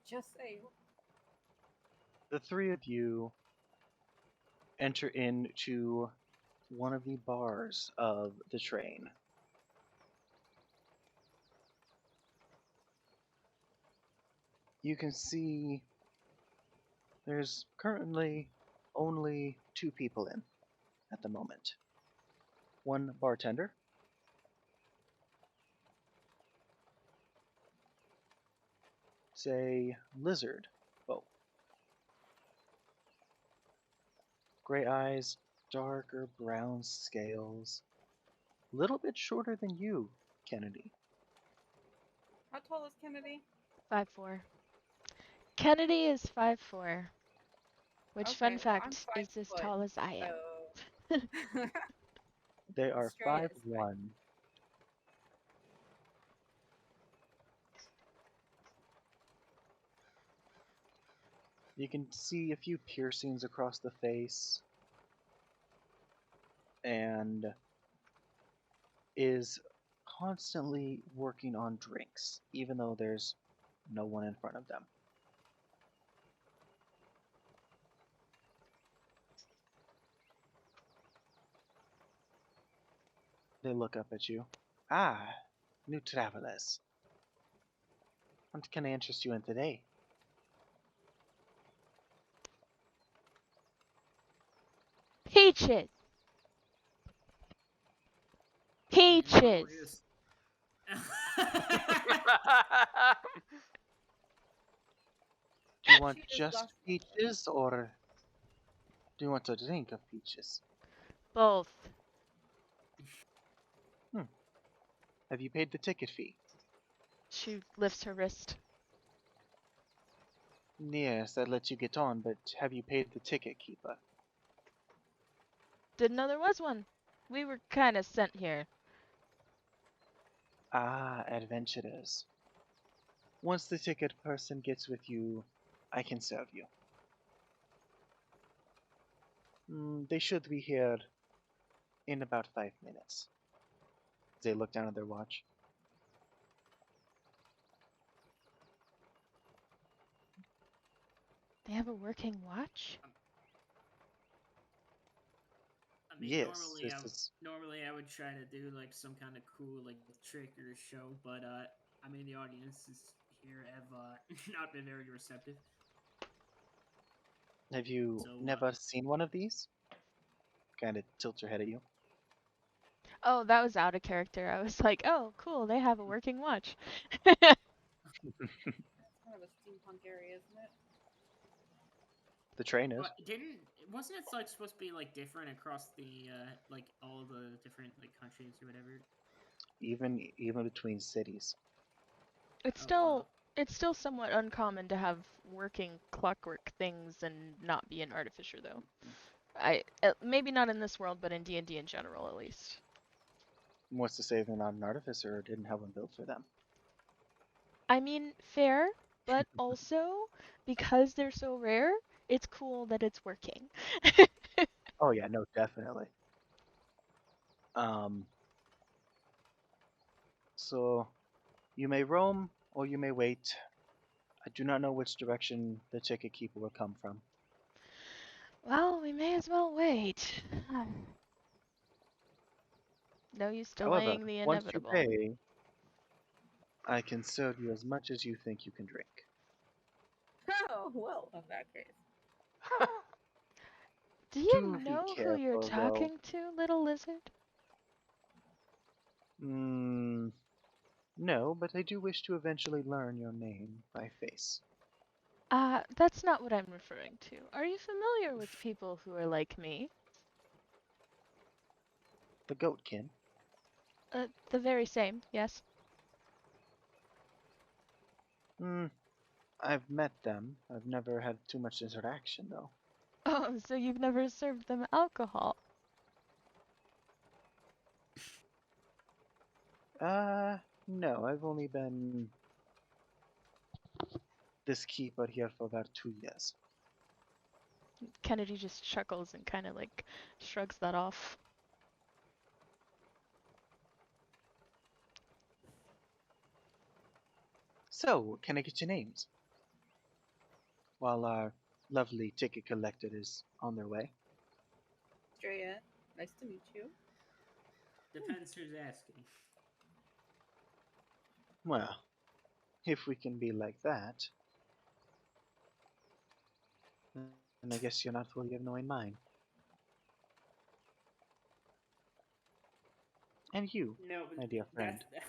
Just say. the three of you enter into one of the bars of the train. You can see there's currently only 2 people in at the moment. One bartender, it's a lizard folk. Gray eyes, darker brown scales, a little bit shorter than you, Kennedy. How tall is Kennedy? 5'4". Kennedy is 5'4", which, Okay, fun well, fact, I'm is as 5 tall as I am. So They are Stray is 5'1". You can see a few piercings across the face, and is constantly working on drinks, even though there's no one in front of them. They look up at you. Ah, new travelers. What can I interest you in today? Peaches! Peaches! Do you want She is just lost. peaches, or do you want a drink of peaches? Both. Have you paid the ticket fee? She lifts her wrist. Yes, that lets you get on, but have you paid the ticket, keeper? Didn't know there was one. We were kind of sent here. Ah, adventurers. Once the ticket person gets with you, I can serve you. They should be here in about 5 minutes. They look down at their watch. They have a working watch? I mean, Yes, normally this is... normally I would try to do like some kind of cool like trick or show, but I mean the audiences here have not been very receptive. Have you So never seen one of these? Kind of tilts her head at you. Oh, that was out of character. I was like, oh, cool, they have a working watch. It's kind of a steampunk area, isn't it? The train is. but wasn't it like supposed to be like different across the like all the different like countries or whatever? Even between cities. It's Oh, still wow. it's still somewhat uncommon to have working clockwork things and not be an artificer though. Maybe not in this world, but in D&D in general at least. What's to say they're not an artificer or didn't have one built for them? I mean, fair, but also because they're so rare, it's cool that it's working. Oh yeah, no, definitely. So you may roam or you may wait. I do not know which direction the ticket keeper will come from. Well, we may as well wait. No use However, delaying the once you inevitable. pay, I can serve you as much as you think you can drink. Oh, well, in that case. Do you Do be know who you're careful, though. talking to, little lizard? No, but I do wish to eventually learn your name by face. That's not what I'm referring to. Are you familiar with people who are like me? The goatkin. The very same, yes. I've met them. I've never had too much interaction, though. Oh, so you've never served them alcohol? No, I've only been this keeper here for about 2 years. Kennedy just chuckles and kind of like shrugs that off. So, can I get your names? While our lovely ticket collector is on their way. Drea, nice to meet you. Depends who's asking. Well, if we can be like that, then I guess you're not worthy of knowing mine. And you, No, my but dear friend. that's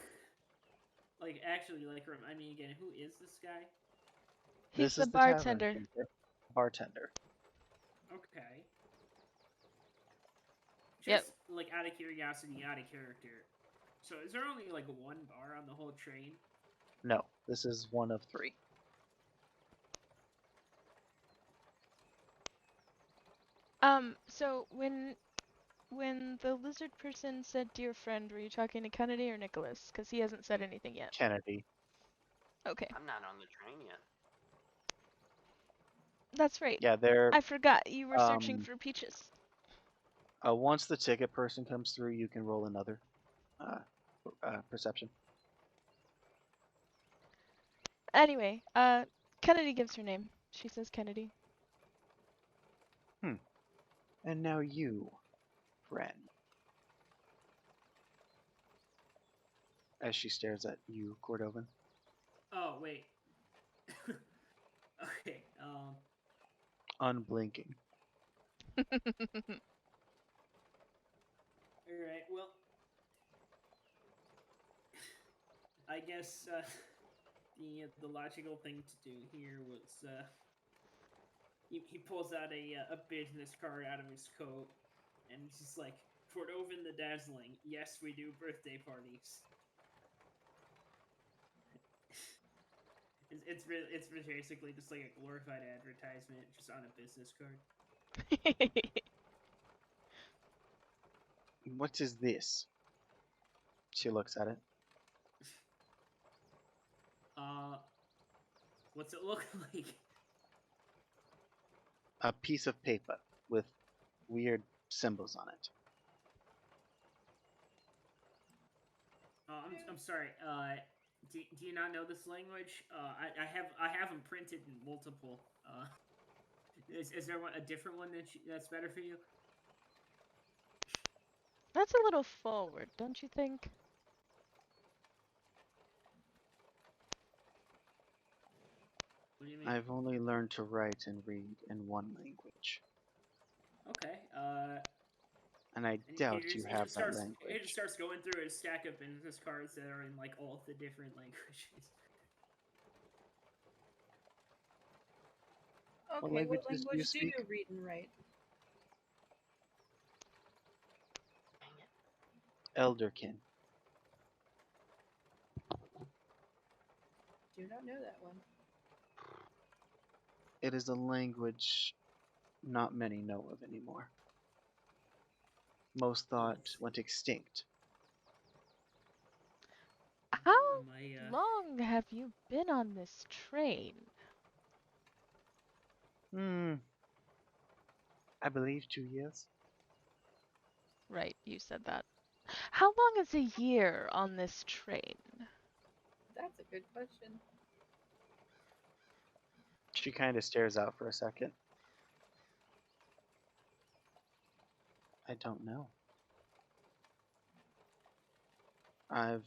like actually like remind me again. Who is this guy? He's This the is the tavern bartender. keeper. Bartender. Okay. Yep. Just like out of curiosity, out of character. So is there only like one bar on the whole train? No, this is one of 3. So when the lizard person said dear friend, were you talking to Kennedy or Nicholas? Because he hasn't said anything yet. Kennedy. Okay. I'm not on the train yet. That's right. Yeah, they're I forgot you were searching for peaches. once the ticket person comes through, you can roll another perception. Anyway, Kennedy gives her name. She says Kennedy. And now you, friend. As she stares at you, Cordovan. Oh wait. Okay. Unblinking. All right. Well, I guess the logical thing to do here was he pulls out a business card out of his coat And it's just like, Cordovan the Dazzling, yes, we do birthday parties. It's basically just like a glorified advertisement just on a business card. What is this? She looks at it. What's it look like? A piece of paper with weird symbols on it. I'm sorry. Do you not know this language? I have them printed in multiple. Is there a different one that's better for you? That's a little forward, don't you think? What do you mean? I've only learned to write and read in one language, Okay. and I And doubt you have that he language. just starts going through a stack of business cards that are in like all of the different languages. Okay, languages what do you language do you speak? read and write? Elderkin. Do not know that one. It is a language not many know of anymore. Most thought went extinct. How Am I, long have you been on this train? I believe 2 years. Right, you said that. How long is a year on this train? That's a good question. She kind of stares out for a second. I don't know. I've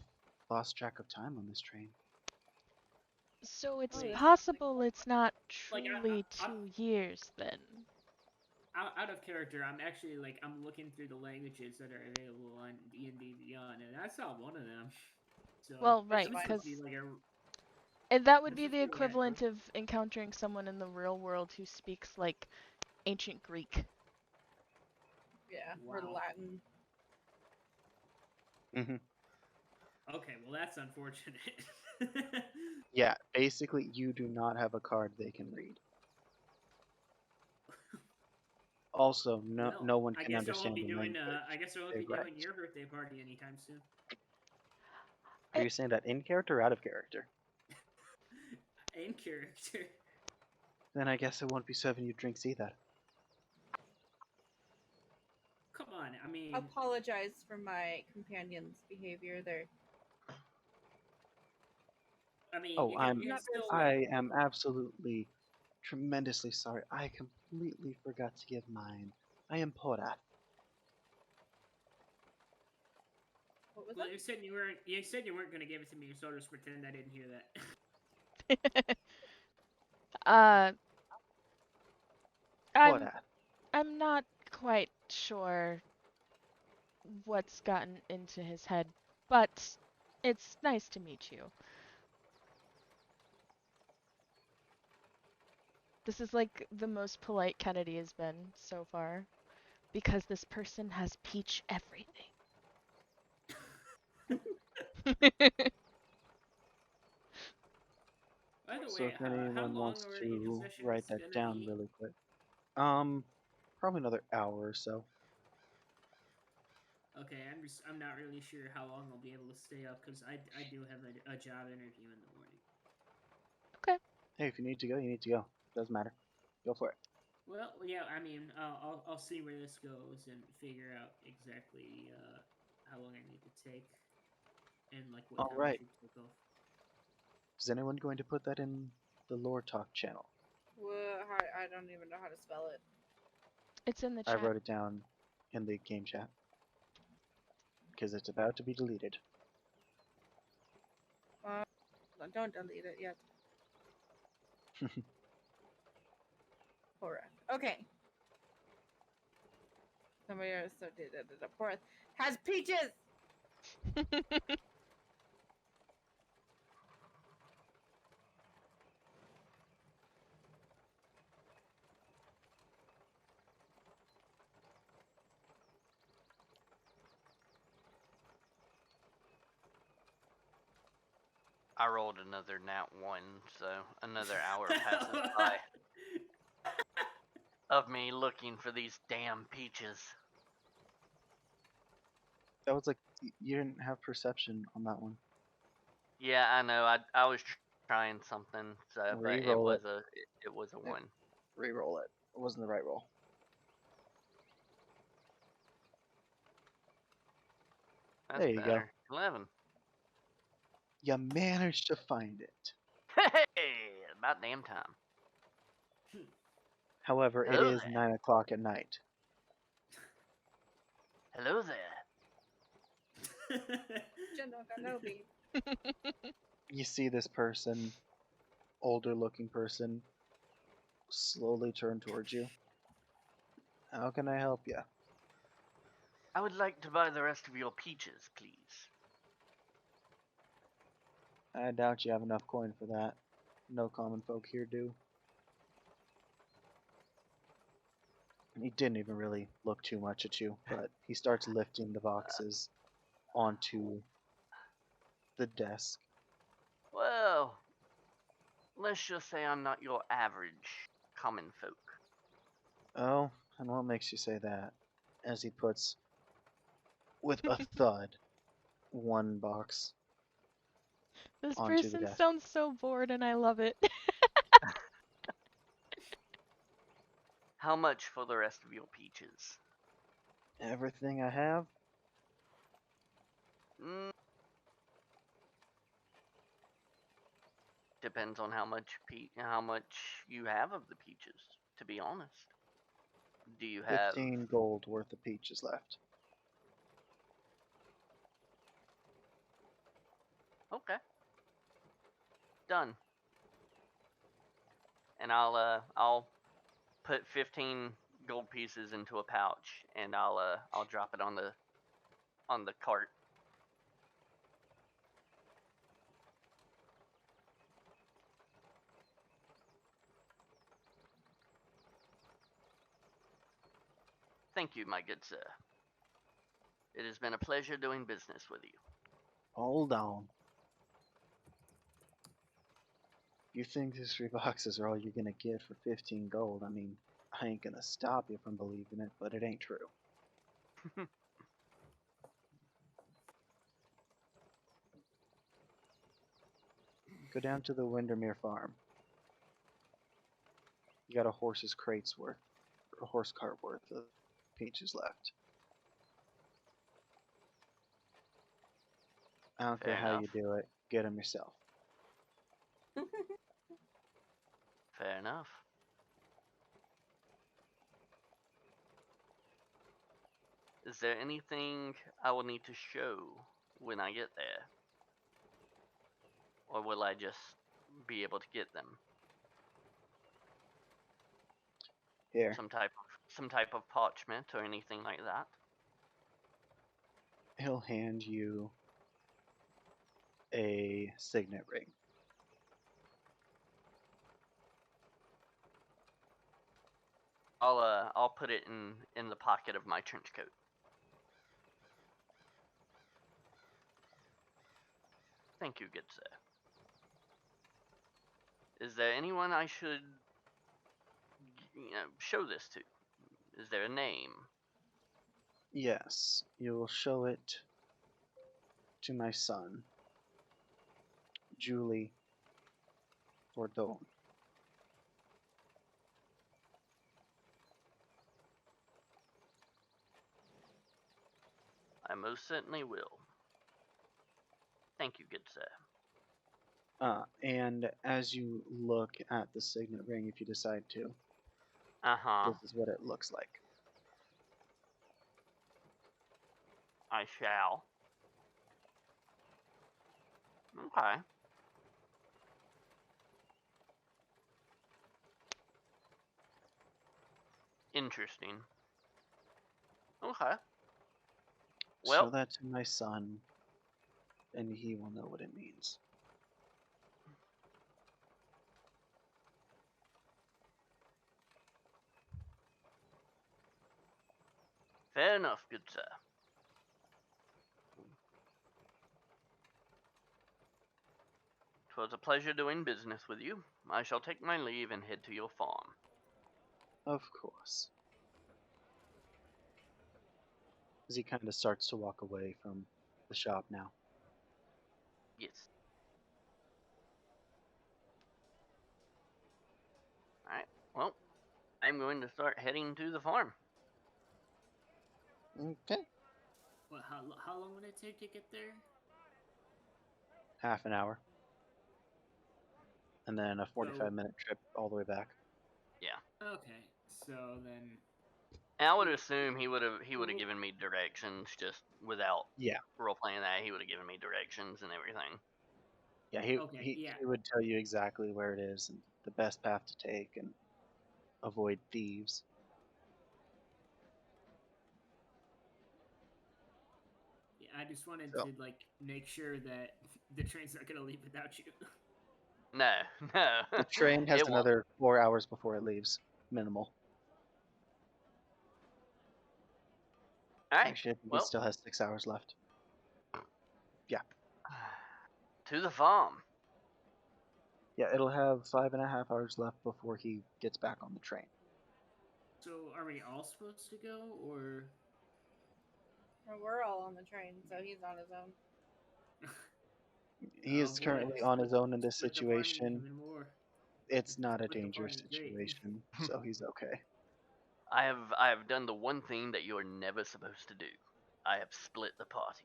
lost track of time on this train. So it's Oh, this is possible it's not Like, truly I- 2 years then. out of character, I'm actually like I'm looking through the languages that are available on D&D Beyond, and that's not one of them. So Well, That's right, this fine. must because be like a and that would this be must the be like a- equivalent of encountering someone in the real world who speaks like ancient Greek. Yeah, or Wow. Latin. Hmm. Okay, well that's unfortunate. Yeah, basically, you do not have a card they can read. Also, no Well, one I can guess I won't understand be the doing. language I guess I won't they be doing write. your birthday party anytime soon. Are you saying that in character or out of character? In character. Then I guess I won't be serving you drinks either. Come on, I mean, Apologize for my companion's behavior. They're Oh, you can not very still. I am absolutely tremendously sorry. I completely forgot to give mine. I am Pora. what was Well, that? you said you weren't. You said you weren't going to give it to me, so I'll just pretend I didn't hear that. uh, I'm Pora. I'm not quite sure what's gotten into his head, but it's nice to meet you. This is like the most polite Kennedy has been so far, because this person has peach everything. By the So way, if how anyone long wants are your to possessions write that gonna down be? really quick. Probably another hour or so. Okay, I'm not really sure how long I'll be able to stay up because I do have a job interview in the morning. Okay. Hey, if you need to go, you need to go. Doesn't matter. Go for it. Well, yeah, I mean, I'll see where this goes and figure out exactly how long I need to take and like what All time I right. should take off. Is anyone going to put that in the Lore Talk channel? I don't even know how to spell it. It's in the I chat. wrote it down in the game chat because it's about to be deleted. Don't delete it yet. Porth. Okay. Somebody else did it. Porth has peaches. I rolled another nat 1, so another hour passes by of me looking for these damn peaches. That was like you didn't have perception on that one. Yeah, I know. I was trying something, so but it Reroll was it. it was a 1. Reroll it. It wasn't the right roll. That's There you go. better. 11. You managed to find it. Hey, about damn time. However, it Hello is there. 9 o'clock at night. Hello there. You see this person, older looking person, slowly turn towards you. How can I help you? I would like to buy the rest of your peaches, please. I doubt you have enough coin for that. No common folk here do. He didn't even really look too much at you, but he starts lifting the boxes onto the desk. Well, let's just say I'm not your average common folk. Oh, and what makes you say that? As he puts, with a thud, one box This onto the person desk. sounds so bored and I love it. How much for the rest of your peaches? Everything I have? Mm, depends on how much you have of the peaches, to be honest. Do you have 15 gold worth of peaches left. Okay. Done. And I'll put 15 gold pieces into a pouch and I'll drop it on the cart. Thank you, my good sir. It has been a pleasure doing business with you. Hold on. You think these 3 boxes are all you're gonna get for 15 gold? I mean, I ain't gonna stop you from believing it, but it ain't true. Go down to the Windermere farm. You got a horse's crate's worth, a horse cart worth of peaches left. I don't care Fair how enough. you do it, get them yourself. Fair enough. Is there anything I will need to show when I get there? Or will I just be able to get them? Here, Some type of parchment or anything like that? he'll hand you a signet ring. I'll put it in the pocket of my trench coat. Thank you, good sir. Is there anyone I should show this to? Is there a name? Yes, you will show it to my son, Julie Bourdon. I most certainly will. Thank you, good sir. And as you look at the signet ring, if you decide to, Uh-huh. this is what it looks like. I shall. Okay. Interesting. Okay. Show Well, that to my son, and he will know what it means. fair enough, good sir. 'Twas a pleasure doing business with you. I shall take my leave and head to your farm. Of course. As he kind of starts to walk away from the shop now. Yes. Alright, well, I'm going to start heading to the farm. Okay. What? How long would it take to get there? Half an hour. And then a 45-minute trip all the way back. Yeah. Okay, so then. And I would assume he would have given me directions just without Yeah. role playing that. He would have given me directions and everything. Yeah, he, Okay, he, yeah. he would tell you exactly where it is and the best path to take and avoid thieves. Yeah, I just wanted So. to make sure that the train's not gonna leave without you. No, no. The train has It won't. another 4 hours before it leaves. Minimal. Alright, Actually, I think it well, still has 6 hours left. to the farm. Yeah, it'll have 5.5 hours left before he gets back on the train. So, are we all supposed to go, or? Well, we're all on the train, so he's on his own. He Oh is boy, currently on his own in this split the party situation. even more. It's not a Split the dangerous party great. situation, so he's okay. I have done the one thing that you are never supposed to do. I have split the party.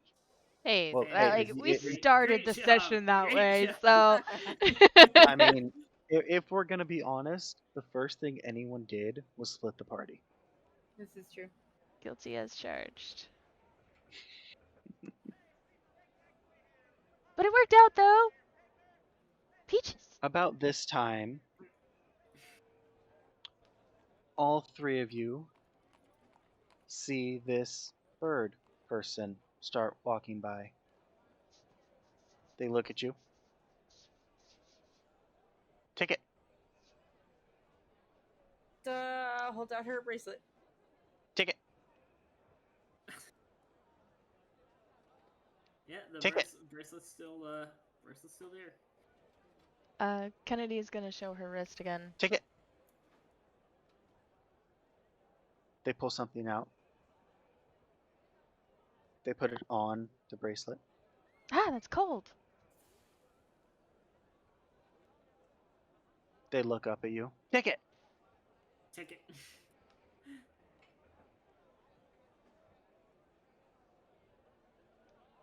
Hey, Well, that, hey, like we it, started Great the job, session that great way, job. so. I mean, if we're gonna be honest, the first thing anyone did was split the party. This is true. Guilty as charged. But it worked out though. Peaches. About this time, all three of you see this bird person start walking by. They look at you. Ticket. Hold out her bracelet. Ticket. Yeah, the Ticket. bracelet's still there. Kennedy's gonna show her wrist again. Ticket. They pull something out. They put it on the bracelet. Ah, that's cold. They look up at you. Ticket. Ticket.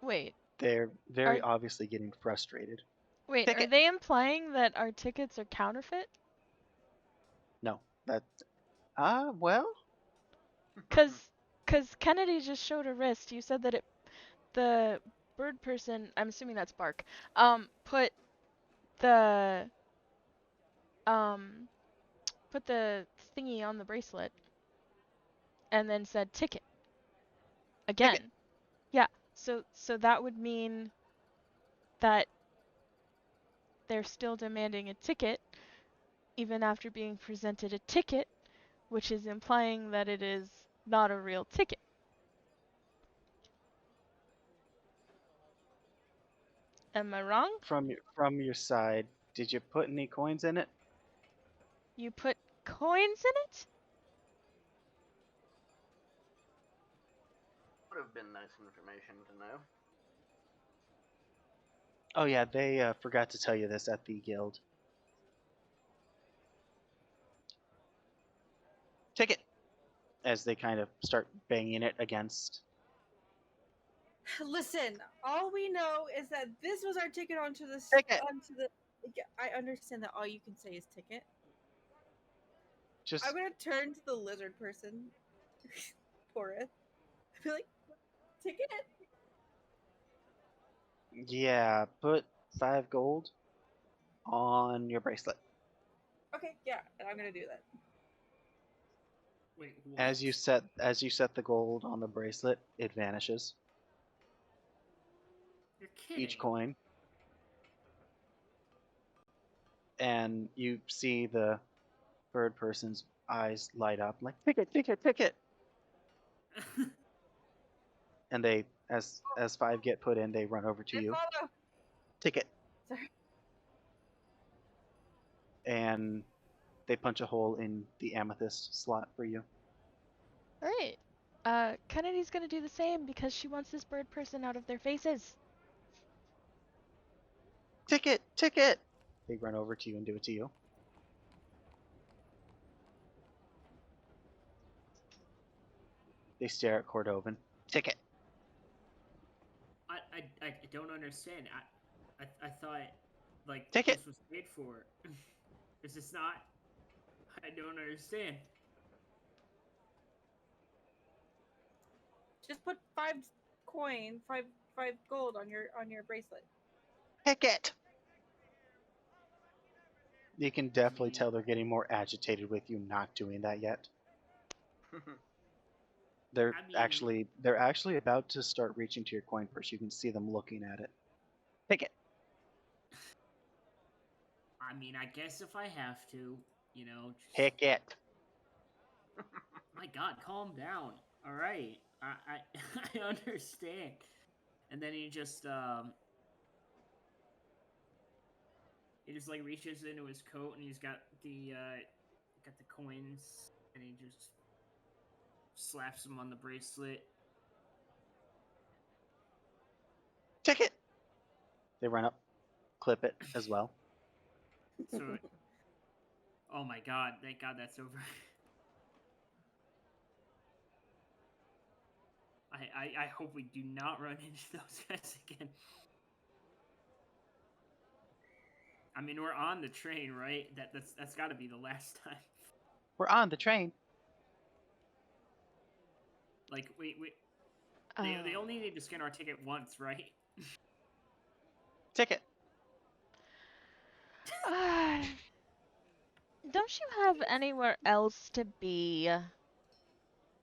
Wait, They're very obviously getting frustrated. wait, are Ticket. they implying that our tickets are counterfeit? No, that. Well. Cause Kennedy just showed her wrist. You said that the bird person, I'm assuming that's Bark, put the um put the thingy on the bracelet and then said ticket again. Ticket. Yeah. So that would mean that they're still demanding a ticket even after being presented a ticket, which is implying that it is not a real ticket. Am I wrong? From your side, did you put any coins in it? You put coins in it? Would have been nice information to know. Oh yeah, they forgot to tell you this at the guild. Ticket. As they kind of start banging it against. Listen, all we know is that this was our ticket onto the. Ticket. Yeah, I understand that all you can say is ticket. Just I'm gonna turn to the lizard person, Porith. Be like, ticket. yeah, put 5 gold on your bracelet. Okay, yeah, and I'm gonna do that. Wait, what? As you set the gold on the bracelet, it vanishes. You're kidding. Each coin. And you see the bird person's eyes light up like ticket, ticket, ticket. And they as 5 get put in, they run over to I you. follow. Ticket. Sorry. and they punch a hole in the amethyst slot for you. Alright. Kennedy's gonna do the same because she wants this bird person out of their faces. Ticket! Ticket! They run over to you and do it to you. They stare at Cordovan. Ticket! I don't understand. I thought like Ticket! this was paid for. Is this not? I don't understand. Just put 5 gold on your bracelet. Ticket! You can definitely tell they're getting more agitated with you not doing that yet. They're I mean- actually about to start reaching to your coin purse. You can see them looking at it. Ticket! I mean, I guess if I have to, you know. Just... Ticket! My God, calm down. All right, I understand. And then he just like reaches into his coat and he's got the coins and he just slaps them on the bracelet. Ticket! They run up, clip it as well. So, oh my God, thank God that's over. I hope we do not run into those guys again. I mean, we're on the train, right? That's got to be the last time. We're on the train. Like they only need to scan our ticket once, right? Ticket! Don't you have anywhere else to be?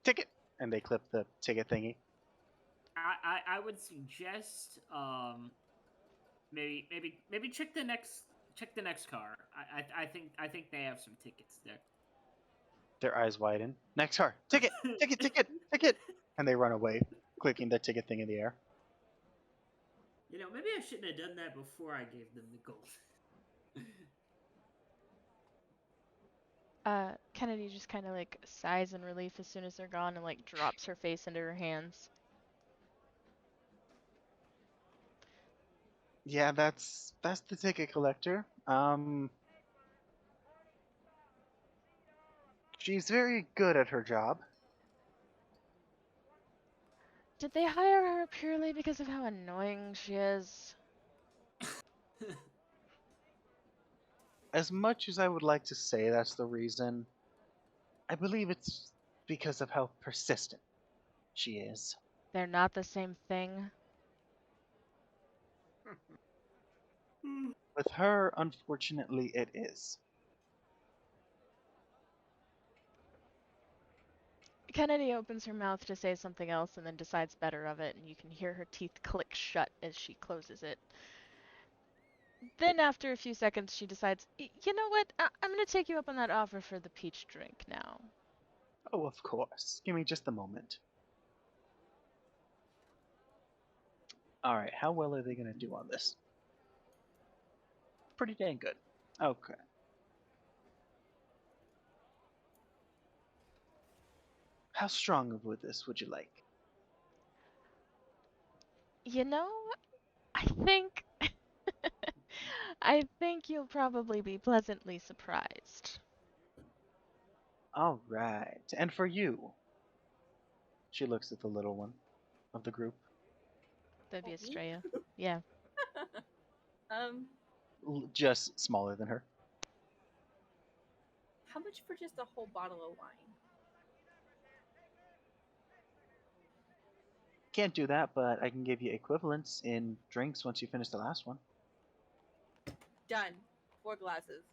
Ticket! And they clip the ticket thingy. I would suggest maybe check the next car. I think they have some tickets there. Their eyes widen. Next car. Ticket! Ticket! Ticket! Ticket! And they run away, clicking the ticket thing in the air. You know, maybe I shouldn't have done that before I gave them the gold. Kennedy just kind of like sighs in relief as soon as they're gone and like drops her face into her hands. Yeah, that's the ticket collector. She's very good at her job. Did they hire her purely because of how annoying she is? As much as I would like to say that's the reason, I believe it's because of how persistent she is. They're not the same thing. With her, unfortunately, it is. Kennedy opens her mouth to say something else and then decides better of it, and you can hear her teeth click shut as she closes it. Then, after a few seconds, she decides, you know what? I'm gonna take you up on that offer for the peach drink now. Oh, of course. Give me just a moment. Alright, how well are they going to do on this? Pretty dang good. Okay. How strong of this would you like? You know, I think... I think you'll probably be pleasantly surprised. Alright, and for you? She looks at the little one of the group. That'd be Oh, me? Estrella. Yeah. Just smaller than her. How much for just a whole bottle of wine? Can't do that, but I can give you equivalents in drinks once you finish the last one. Done. 4 glasses.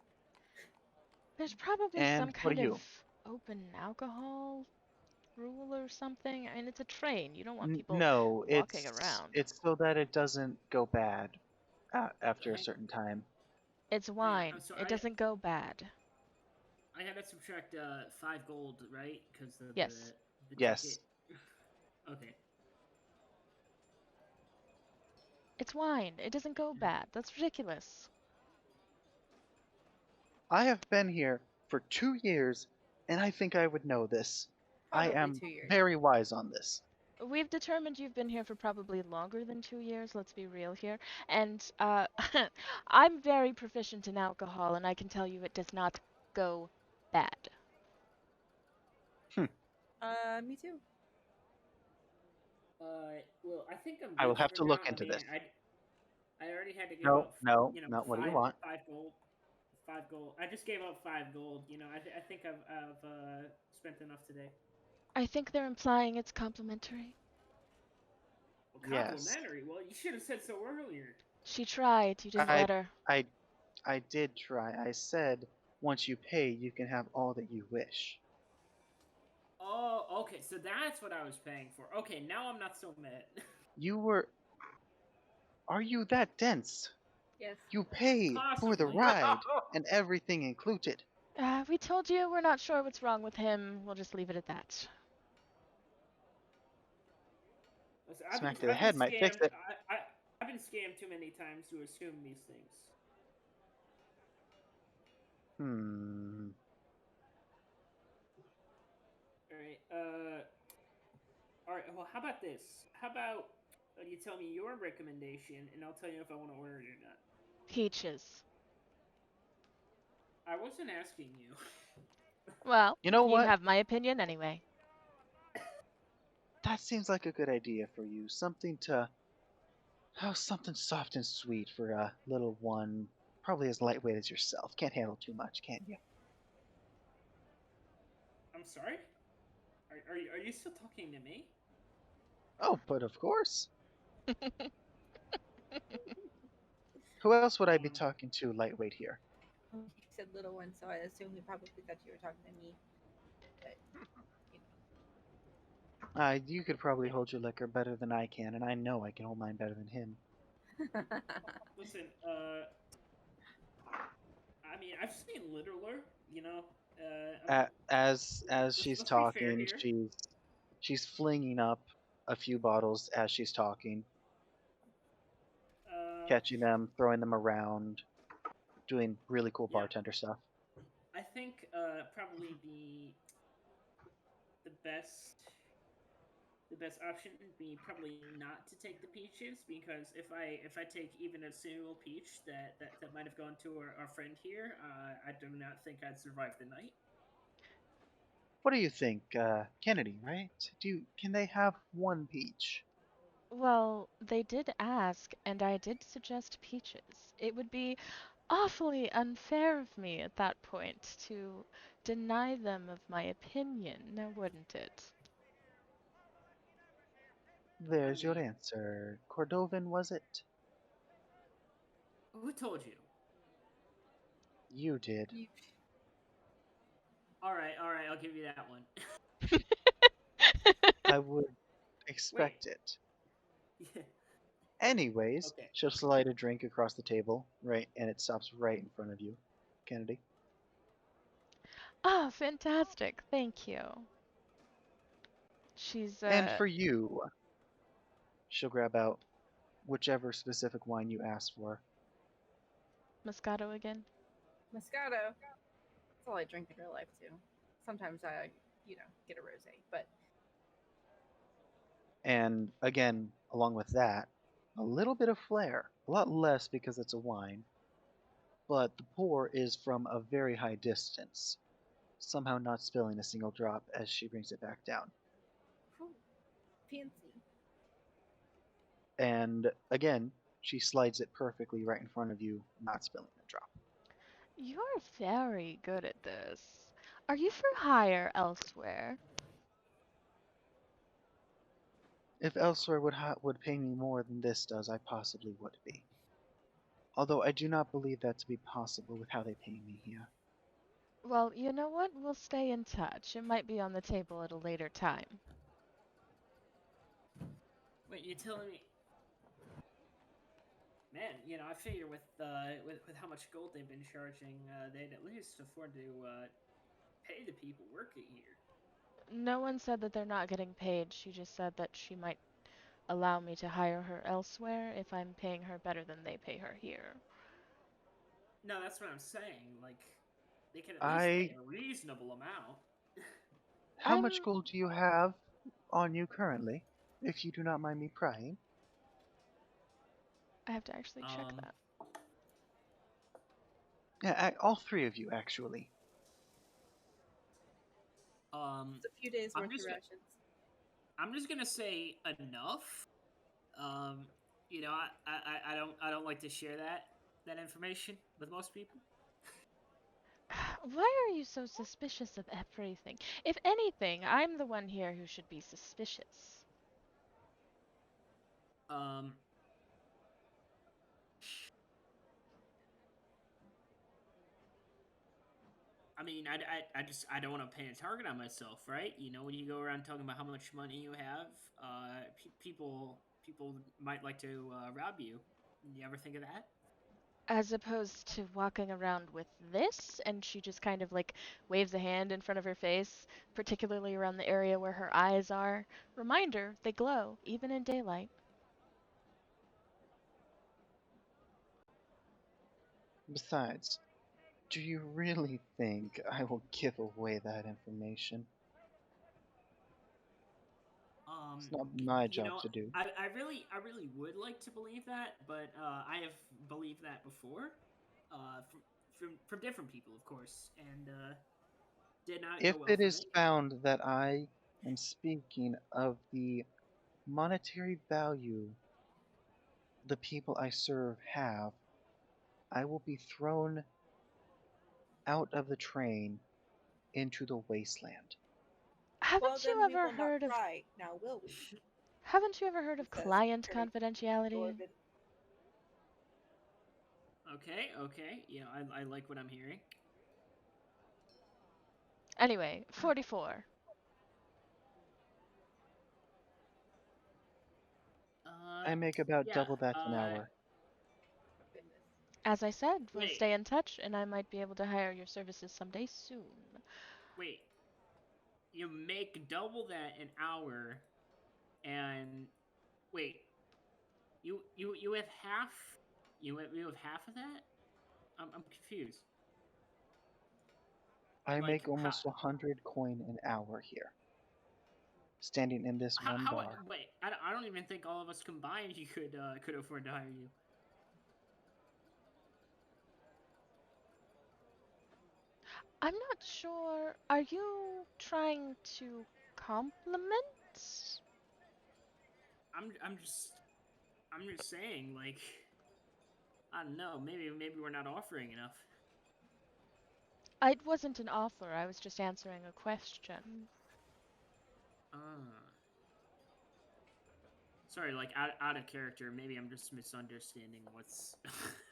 There's probably And some what kind are you? of open alcohol rule or something. I mean, it's a train. You don't want people No, walking around. it's so that it doesn't go bad after a Hey. certain time. It's wine. So It doesn't go bad. I had to subtract 5 gold, right? Because of Yes. the Yes. ticket. Okay. It's wine. It doesn't go bad. That's ridiculous. I have been here for 2 years, and I think I would know this. I Probably am 2 years. very wise on this. We've determined you've been here for probably longer than 2 years, let's be real here. And I'm very proficient in alcohol, and I can tell you it does not go bad. Me too. Well, I think I'm I will good have for to now. look I into mean, this. I already had to give No, up, no, not what do you want? five gold, 5 gold. I just gave up 5 gold. I think I've spent enough today. I think they're implying it's complimentary. Well, Yes. complimentary. Well, you should have said so earlier. She tried, you didn't I, let her. I, I did try. I said, once you pay, you can have all that you wish. Oh, okay. So that's what I was paying for. Okay, now I'm not so mad. You were. Are you that dense? Yes. You pay for the Possibly. ride, and everything included. We told you we're not sure what's wrong with him. We'll just leave it at that. Listen, Smack to the I've been head might fix scammed. it. I've been scammed too many times to assume these things. Hmm. All right. All right. Well, how about this? How about you tell me your recommendation, and I'll tell you if I want to order it or not. Peaches. I wasn't asking you. Well, You know you what? have my opinion anyway. That seems like a good idea for you. Something to. Oh, something soft and sweet for a little one. Probably as lightweight as yourself. Can't handle too much, can you? I'm sorry. Are you still talking to me? Oh, but of course. Who else would I be Um. talking to lightweight here? He said little one, so I assume he probably thought you were talking to me. But you You could probably Okay. hold your liquor better than I can, and I know I can hold mine better than him. know. Listen. I mean, I've seen littler. You know. As she's Let's be fair talking, here. she's flinging up a few bottles as she's talking, Uh. catching them, throwing them around, doing really cool Yeah. bartender stuff. I think probably the best the best option would be probably not to take the peaches, because if I take even a single peach that might have gone to our friend here, I do not think I'd survive the night. What do you think, Kennedy? Right? Can they have one peach? Well, they did ask, and I did suggest peaches. It would be awfully unfair of me at that point to deny them of my opinion, now wouldn't it? I There's your mean, answer. Cordovan, was it? who told you? You did. You- All right, I'll give you that one. I would Wait, expect it. yeah, Anyways, okay. she'll slide a drink across the table, right, and it stops right in front of you, Kennedy. Ah, fantastic. Thank you. She's And for you, she'll grab out whichever specific wine you asked for. Moscato again. Moscato. That's all I drink in real life too. Sometimes I, get a rosé, but And again, along with that, a little bit of flair. A lot less because it's a wine, but the pour is from a very high distance, somehow not spilling a single drop as she brings it back down. whew, fancy. And again, she slides it perfectly right in front of you, not spilling a drop. You're very good at this. Are you for hire elsewhere? If elsewhere would pay me more than this does, I possibly would be. Although I do not believe that to be possible with how they pay me here. Well, you know what? We'll stay in touch. It might be on the table at a later time. Wait, you're telling me, man? I figure with how much gold they've been charging, they'd at least afford to pay the people working here. No one said that they're not getting paid. She just said that she might allow me to hire her elsewhere if I'm paying her better than they pay her here. No, that's what I'm saying. Like, They can at least I. pay a reasonable amount. How much I'm gold do you have on you currently, if you do not mind me prying? I have to actually check Um, that. Yeah, all three of you, actually. um, It's a few days I'm worth of just rations. I'm just gonna say enough. Um, I don't like to share that information with most people. Why are you so suspicious of everything? If anything, I'm the one here who should be suspicious. Um, I mean, I don't want to paint a target on myself, right? You know, when you go around talking about how much money you have, people might like to rob you. You ever think of that? As opposed to walking around with this, and she just kind of like waves a hand in front of her face, particularly around the area where her eyes are. Reminder, they glow, even in daylight. Besides, do you really think I will give away that information? It's not my You job know, to do. I really would like to believe that, but I have believed that before, from different people, of course, and did not If go well it for is me. found that I am speaking of the monetary value the people I serve have, I will be thrown out of the train into the wasteland. Well, Haven't you then we ever will not heard of cry, now will we? haven't you ever heard He of says, client turning to confidentiality? Dwarven. Okay, you know, I like what I'm hearing. Anyway, 44. Uh, I make about yeah. double that an hour. Goodness. As I said, we'll Wait, stay in touch and I might be able to hire your services someday soon. wait. You make double that an hour, and wait, you have half. You have half of that. I'm confused. I Like make how almost 100 coin an hour here, standing in this one how bar. wait, I don't even think all of us combined you could afford to hire you. I'm not sure. Are you trying to compliment? I'm just saying, like, I don't know, maybe we're not offering enough. It wasn't an offer, I was just answering a question. Ah. Sorry, like out of character. Maybe I'm just misunderstanding what's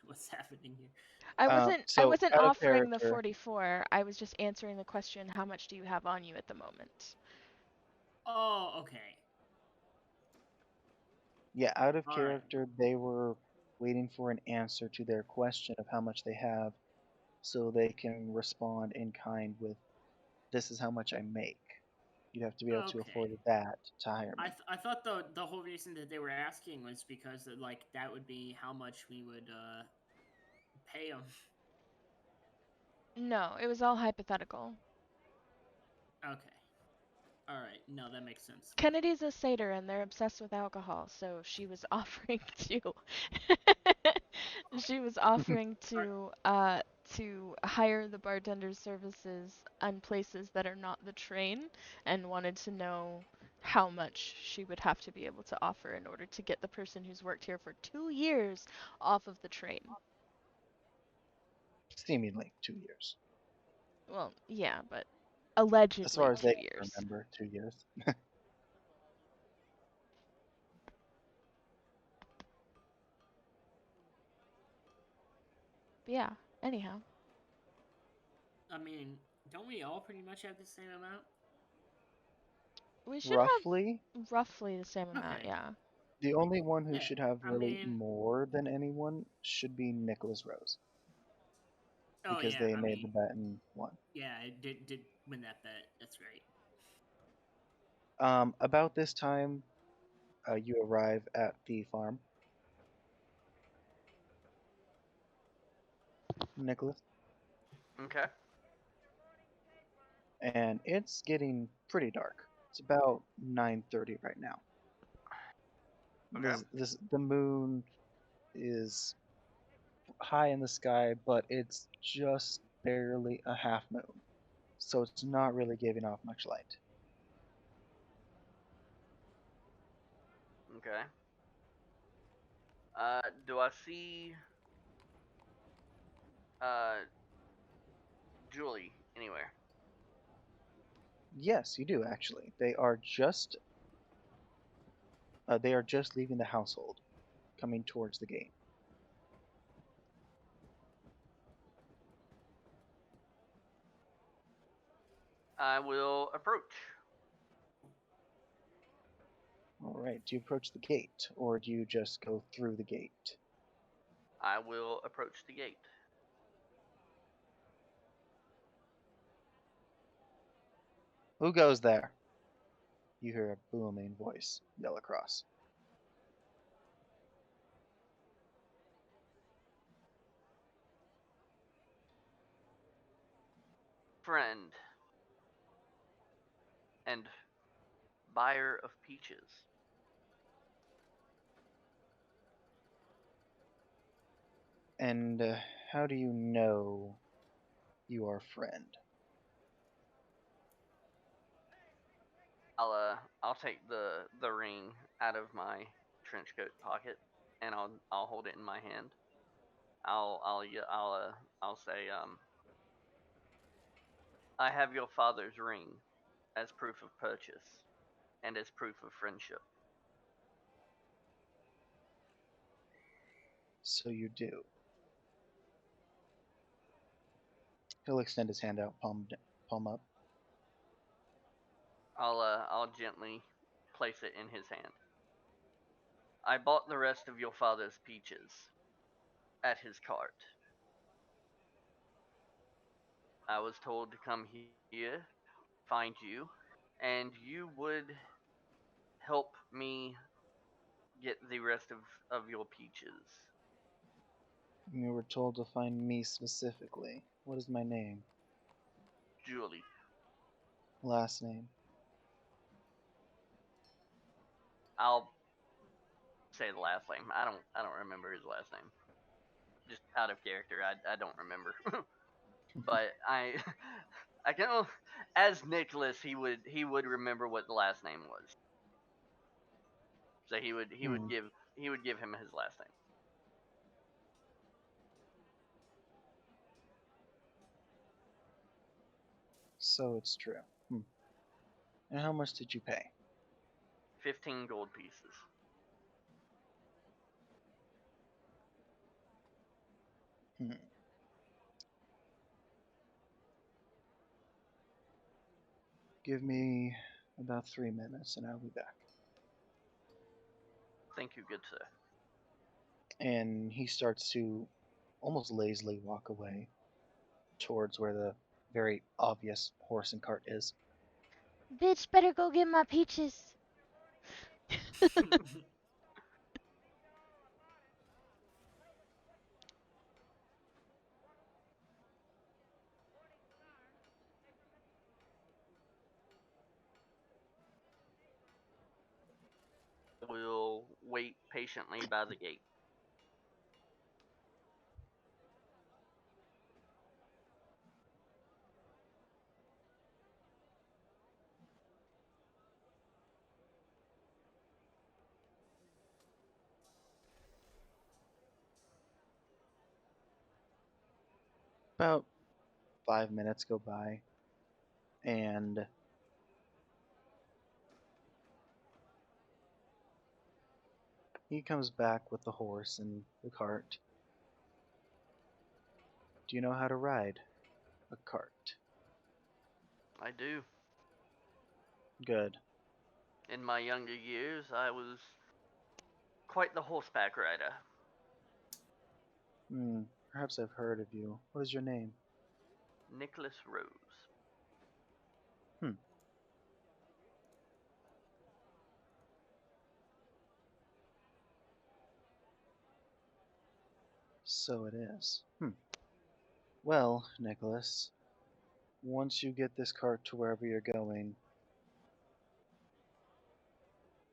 what's happening here. I So, wasn't out of offering the character, 44. I was just answering the question, how much do you have on you at the moment? Oh, okay. yeah, out of All right. character, they were waiting for an answer to their question of how much they have so they can respond in kind with, this is how much I make. You'd have to be able to Okay. afford that to hire me. I thought the whole reason that they were asking was because like that would be how much we would pay them. No, it was all hypothetical. Okay. All right. No, that makes sense. Kennedy's a satyr and they're obsessed with alcohol, so she was offering to she was offering All right. to hire the bartender's services on places that are not the train and wanted to know how much she would have to be able to offer in order to get the person who's worked here for 2 years off of the train. Seemingly 2 years. Well, yeah, but As far allegedly as they two can years. remember, 2 years. But yeah, anyhow. I mean, don't we all pretty much have the same amount? We should Roughly, have roughly the same amount, Okay. yeah. the only one who Yeah. should have I really mean, more than anyone should be Nicholas Rose, oh because yeah. they I made the mean, bet and won. yeah. I did win that bet. That's right. About this time, you arrive at the farm, Nicholas. Okay. and it's getting pretty dark. It's about 9:30 right now. Okay. The moon is high in the sky, but it's just barely a half moon, so it's not really giving off much light. Okay. Do I see uh Julie anywhere? Yes, you do actually. They are just leaving the household, coming towards the gate. I will approach. All right. Do you approach the gate, or do you just go through the gate? I will approach the gate. Who goes there? You hear a booming voice yell across. Friend and buyer of peaches. And how do you know you are friend? I'll take the ring out of my trench coat pocket and I'll hold it in my hand. I'll say I have your father's ring as proof of purchase and as proof of friendship. So you do. He'll extend his hand out, palm up. I'll gently place it in his hand. I bought the rest of your father's peaches at his cart. I was told to come here, find you, and you would help me get the rest of your peaches. You were told to find me specifically. What is my name? Julie. Last name? I'll say the last name. I don't remember his last name. Just out of character, I don't remember. But I can as Nicholas he would remember what the last name was. So Hmm. he would give him his last name. So it's true. Hmm. And how much did you pay? 15 gold pieces. Hmm. Give me about 3 minutes and I'll be back. Thank you, good sir. And he starts to almost lazily walk away towards where the very obvious horse and cart is. Bitch, better go get my peaches. We'll wait patiently by the gate. About 5 minutes go by, and he comes back with the horse and the cart. Do you know how to ride a cart? I do. Good. In my younger years, I was quite the horseback rider. Hmm. Perhaps I've heard of you. What is your name? Nicholas Rose. Hmm. So it is. Hmm. Well, Nicholas, once you get this cart to wherever you're going,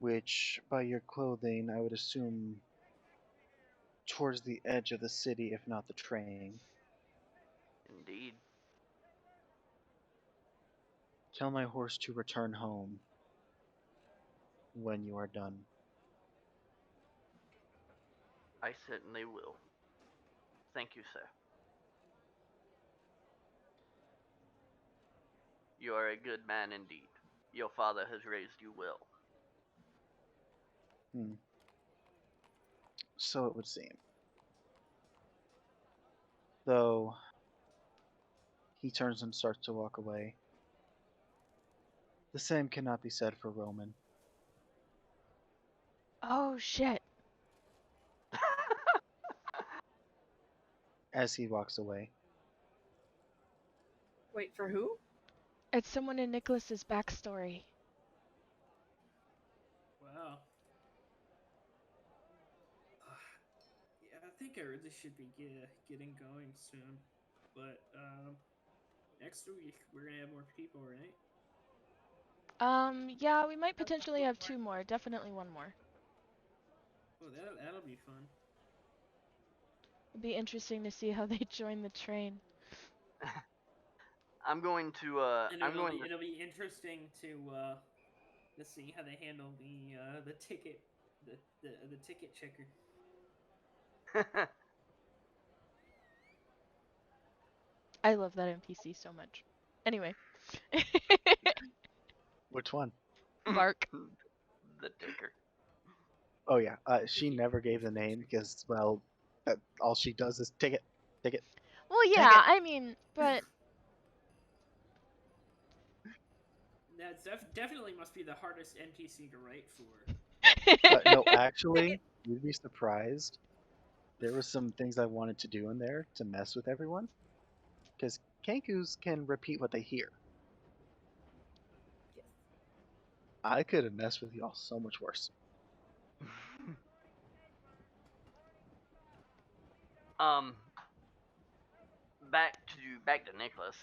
which by your clothing I would assume towards the edge of the city, if not the train, Indeed. tell my horse to return home when you are done. I certainly will. Thank you, sir. You are a good man indeed. Your father has raised you well. So it would seem. Though he turns and starts to walk away. The same cannot be said for Roman. Oh shit. As he walks away. Wait, for who? It's someone in Nicholas's backstory. Wow. Yeah, I think I really should be getting going soon. But next week we're gonna have more people, right? Yeah, we might potentially have 2 more. Definitely 1 more. Oh, that'll be fun. It'd be interesting to see how they join the train. I'm going to And I'm going to it'll be interesting to see how they handle the ticket the ticket checker. I love that NPC so much. Anyway. Which one? Mark. the ticker. Oh yeah, she never gave the name because, well, all she does is take it. Well, Take yeah, it. I mean, but That definitely must be the hardest NPC to write for. No, actually, you'd be surprised. There were some things I wanted to do in there to mess with everyone, because Kenkus can repeat what they hear. Yes. I could have messed with y'all so much worse. um, back to Nicholas.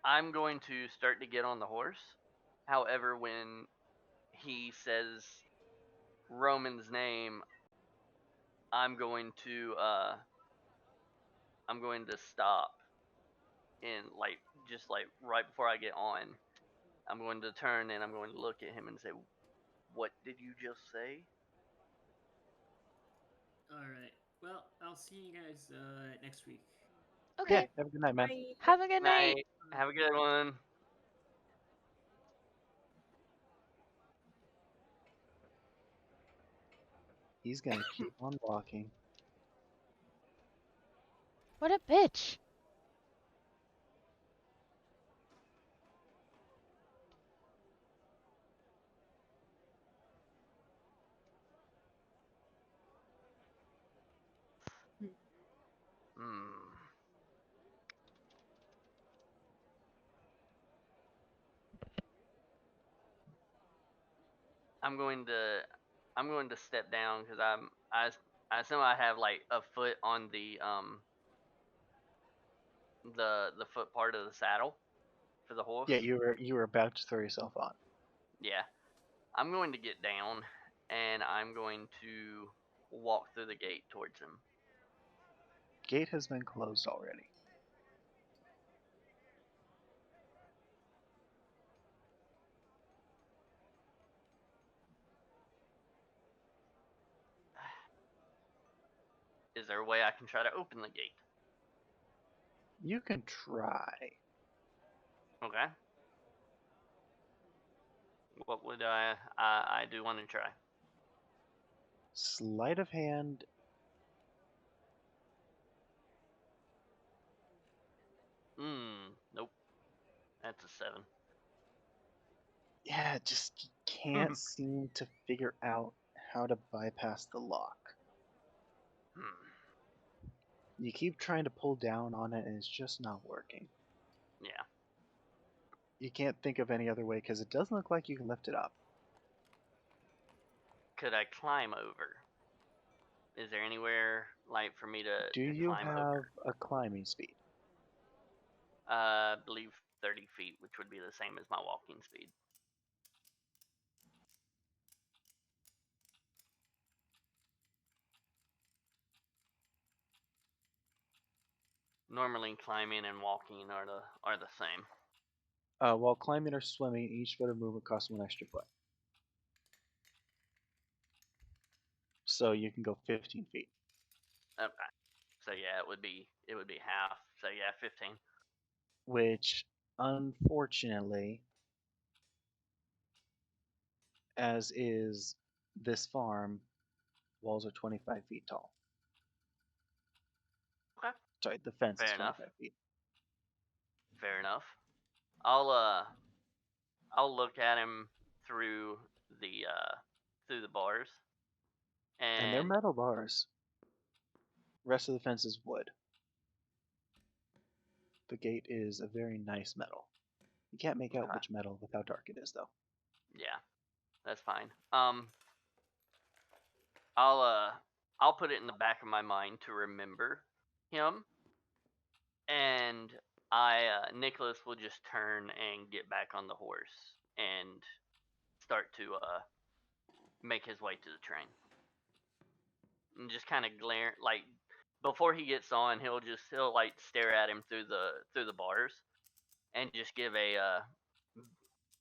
I'm going to start to get on the horse. However, when he says Roman's name, I'm going to stop and just right before I get on, I'm going to turn and I'm going to look at him and say, "What did you just say?" All right. Well, I'll see you guys next week. Yeah, okay. have a good night, man. Bye. Have a good night. Night. Have a good one. He's gonna keep on walking. What a bitch. Hmm. I'm going to step down because I assume I have like a foot on the foot part of the saddle for the horse. Yeah, you were about to throw yourself on. Yeah. I'm going to get down and I'm going to walk through the gate towards him. Gate has been closed already. Is there a way I can try to open the gate? You can try. Okay. What would I do want to try? Sleight of hand. Nope. That's a 7. Yeah, just can't seem to figure out how to bypass the lock. You keep trying to pull down on it and it's just not working. Yeah. You can't think of any other way because it doesn't look like you can lift it up. Could I climb over? Is there anywhere like for me Do to you climb have over? a climbing speed? I believe 30 feet, which would be the same as my walking speed. Normally, climbing and walking are the same. While climbing or swimming, each foot of movement costs 1 extra foot. So you can go 15 feet. Okay. So yeah, it would be half. So yeah, 15. Which, unfortunately, as is this farm, walls are 25 feet tall. Okay. Sorry, the fence is Fair enough. 25 feet. Fair enough. I'll look at him through the bars. And they're And metal bars. Rest of the fence is wood. The gate is a very nice metal. You can't make out okay. which metal with how dark it is, though. Yeah, that's fine. I'll put it in the back of my mind to remember him, and Nicholas will just turn and get back on the horse and start to make his way to the train, and just kind of glare like before he gets on, he'll like stare at him through the bars, and just give a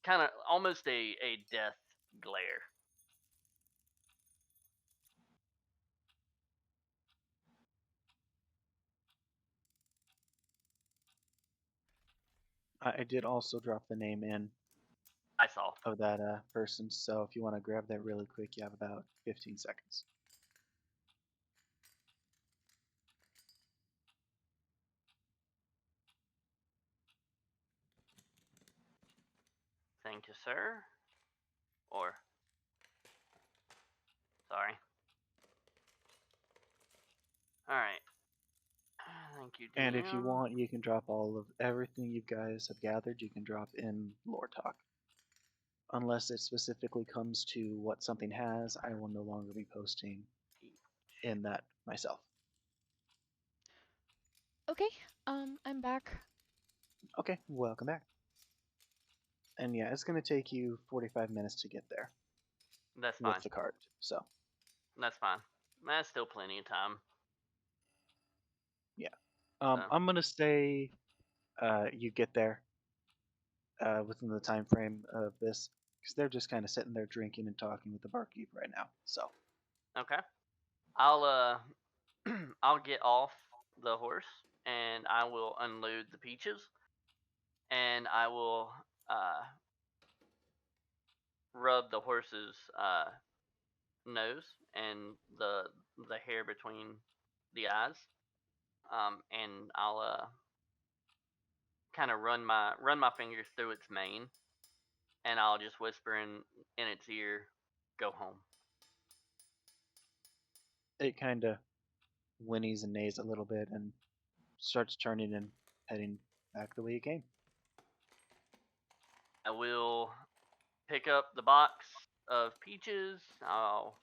kind of almost a death glare. I did also drop the name in I saw. of that person, so if you want to grab that really quick, you have about 15 seconds. Thank you, sir. Or sorry. All right. Thank you, DM. And if you want, you can drop all of everything you guys have gathered, you can drop in lore talk. Unless it specifically comes to what something has, I will no longer be posting in that myself. Okay, I'm back. Okay, welcome back. And yeah, it's going to take you 45 minutes to get there That's fine. with the cart. So, That's fine. That's still plenty of time. yeah. So. I'm going to say you get there within the time frame of this because they're just kind of sitting there drinking and talking with the barkeep right now. So, Okay. I'll I'll get off the horse and I will unload the peaches and I will rub the horse's nose and the hair between the eyes. And I'll kind of run my fingers through its mane and I'll just whisper in its ear, "Go home." it kind of whinnies and neighs a little bit and starts turning and heading back the way you came. I will pick up the box of peaches. I'll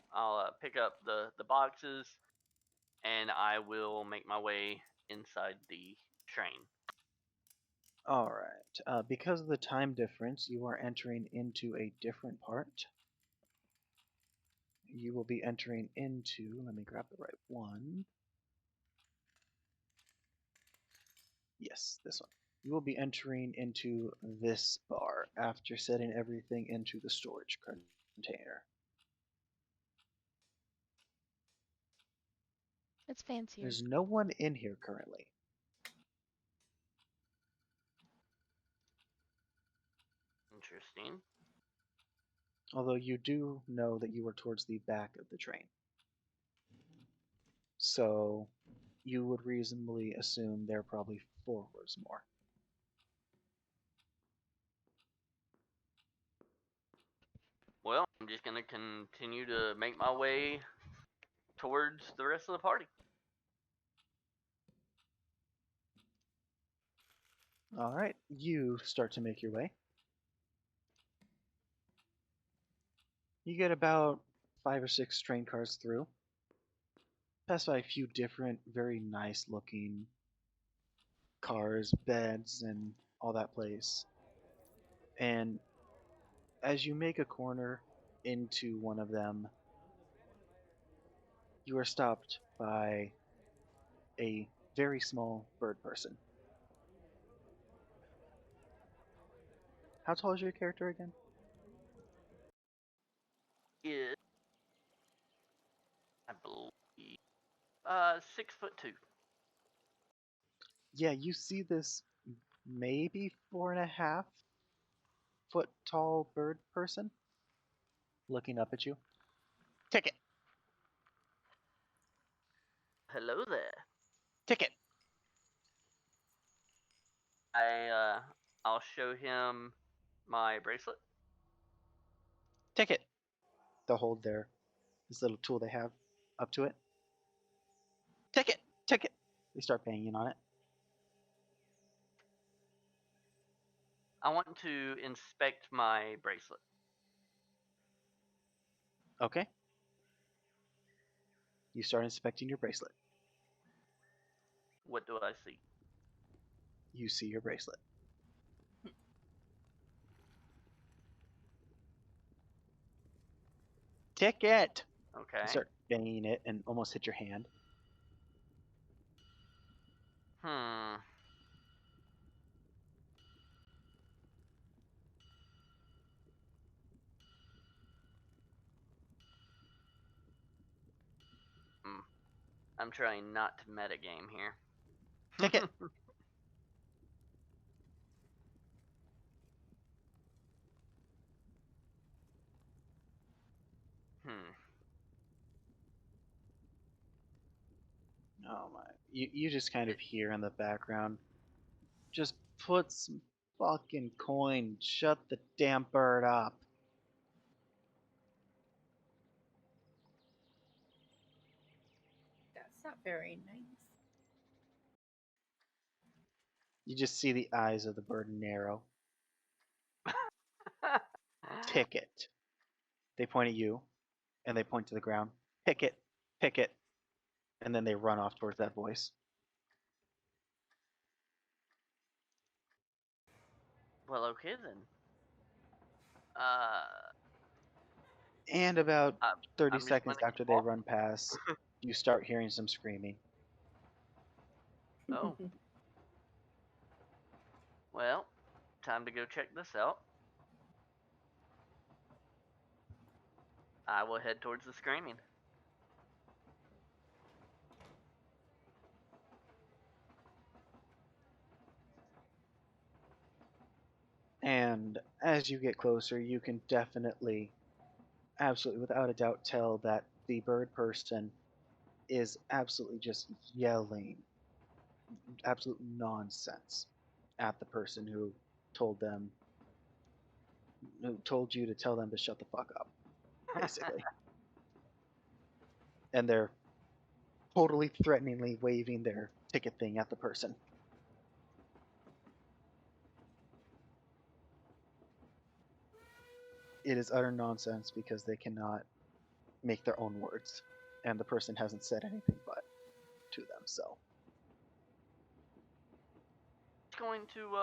pick up the boxes, and I will make my way inside the train. All right. Because of the time difference, you are entering into a different part. You will be entering into, let me grab the right one. Yes, this one. You will be entering into this bar after setting everything into the storage container. It's fancier. There's no one in here currently. Interesting. Although you do know that you are towards the back of the train. So you would reasonably assume there are probably forwards more. Well, I'm just gonna continue to make my way towards the rest of the party. All right, you start to make your way. You get about 5 or 6 train cars through. Pass by a few different, very nice looking cars, beds, and all that place. And as you make a corner into one of them, you are stopped by a very small bird person. How tall is your character again? Is I believe 6'2". Yeah, you see this maybe 4.5 foot tall bird person looking up at you. Ticket! Hello there. Ticket! I'll show him my bracelet. Ticket! They'll hold this little tool they have up to it. Ticket! Ticket! They start banging on it. I want to inspect my bracelet. Okay. You start inspecting your bracelet. What do I see? You see your bracelet. Ticket! Okay. You start banging it and almost hit your hand. Hmm. I'm trying not to metagame here. Ticket! Hmm. Oh my. You just kind of hear in the background. Just put some fucking coin. Shut the damn bird up. That's not very nice. You just see the eyes of the bird narrow. Ticket. They point at you, and they point to the ground. Ticket, ticket, and then they run off towards that voice. Well, okay then. Uh, And about 30 I'm just seconds gonna after keep they walking. run past, you start hearing some screaming. Oh, well, time to go check this out. I will head towards the screaming. And as you get closer, you can definitely, absolutely, without a doubt, tell that the bird person is absolutely just yelling absolute nonsense at the person told them, who told you to tell them to shut the fuck up, basically. And they're totally threateningly waving their ticket thing at the person. It is utter nonsense because they cannot make their own words, and the person hasn't said anything but to them. So Going to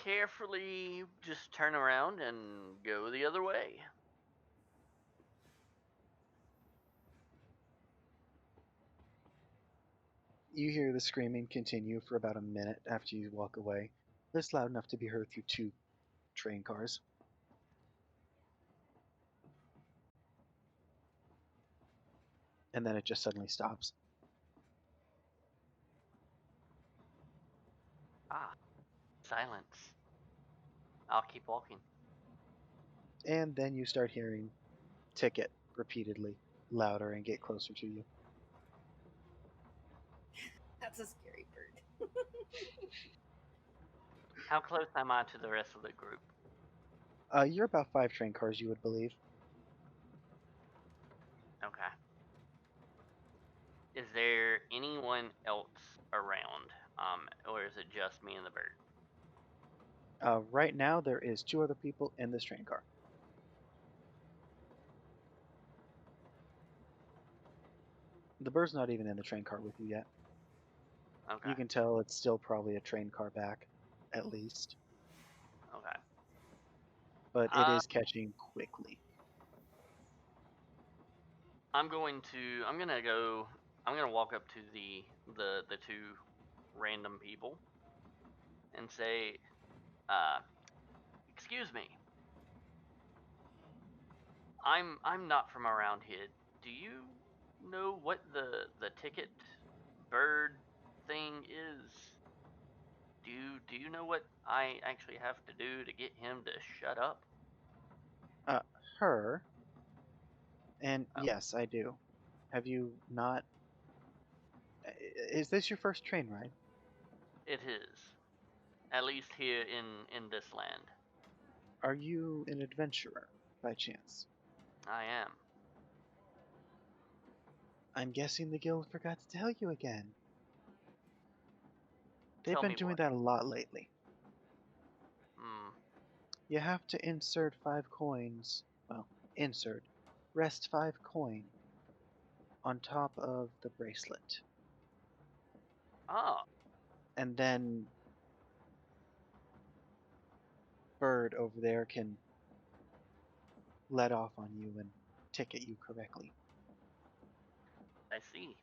carefully just turn around and go the other way. you hear the screaming continue for about a minute after you walk away. It's loud enough to be heard through 2 train cars. And then it just suddenly stops. Ah, silence. I'll keep walking. And then you start hearing ticket repeatedly, louder, and get closer to you. That's a scary bird. How close am I to the rest of the group? You're about 5 train cars, you would believe. Okay. Is there anyone else around? Or is it just me and the bird? Right now, there is 2 other people in this train car. The bird's not even in the train car with you yet. Okay. You can tell it's still probably a train car back, at least, Okay. but it Uh, is catching quickly. I'm gonna go. I'm gonna walk up to the two random people and say, uh, "Excuse me, I'm not from around here. Do you know what the ticket bird thing is? Do you know what I actually have to do to get him to shut up?" Uh, her, and Oh, yes, I do. Have you not? Is this your first train ride? it is. At least here in this land, Are you an adventurer by chance? I am. I'm guessing the guild forgot to tell you again. They've Tell been me doing what. that a lot lately. Hmm. You have to insert 5 coins. Well, insert. Rest 5 coin on top of the bracelet. Oh, And then Bird over there can let off on you and ticket you correctly. I see.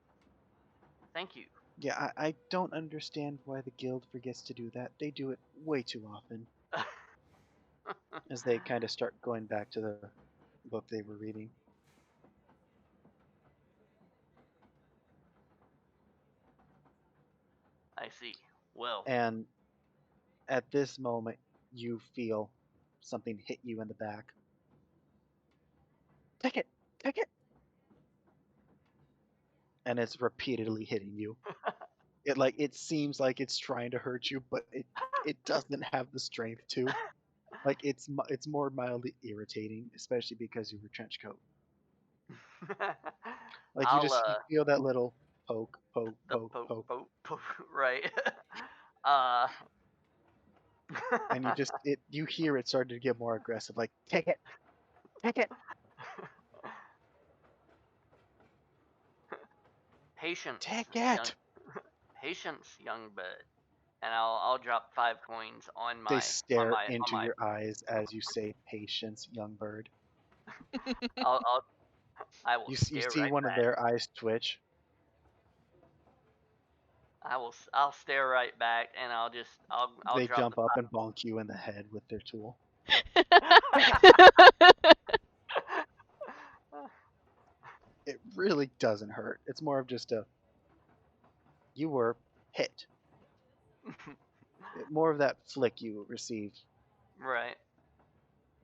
Thank you. Yeah, I don't understand why the guild forgets to do that. They do it way too often. As they kind of start going back to the book they were reading. I see. Well, And at this moment, you feel something hit you in the back. Ticket! Ticket! And it's repeatedly hitting you. It seems like it's trying to hurt you, but it doesn't have the strength to. Like it's more mildly irritating, especially because of your trench coat. Like I'll you feel that little poke, poke, the poke, poke poke, poke poke right. uh and you hear it starting to get more aggressive. Like take it, take it, patience, take young it. patience, young bird. And I'll drop 5 coins They on stare my on into my your eyes as you say patience, young bird. I'll I will You stare see right one of back. their eyes twitch. I'll stare right back and I'll They drop the jump up and bonk you in the head with their tool. It really doesn't hurt. It's more of just a you were hit. More of that flick you received. right.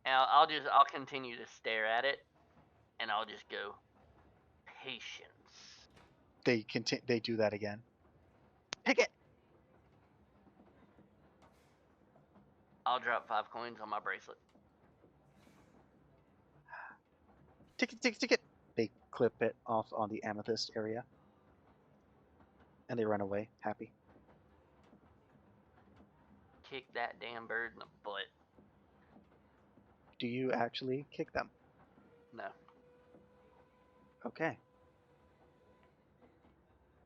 And I'll continue to stare at it and I'll just go patience. They do that again. Take it. I'll drop 5 coins on my bracelet. Ticket, ticket, ticket. They clip it off on the amethyst area. And they run away, happy. Kick that damn bird in the butt. Do you actually kick them? No. Okay.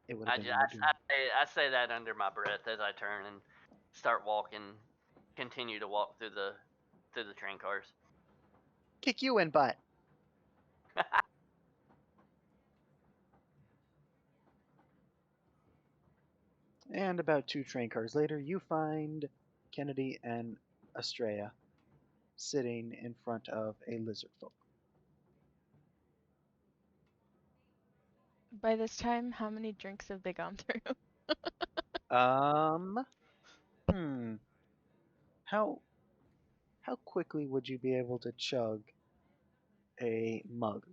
It would have I been just your doom. I say that under my breath as I turn and start walking, continue to walk through the train cars. Kick you in butt. And about 2 train cars later, you find Kennedy and Estrella sitting in front of a lizard folk. By this time, how many drinks have they gone through? Um, hmm. How how quickly would you be able to chug a mug?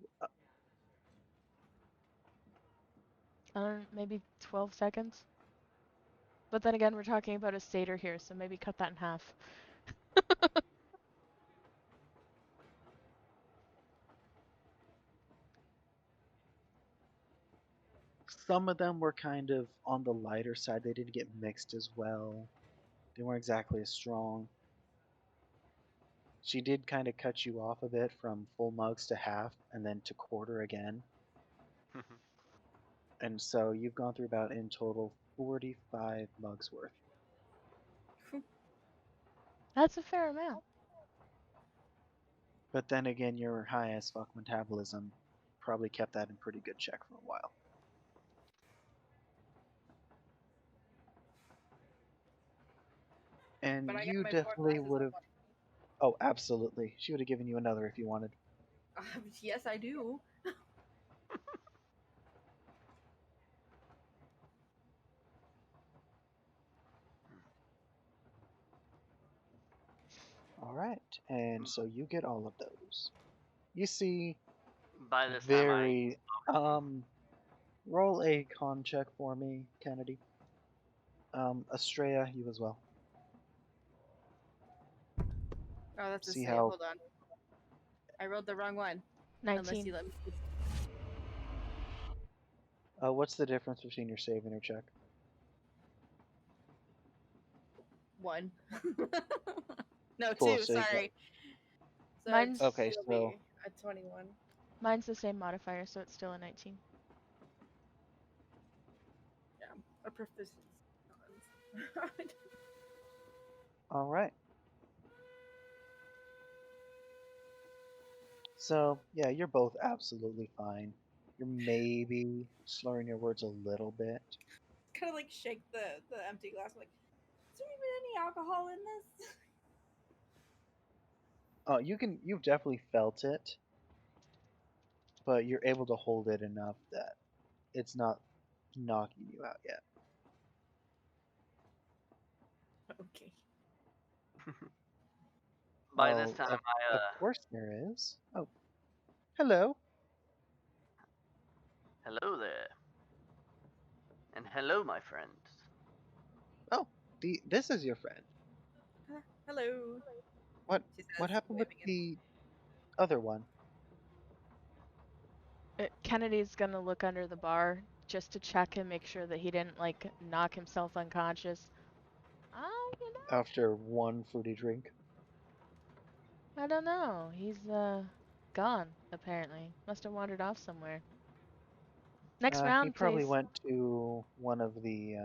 Maybe 12 seconds? But then again, we're talking about a satyr here, so maybe cut that in half. Some of them were kind of on the lighter side. They didn't get mixed as well. They weren't exactly as strong. She did kind of cut you off a bit from full mugs to half and then to quarter again. And so you've gone through about in total 45 mugs worth. That's a fair amount. But then again, your high as fuck metabolism probably kept that in pretty good check for a while. And But I got you my 4 definitely glasses would of have. Oh, absolutely. She would have given you another if you wanted. wine. Yes, I do. All right. And so you get all of those. You see By this time, very. Roll a con check for me, Kennedy. Estrella, you as well. Oh, that's a See save. how. Hold on. I rolled the wrong one. Unless 19. you let me. What's the difference between your save and your check? 1. No, Cool, 2. so you got- Sorry. So Mine's Okay, it'll so be a 21. Mine's the same modifier, so it's still a 19. Yeah, a proficiency. all right. So yeah, you're both absolutely fine. You're maybe slurring your words a little bit. Kind of like shake the empty glass. I'm like, is there even any alcohol in this? You've definitely felt it, but you're able to hold it enough that it's not knocking you out yet. Okay. by this Oh, time, of course there is. Oh, hello. hello there, and hello, my friends. Oh, this is your friend. Hello. What She says, what happened with waving in. the other one? Kennedy's gonna look under the bar just to check and make sure that he didn't, like, knock himself unconscious. You know, After one fruity drink? I don't know. He's, gone, apparently. Must have wandered off somewhere. Next He round, probably please. went to one of the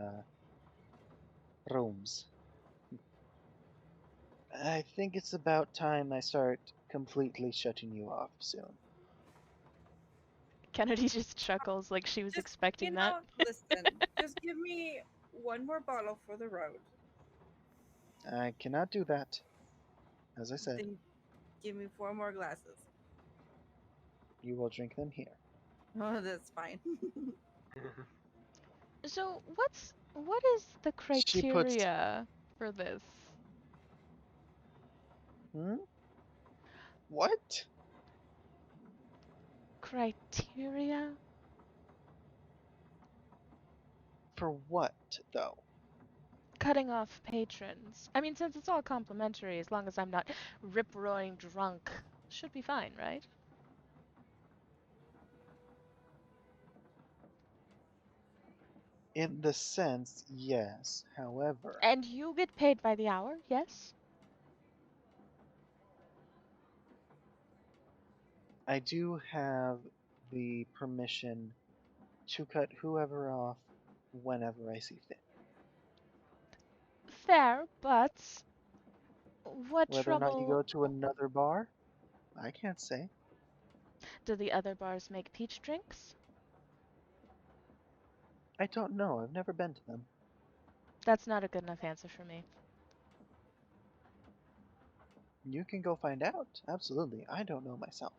rooms. I think it's about time I start completely shutting you off soon. Kennedy just chuckles like she was Just, expecting that. listen. Just give me one more bottle for the road. I cannot do that. As I said, Then give me 4 more glasses. you will drink them here. Oh, that's fine. So, what is the She puts. criteria for this? Hmm? What? Criteria? For what, though? Cutting off patrons. I mean, since it's all complimentary, as long as I'm not rip-roaring drunk, should be fine, right? In the sense, yes. However, And you get paid by the hour, yes? I do have the permission to cut whoever off whenever I see fit. Fair, but what Whether or not you go trouble to another bar, I can't say. do the other bars make peach drinks? I don't know. I've never been to them. That's not a good enough answer for me. You can go find out. Absolutely. I don't know myself.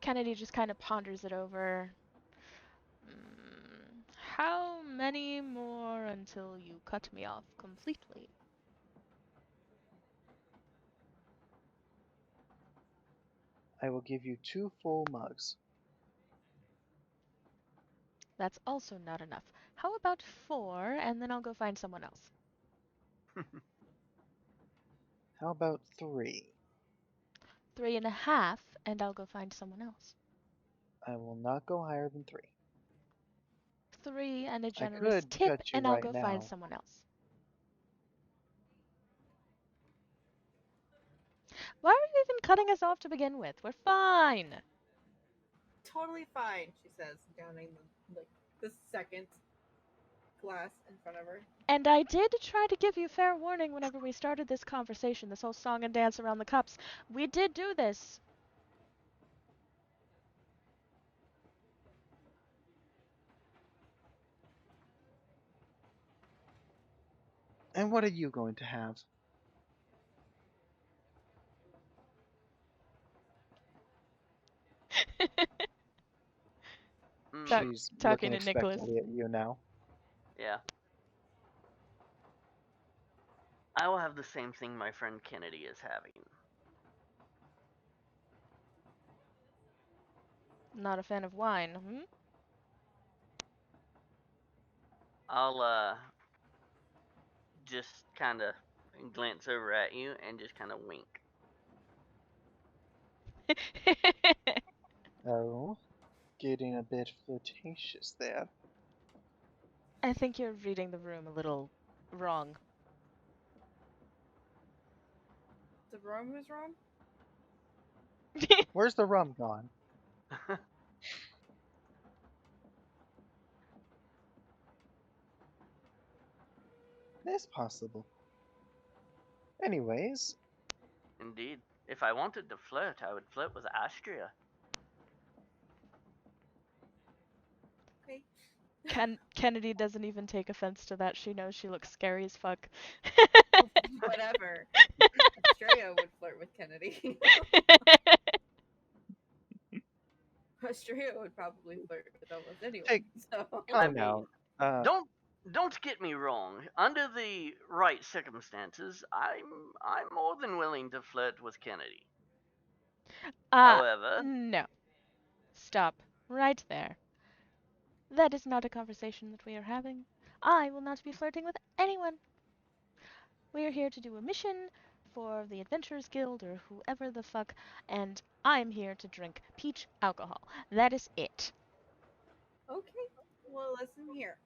Kennedy just kind of ponders it over. How many more until you cut me off completely? I will give you 2 full mugs. That's also not enough. How about 4, and then I'll go find someone else? How about 3? 3.5, and I'll go find someone else. I will not go higher than 3. 3 and a I generous could tip, cut you and I'll right go find now. someone else. Why are you even cutting us off to begin with? We're fine. Totally fine, she says, downing the second glass in front of her. And I did try to give you fair warning whenever we started this conversation, this whole song and dance around the cups. We did do this. And what are you going to have? Talk- She's talking looking to Nicholas. expectantly at you now. Yeah. I will have the same thing my friend Kennedy is having. Not a fan of wine, hmm? I'll just kind of glance over at you and just kind of wink. Oh, getting a bit flirtatious there. I think you're reading the room a little wrong. The room was wrong? Where's the rum gone? It's possible. Anyways, Indeed. If I wanted to flirt, I would flirt with Astria. Okay. Kennedy doesn't even take offense to that. She knows she looks scary as fuck. Whatever. Australia would flirt with Kennedy. Australia would probably flirt with almost anyone. Take So time mean, out. Don't get me wrong. Under the right circumstances, I'm more than willing to flirt with Kennedy. However, No. Stop. Right there. That is not a conversation that we are having. I will not be flirting with anyone. We are here to do a mission for the Adventurers Guild or whoever the fuck, and I'm here to drink peach alcohol. That is it. okay. Well, listen here,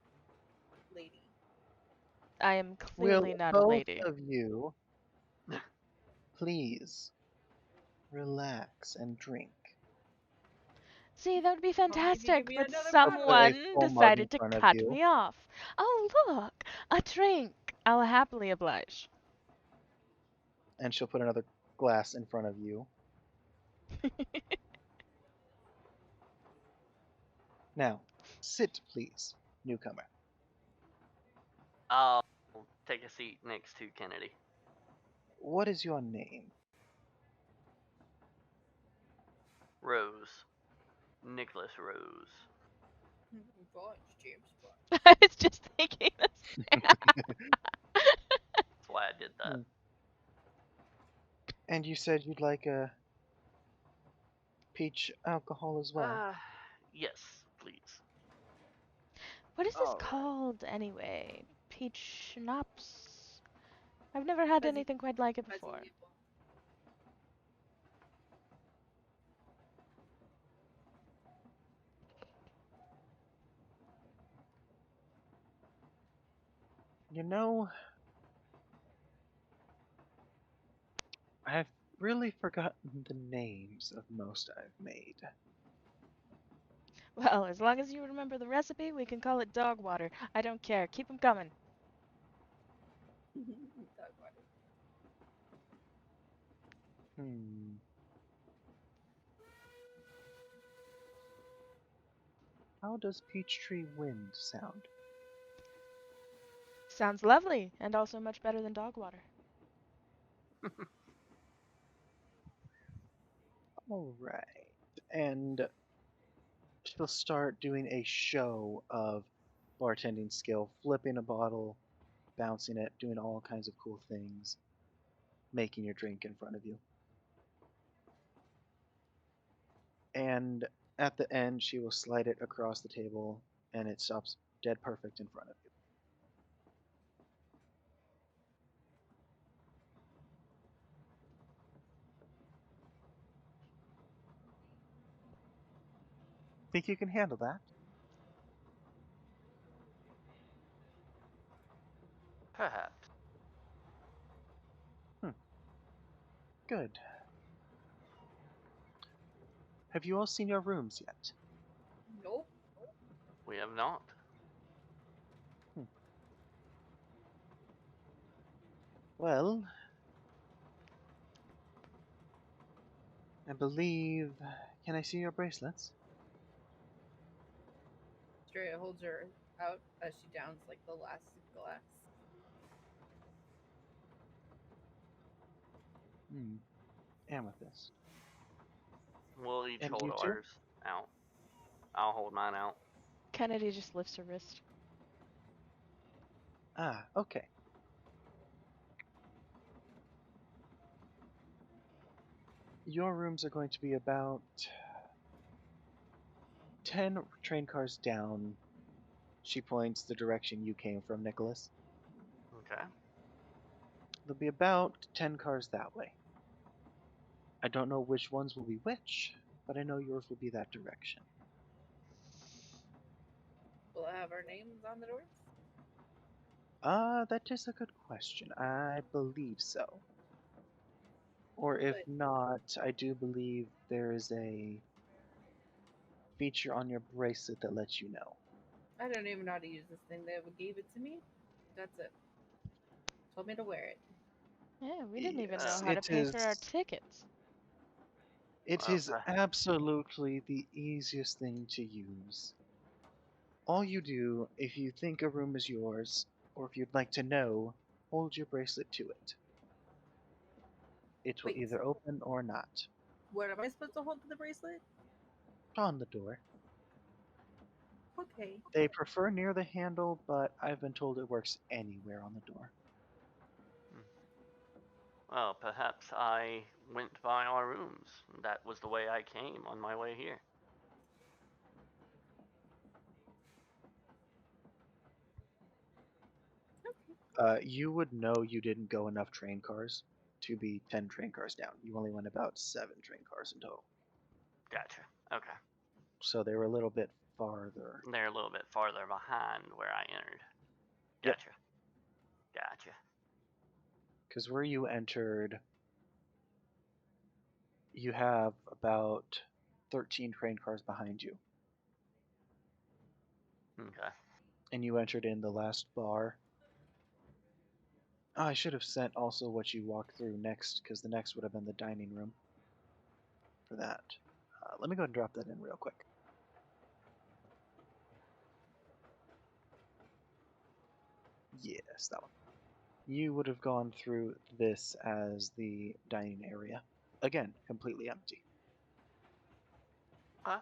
lady. I am Will clearly not a both lady. of you please relax and drink? See, that would be If you fantastic, give me but another She'll put a someone full mug in decided to front of cut you. me off. Oh, look, a drink. I'll happily oblige. And she'll put another glass in front of you. Now, sit please, newcomer. I'll take a seat next to Kennedy. What is your name? Rose. Nicholas Rose. Bond, James Bond. I was just thinking this. That's why I did that. And you said you'd like a peach alcohol as well. Yes, please. What is this All right. called anyway? Peach schnapps? I've never had Fuzzy- anything quite like it Fuzzy before. nipple. You know, I've really forgotten the names of most I've made. Well, as long as you remember the recipe, we can call it dog water. I don't care. Keep 'em coming. Dog water. Hmm. How does Peachtree Wind sound? Sounds lovely, and also much better than dog water. Alright. And she'll start doing a show of bartending skill, flipping a bottle, bouncing it, doing all kinds of cool things, making your drink in front of you. And at the end, she will slide it across the table, and it stops dead perfect in front of you. Think you can handle that? Perhaps. Good. Have you all seen your rooms yet? Nope. We have not. Well, I believe. Can I see your bracelets? Straight holds her out as she downs like the last glass. Amethyst. We'll each And hold you too? ours out. I'll hold mine out. Kennedy just lifts her wrist. Ah, okay. Your rooms are going to be about 10 train cars down. She points the direction you came from, Nicholas. Okay. There'll be about 10 cars that way. I don't know which ones will be which, but I know yours will be that direction. Will it have our names on the doors? That is a good question. I believe so. Or if Good. not, I do believe there is a feature on your bracelet that lets you know. I don't even know how to use this thing. They gave it to me. That's it. Told me to wear it. Yeah, we didn't even know Yes, how to pay for our tickets. it is absolutely the easiest thing to use. All you do, if you think a room is yours, or if you'd like to know, hold your bracelet to it. It will Wait. either open or not. What am I supposed to hold to the bracelet? On the door. Okay. They prefer near the handle, but I've been told it works anywhere on the door. Well, perhaps I went by our rooms. That was the way I came on my way here. You would know you didn't go enough train cars to be 10 train cars down. You only went about 7 train cars in total. Gotcha. Okay. So they were a little bit farther. They're a little bit farther behind where I entered. Yep. Gotcha. Gotcha. Because where you entered, you have about 13 train cars behind you. Okay. And you entered in the last bar. Oh, I should have sent also what you walked through next, because the next would have been the dining room for that. Let me go ahead and drop that in real quick. Yes, that one. You would have gone through this as the dining area. Again, completely empty. Huh?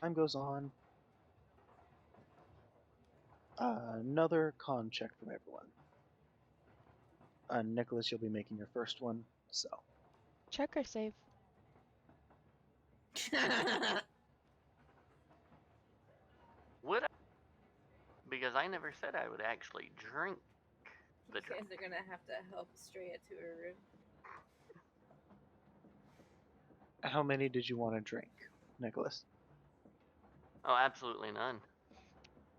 Time goes on. Another con check from everyone. Nicholas, you'll be making your first one, so. Check or save? Would I? Because I never said I would actually drink the You drink. guys are gonna have to help Estrella to her room. How many did you want to drink, Nicholas? Oh, absolutely none.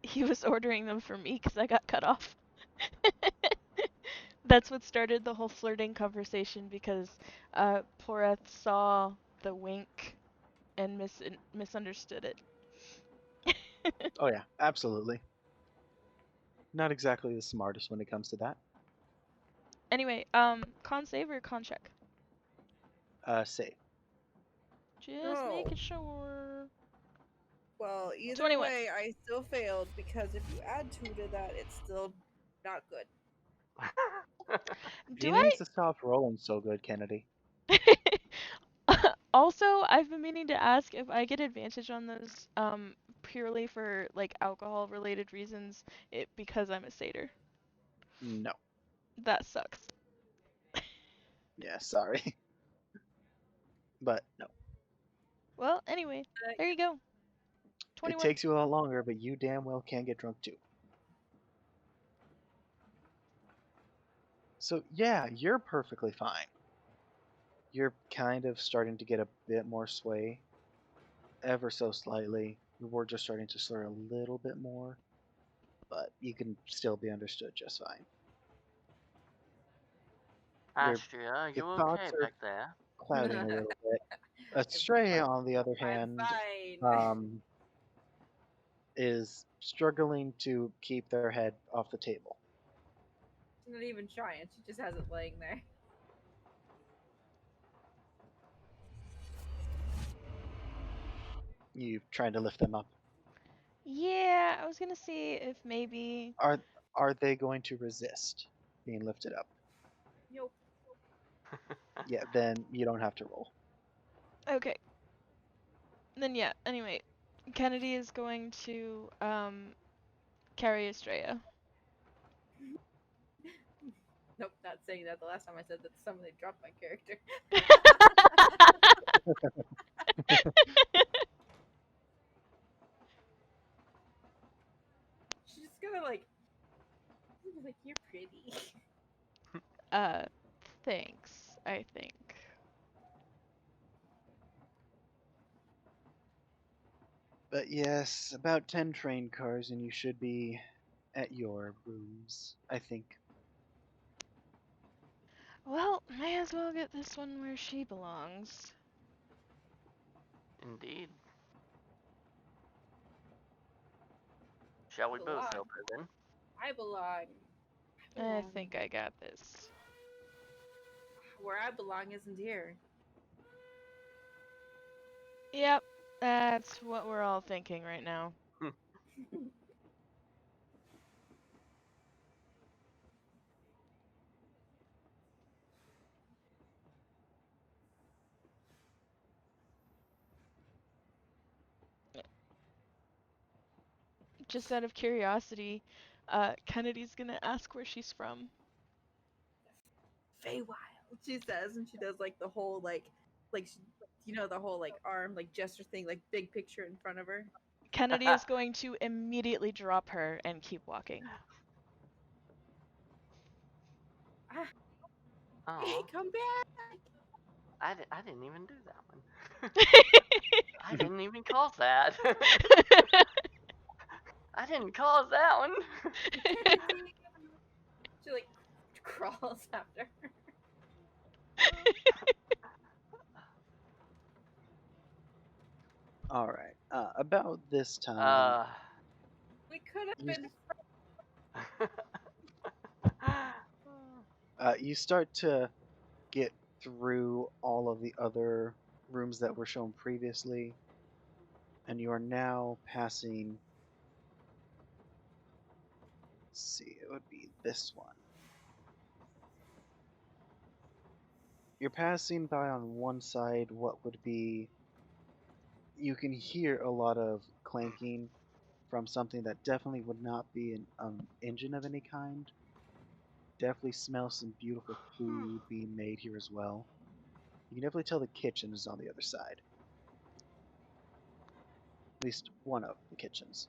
He was ordering them for me because I got cut off. That's what started the whole flirting conversation because Poreth saw the wink and misunderstood it. Oh yeah, absolutely. Not exactly the smartest when it comes to that. Anyway, con save or con check? Save. Just making sure. Well, either 21. way, I still failed because if you add 2 to that, it's still not good. Do He needs to stop rolling so good, Kennedy. Also, I've been meaning to ask if I get advantage on those purely for like alcohol related reasons because I'm a satyr. No. That sucks. Yeah, sorry. But no. Well, anyway, there you go. It 21. takes you a lot longer, but you damn well can get drunk too. So yeah, you're perfectly fine. You're kind of starting to get a bit more sway, ever so slightly. Your words are starting to slur a little bit more, but you can still be understood just fine. Your Astria, are your you thoughts okay are back there? clouding a little bit. I'm, Estrella, on the other I'm hand, fine. is struggling to keep their head off the table. She's not even trying. She just has it laying there. You trying to lift them up. Yeah, I was gonna see if maybe. Are they going to resist being lifted up? Nope. Yeah, then you don't have to roll. Okay. Then yeah. Anyway, Kennedy is going to carry Estrella. Nope, not saying that. The last time I said that, somebody dropped my character. She's just gonna like, you're pretty. uh, thanks. I think. But yes, about 10 train cars, and you should be at your rooms, I think. Well, may as well get this one where she belongs. Indeed. Shall we both help her then? I belong. I think I got this. Where I belong isn't here. Yep, that's what we're all thinking right now. Just out of curiosity, Kennedy's gonna ask where she's from. Feywild, she says, and she does like the whole she, the whole arm gesture thing, big picture in front of her. Kennedy is going to immediately drop her and keep walking. Hey, come back! I didn't even do that one. I didn't even cause that. I didn't cause that one. She crawls after her. All right. About this time, We could have you, been. you start to get through all of the other rooms that were shown previously, and you are now passing. Let's see, it would be this one. You're passing by on one side what would be. You can hear a lot of clanking from something that definitely would not be an engine of any kind. Definitely smell some beautiful food being made here as well. You can definitely tell the kitchen is on the other side. At least one of the kitchens.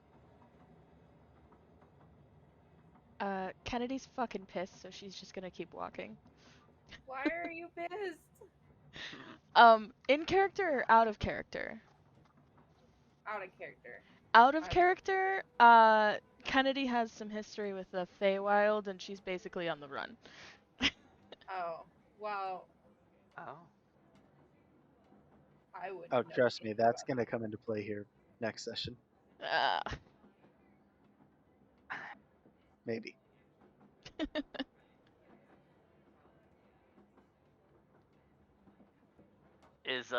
Kennedy's fucking pissed, so she's just gonna keep walking. Why are you pissed? In character or out of character? Out of character. Out of character, Kennedy has some history with the Feywild, and she's basically on the run. Oh, well, Oh. I wouldn't Oh, know trust me, anything that's about going to come into play here next session. Uh, Maybe. Is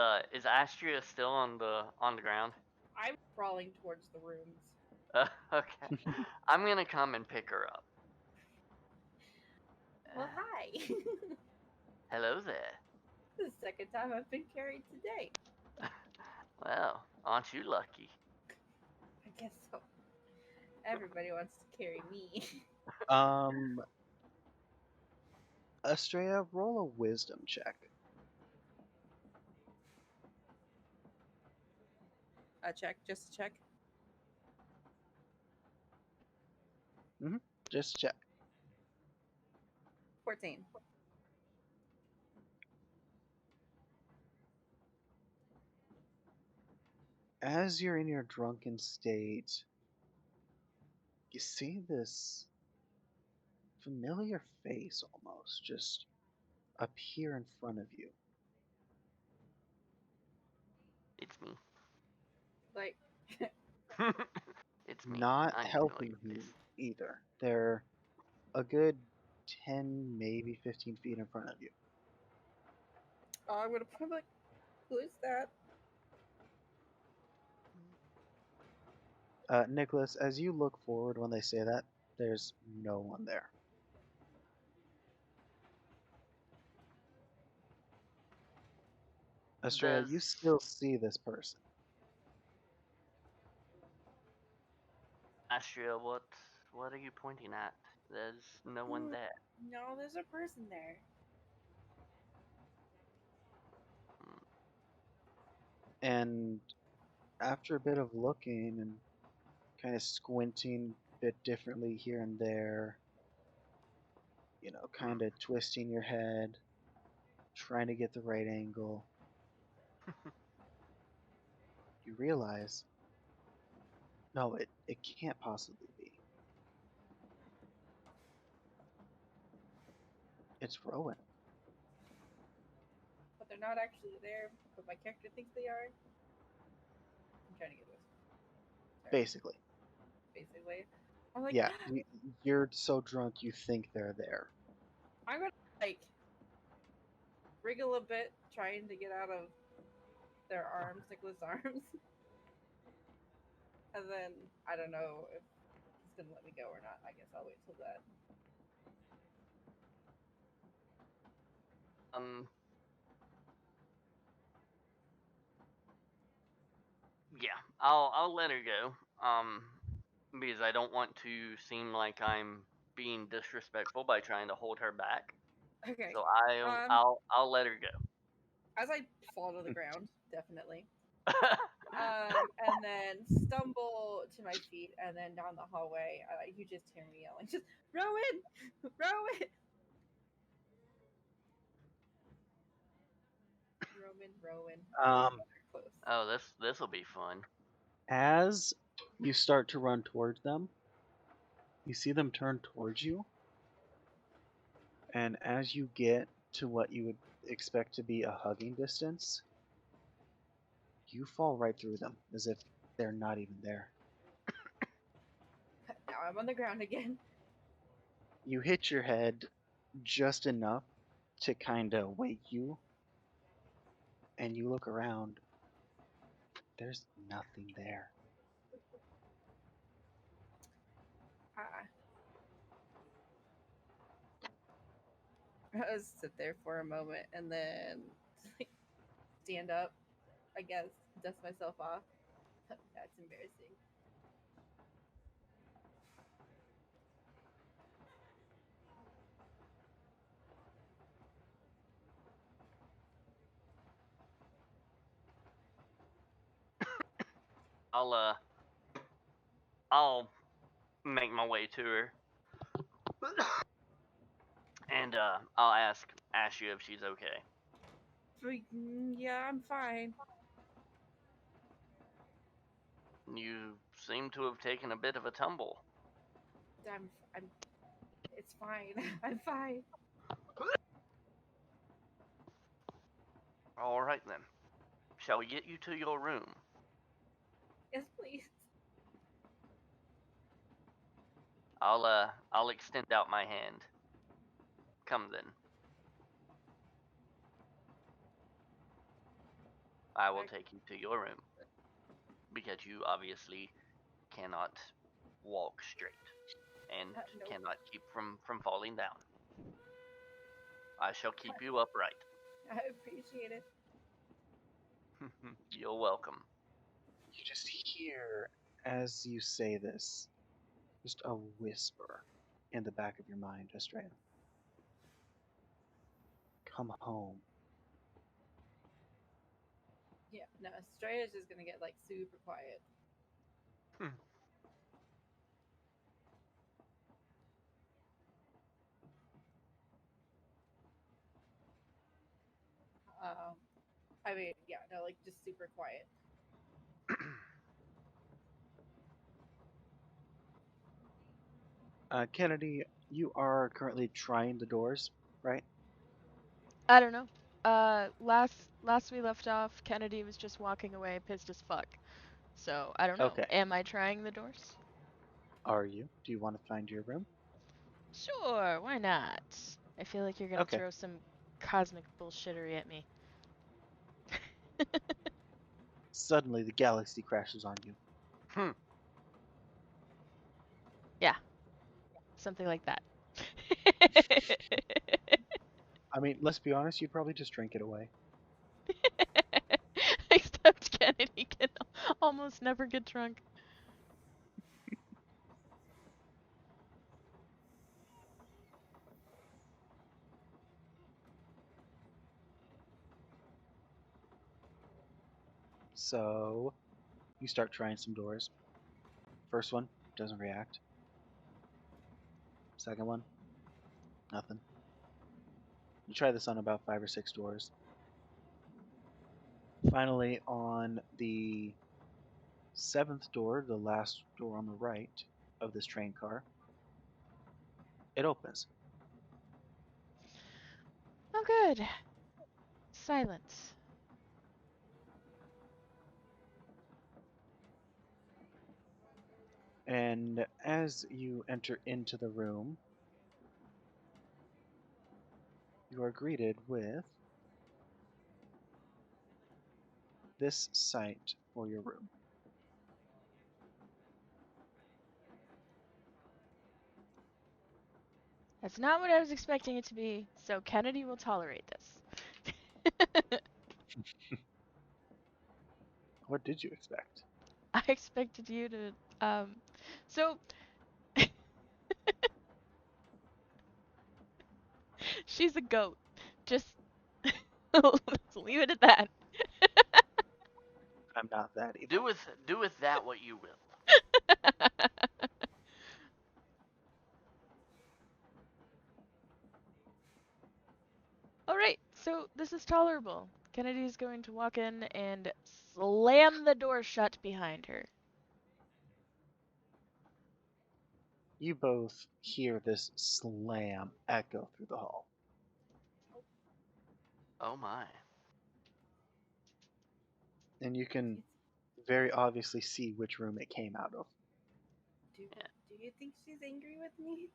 Astria still on the ground? I'm crawling towards the rooms. Okay. I'm gonna come and pick her up. Well, hi. Hello there. The second time I've been carried today. Well, aren't you lucky? I guess so. Everybody wants to carry me. Estrella, roll a wisdom check. A check, just a check. Just check. 14. As you're in your drunken state, you see this familiar face almost just appear in front of you. It's me. Like, It's me. Not I know helping your you face. either. They're a good 10, maybe 15 feet in front of you. I'm gonna put like, who is that? Nicholas, as you look forward when they say that, there's no one there. Estrella, Does you still see this person. Astria, what are you pointing at? There's no one there. No, there's a person there. Hmm. And after a bit of looking and kind of squinting a bit differently here and there, kind of twisting your head, trying to get the right angle, you realize, no, it can't possibly be. It's Rowan. But they're not actually there, but my character thinks they are. I'm trying to get this. Sorry. Basically. Basically. I'm like, Yeah, you're so drunk you think they're there. I'm gonna like wriggle a bit, trying to get out of their arms, Nicholas' arms. And then I don't know if he's gonna let me go or not. I guess I'll wait till that. Yeah, I'll let her go. Because I don't want to seem like I'm being disrespectful by trying to hold her back. Okay. So I'll let her go. As I fall to the ground, definitely. And then stumble to my feet, and then down the hallway, you just hear me yelling, just Rowan, Rowan, Rowan. Um, Close. Oh, this will be fun. as you start to run towards them, you see them turn towards you, and as you get to what you would expect to be a hugging distance, you fall right through them as if they're not even there. Now I'm on the ground again. You hit your head just enough to kind of wake you, and you look around. There's nothing there. I sit there for a moment and then stand up, I guess, dust myself off. That's embarrassing. I'll make my way to her. And I'll ask you if she's okay. But, yeah, I'm fine. You seem to have taken a bit of a tumble. I'm. It's fine. I'm fine. All right then. Shall we get you to your room? Yes, please. I'll extend out my hand. Come then. I will take you to your room. Because you obviously cannot walk straight and Nope. cannot keep from falling down. I shall keep you upright. I appreciate it. You're welcome. You just hear, as you say this, just a whisper in the back of your mind, Estrella. Come home. Yeah, no, Estrella's just gonna get like super quiet. I mean, yeah, no, like just super quiet. Kennedy, you are currently trying the doors, right? I don't know. Last we left off, Kennedy was just walking away, pissed as fuck. So I don't know. Okay. Am I trying the doors? Are you? Do you want to find your room? Sure, why not? I feel like you're gonna Okay. throw some cosmic bullshittery at me. Suddenly, the galaxy crashes on you. Hmm. Yeah, something like that. I mean, let's be honest, you'd probably just drink it away. Except Kennedy can almost never get drunk. So, you start trying some doors. First one doesn't react. Second one, nothing. You try this on about 5 or 6 doors. Finally, on the 7th door, the last door on the right of this train car, it opens. Oh, good. Silence. And as you enter into the room, you are greeted with this sight for your room. That's not what I was expecting it to be, so Kennedy will tolerate this. What did you expect? I expected you to, so she's a goat. Just let's leave it at that. I'm not that evil. Do with that what you will. Alright, so this is tolerable. Kennedy's going to walk in and slam the door shut behind her. You both hear this slam echo through the hall. Oh my. And you can very obviously see which room it came out of. Do Yeah. Do you think she's angry with me?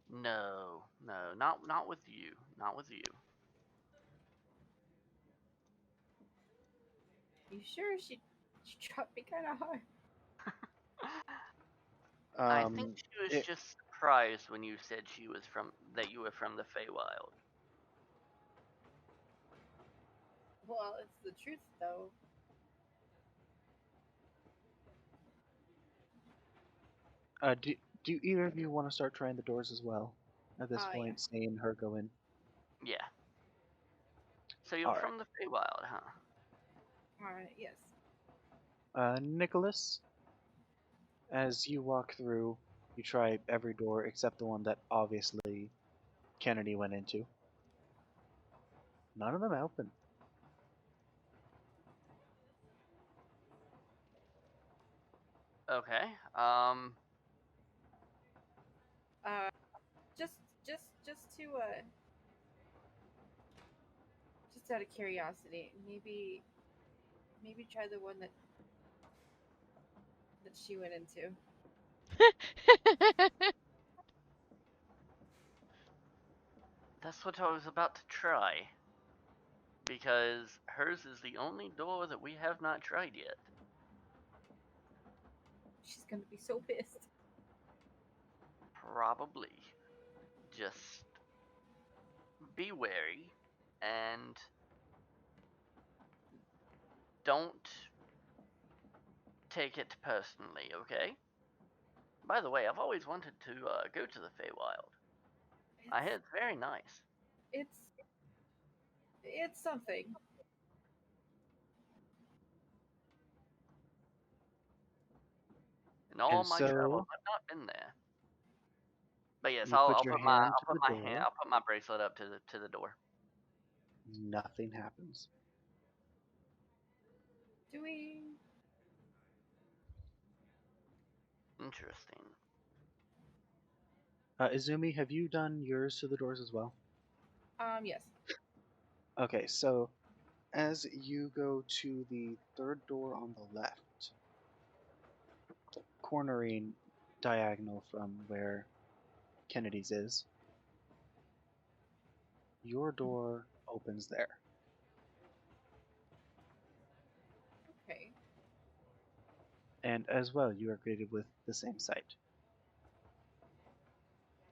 No, not with you. Not with you. You sure she dropped me kind of hard? I think Um, she was it, just surprised when you said that you were from the Feywild. Well, it's the truth though. do either of you want to start trying the doors as well? At this Yeah. point, seeing her go in. Yeah. So you're All right. from the Feywild, huh? All right. Yes. Nicholas, as you walk through, you try every door except the one that obviously Kennedy went into. None of them open. Okay. Uh, just just to just out of curiosity, maybe try the one that she went into. That's what I was about to try. Because hers is the only door that we have not tried yet. She's gonna be so pissed. Probably. Just be wary and don't take it personally, okay? By the way, I've always wanted to go to the Feywild. I hear it's very nice. It's it's something. In all And my travels, so I've not been there. But yes, you put your hand I'll to put the my hand door. I'll put my bracelet up to the door. Nothing happens. Do we? Interesting. Izumi, have you done yours to the doors as well? Yes. Okay, so as you go to the third door on the left, cornering diagonal from where Kennedy's is, your door opens there. Okay. And as well, you are greeted with the same sight.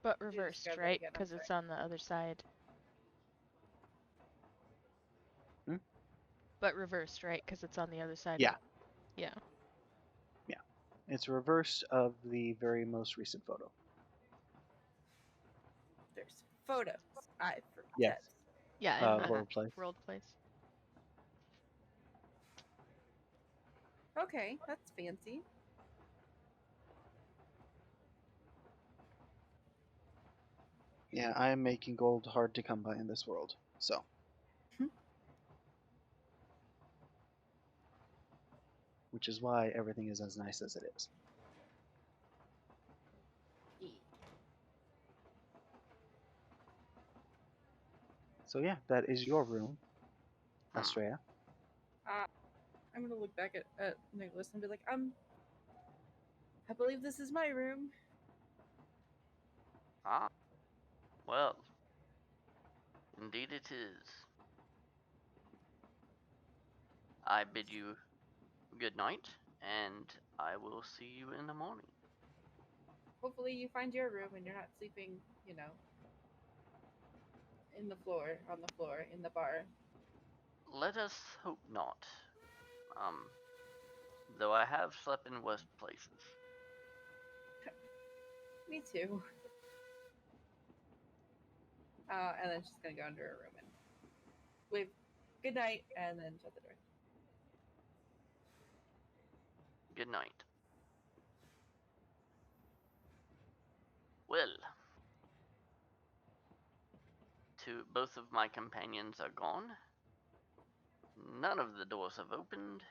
But Could you reversed, describe that right? again? I'm Because sorry. it's on the other side. Hmm? But reversed, right? Because it's on the other side. Yeah, Yeah. yeah. It's a reverse of the very most recent photo. There's photos. I Yes. forget. Yeah, in the World play. world place. Okay, that's fancy. Yeah, I am making gold hard to come by in this world. So, which is why everything is as nice as it is. So yeah, that is your room, Hmm. Astrea. I'm gonna look back at Nicholas and be like, I believe this is my room. Ah, well, indeed it is. I bid you good night, and I will see you in the morning. Hopefully you find your room and you're not sleeping, you know, in the floor, on the floor, in the bar. Let us hope not. Um, though I have slept in worse places. Me too. And then she's gonna go into her room and wave good night and then shut the door. Good night. Well, both of my companions are gone. None of the doors have opened.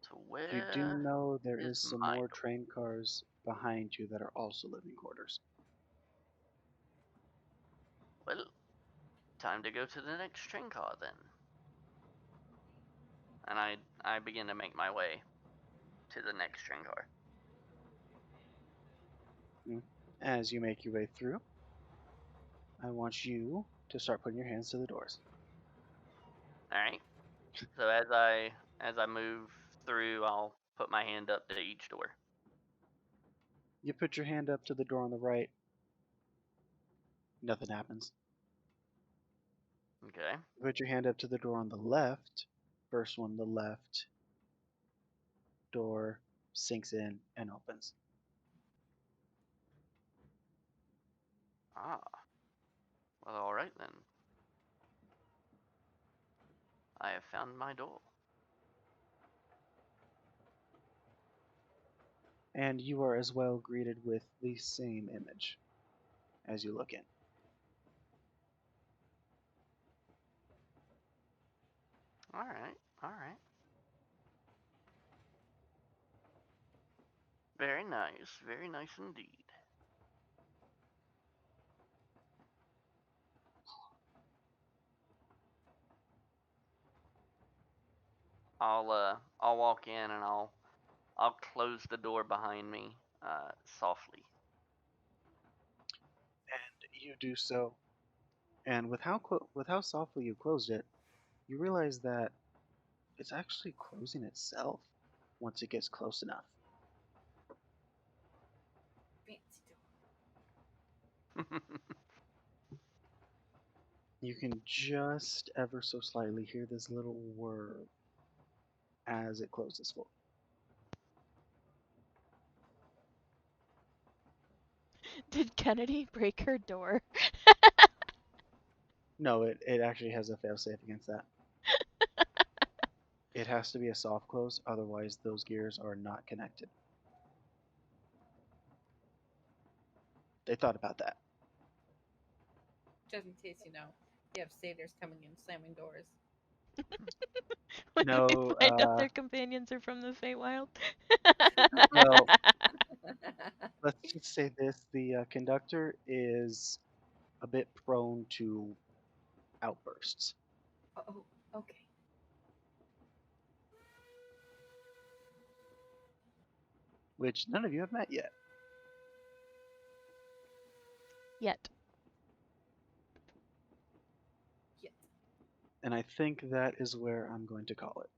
So You do where know there is is some my more door? train cars behind you that are also living quarters. Well, time to go to the next train car then. And I begin to make my way to the next train car. As you make your way through, I want you to start putting your hands to the doors. All right. So as I move through, I'll put my hand up to each door. You put your hand up to the door on the right, nothing happens. Okay. You put your hand up to the door on the left, first one on the left, door sinks in and opens. Ah. Well, all right then. I have found my door. And you are as well greeted with the same image as you look in. All right. All right. Very nice. Very nice indeed. I'll walk in and I'll close the door behind me softly. And you do so, and with how softly you closed it, you realize that it's actually closing itself once it gets close enough. Fancy door. You can just ever so slightly hear this little whir as it closes fully. Did Kennedy break her door? No, it actually has a failsafe against that. It has to be a soft close, otherwise those gears are not connected. They thought about that. Just in case you have satyrs coming in slamming doors. When we No, find out their companions are from the Feywild. well, Let's just say this: the conductor is a bit prone to outbursts. Oh, okay. Which none of you have met yet. Yet. Yes. And I think that is where I'm going to call it.